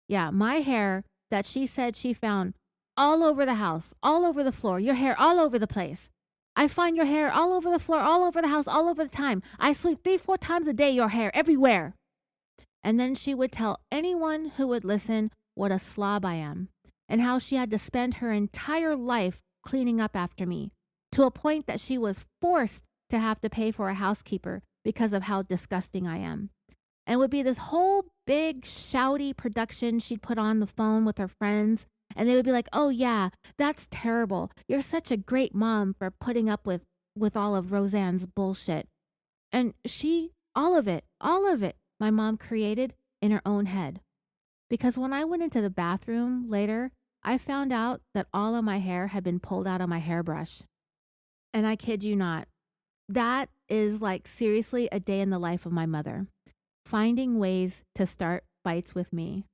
Yeah, my hair that she said she found all over the house, all over the floor, your hair all over the place. I find your hair all over the floor, all over the house, all over the time. I sweep 3-4 times a day, your hair everywhere. And then she would tell anyone who would listen what a slob I am and how she had to spend her entire life cleaning up after me, to a point that she was forced to have to pay for a housekeeper because of how disgusting I am. And it would be this whole big shouty production she'd put on the phone with her friends. And they would be like, oh yeah, that's terrible. You're such a great mom for putting up with all of Roseanne's bullshit. And all of it, my mom created in her own head. Because when I went into the bathroom later, I found out that all of my hair had been pulled out of my hairbrush. And I kid you not, that is like seriously a day in the life of my mother. Finding ways to start fights with me.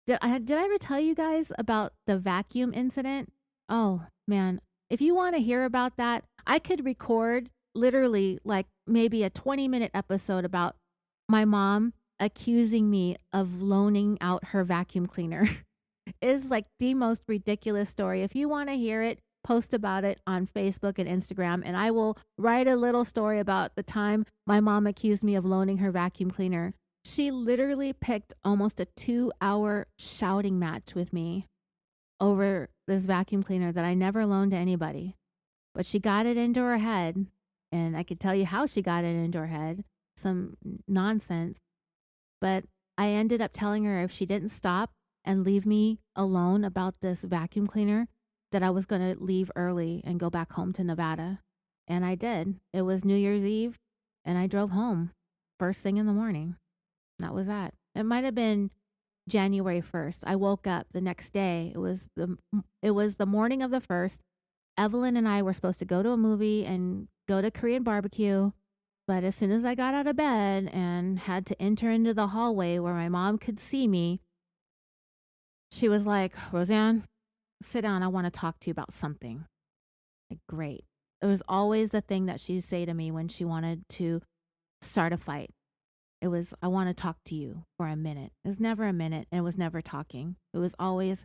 Did I ever tell you guys about the vacuum incident? Oh, man. If you want to hear about that, I could record literally like maybe a 20-minute episode about my mom accusing me of loaning out her vacuum cleaner. It's like the most ridiculous story. If you want to hear it, post about it on Facebook and Instagram, and I will write a little story about the time my mom accused me of loaning her vacuum cleaner. She literally picked almost a 2-hour shouting match with me over this vacuum cleaner that I never loaned to anybody. But she got it into her head, and I could tell you how she got it into her head. Some nonsense. But I ended up telling her if she didn't stop and leave me alone about this vacuum cleaner, that I was going to leave early and go back home to Nevada. And I did. It was New Year's Eve, and I drove home first thing in the morning. That was that. It might have been January 1st. I woke up the next day. It was the morning of the 1st. Evelyn and I were supposed to go to a movie and go to Korean barbecue. But as soon as I got out of bed and had to enter into the hallway where my mom could see me, she was like, Roseanne, sit down. I want to talk to you about something. Like, great. It was always the thing that she'd say to me when she wanted to start a fight. It was, I want to talk to you for a minute. It was never a minute, and it was never talking. It was always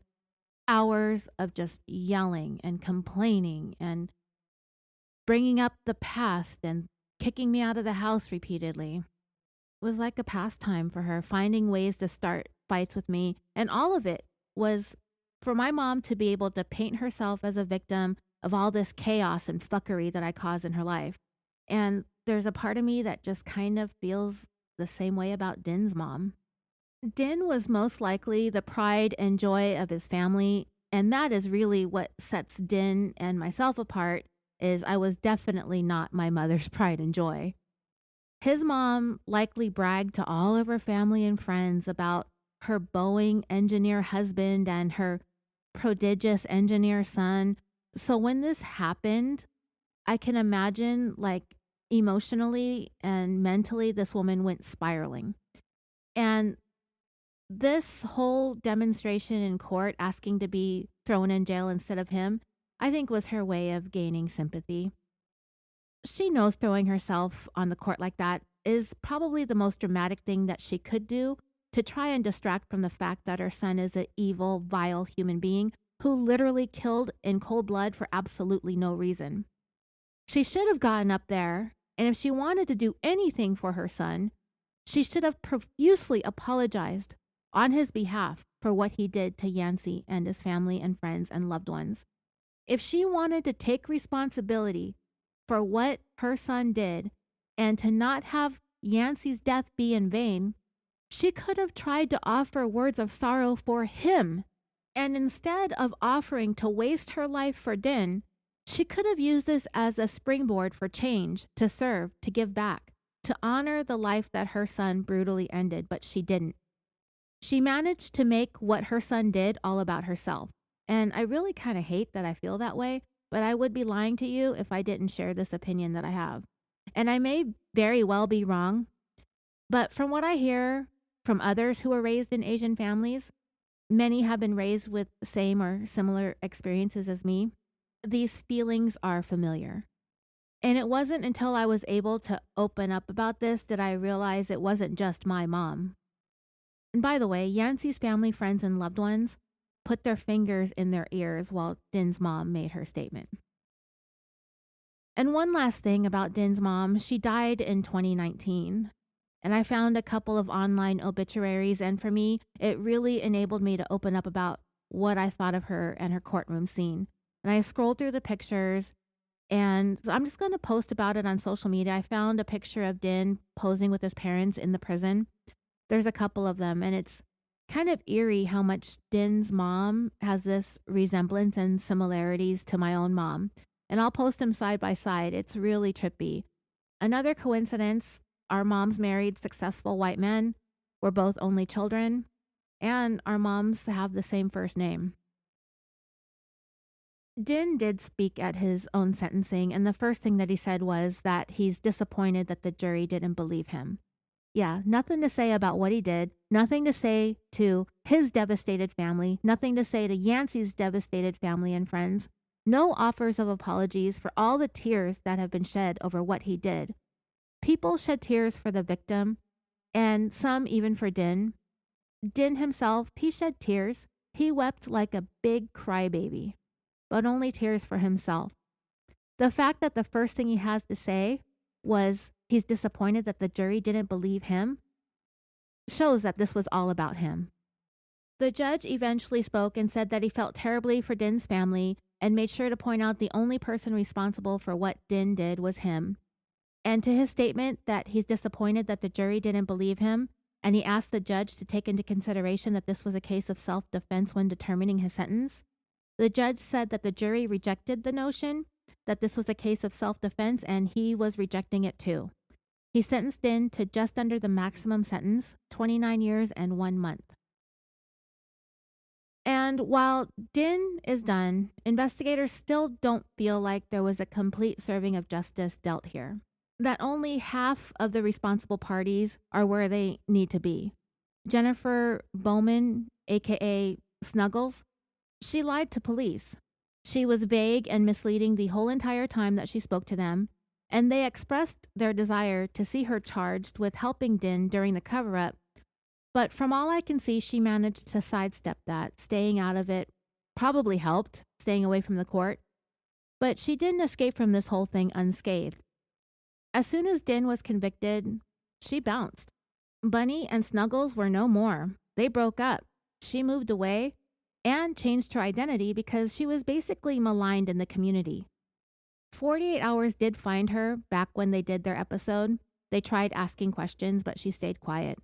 hours of just yelling and complaining and bringing up the past and kicking me out of the house repeatedly. It was like a pastime for her, finding ways to start fights with me. And all of it was for my mom to be able to paint herself as a victim of all this chaos and fuckery that I caused in her life. And there's a part of me that just kind of feels the same way about Din's mom. Din was most likely the pride and joy of his family, and that is really what sets Din and myself apart, is I was definitely not my mother's pride and joy. His mom likely bragged to all of her family and friends about her Boeing engineer husband and her prodigious engineer son. So when this happened, I can imagine, like, emotionally and mentally, this woman went spiraling. And this whole demonstration in court, asking to be thrown in jail instead of him, I think was her way of gaining sympathy. She knows throwing herself on the court like that is probably the most dramatic thing that she could do to try and distract from the fact that her son is an evil, vile human being who literally killed in cold blood for absolutely no reason. She should have gotten up there, and if she wanted to do anything for her son, she should have profusely apologized on his behalf for what he did to Yancy and his family and friends and loved ones. If she wanted to take responsibility for what her son did and to not have Yancy's death be in vain, she could have tried to offer words of sorrow for him. And instead of offering to waste her life for Dinh, she could have used this as a springboard for change, to serve, to give back, to honor the life that her son brutally ended, but she didn't. She managed to make what her son did all about herself. And I really kind of hate that I feel that way, but I would be lying to you if I didn't share this opinion that I have. And I may very well be wrong, but from what I hear from others who were raised in Asian families, many have been raised with the same or similar experiences as me. These feelings are familiar. And it wasn't until I was able to open up about this that I realized it wasn't just my mom. And by the way, Yancy's family, friends, and loved ones put their fingers in their ears while Dinh's mom made her statement. And one last thing about Dinh's mom, she died in 2019. And I found a couple of online obituaries, and for me, it really enabled me to open up about what I thought of her and her courtroom scene. And I scrolled through the pictures, and I'm just going to post about it on social media. I found a picture of Dinh posing with his parents in the prison. There's a couple of them, and it's kind of eerie how much Dinh's mom has this resemblance and similarities to my own mom. And I'll post them side by side. It's really trippy. Another coincidence, our moms married successful white men. We're both only children, and our moms have the same first name. Dinh did speak at his own sentencing, and the first thing that he said was that he's disappointed that the jury didn't believe him. Yeah, nothing to say about what he did, nothing to say to his devastated family, nothing to say to Yancy's devastated family and friends, no offers of apologies for all the tears that have been shed over what he did. People shed tears for the victim, and some even for Dinh. Dinh himself, he shed tears. He wept like a big crybaby, but only tears for himself. The fact that the first thing he has to say was he's disappointed that the jury didn't believe him shows that this was all about him. The judge eventually spoke and said that he felt terribly for Dinh's family and made sure to point out the only person responsible for what Dinh did was him. And to his statement that he's disappointed that the jury didn't believe him, and he asked the judge to take into consideration that this was a case of self-defense when determining his sentence, the judge said that the jury rejected the notion that this was a case of self-defense, and he was rejecting it too. He sentenced Dinh to just under the maximum sentence, 29 years and 1 month. And while Dinh is done, investigators still don't feel like there was a complete serving of justice dealt here. That only half of the responsible parties are where they need to be. Jennifer Bowman, aka Snuggles, she lied to police. She was vague and misleading the whole entire time that she spoke to them, and they expressed their desire to see her charged with helping Dinh during the cover-up. But from all I can see, she managed to sidestep that. Staying out of it probably helped, staying away from the court. But she didn't escape from this whole thing unscathed. As soon as Dinh was convicted, she bounced. Bunny and Snuggles were no more. They broke up. She moved away and changed her identity because she was basically maligned in the community. 48 Hours did find her back when they did their episode. They tried asking questions, but she stayed quiet.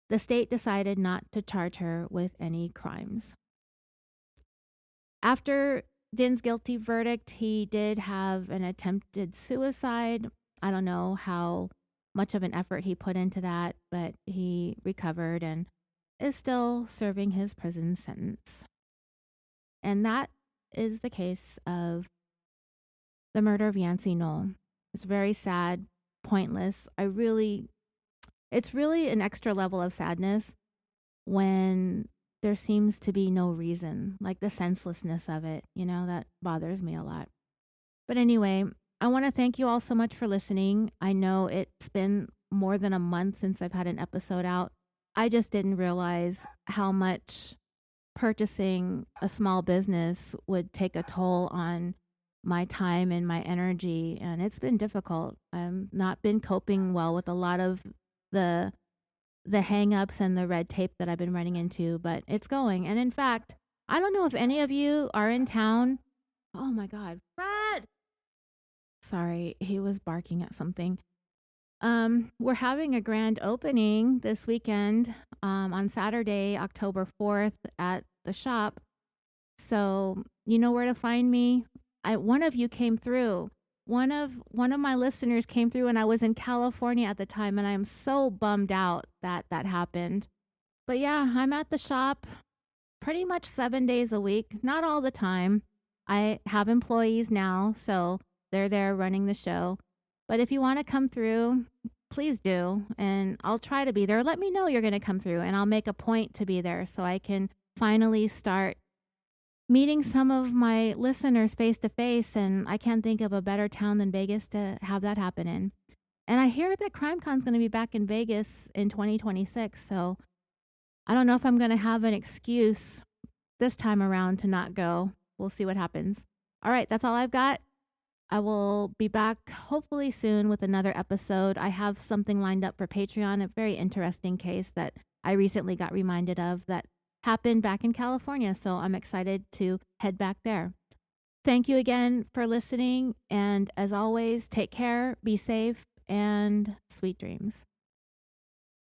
The state decided not to charge her with any crimes. After Dinh's guilty verdict, he did have an attempted suicide. I don't know how much of an effort he put into that, but he recovered and is still serving his prison sentence. And that is the case of the murder of Yancy Noll. It's very sad, pointless. It's really an extra level of sadness when there seems to be no reason, like the senselessness of it, that bothers me a lot. But anyway, I want to thank you all so much for listening. I know it's been more than a month since I've had an episode out. I just didn't realize how much purchasing a small business would take a toll on my time and my energy, and it's been difficult. I've not been coping well with a lot of the hang-ups and the red tape that I've been running into, but it's going. And in fact, I don't know if any of you are in town. Oh my God, Fred! Sorry, he was barking at something. We're having a grand opening this weekend on Saturday, October 4th at the shop. So you know where to find me. One of you came through. One of my listeners came through, and I was in California at the time, and I am so bummed out that that happened. But yeah, I'm at the shop pretty much 7 days a week, not all the time. I have employees now, so they're there running the show. But if you want to come through, please do, and I'll try to be there. Let me know you're going to come through, and I'll make a point to be there so I can finally start meeting some of my listeners face to face, and I can't think of a better town than Vegas to have that happen in. And I hear that CrimeCon's going to be back in Vegas in 2026, so I don't know if I'm going to have an excuse this time around to not go. We'll see what happens. All right, that's all I've got. I will be back hopefully soon with another episode. I have something lined up for Patreon, a very interesting case that I recently got reminded of that happened back in California, so I'm excited to head back there. Thank you again for listening, and as always, take care, be safe, and sweet dreams.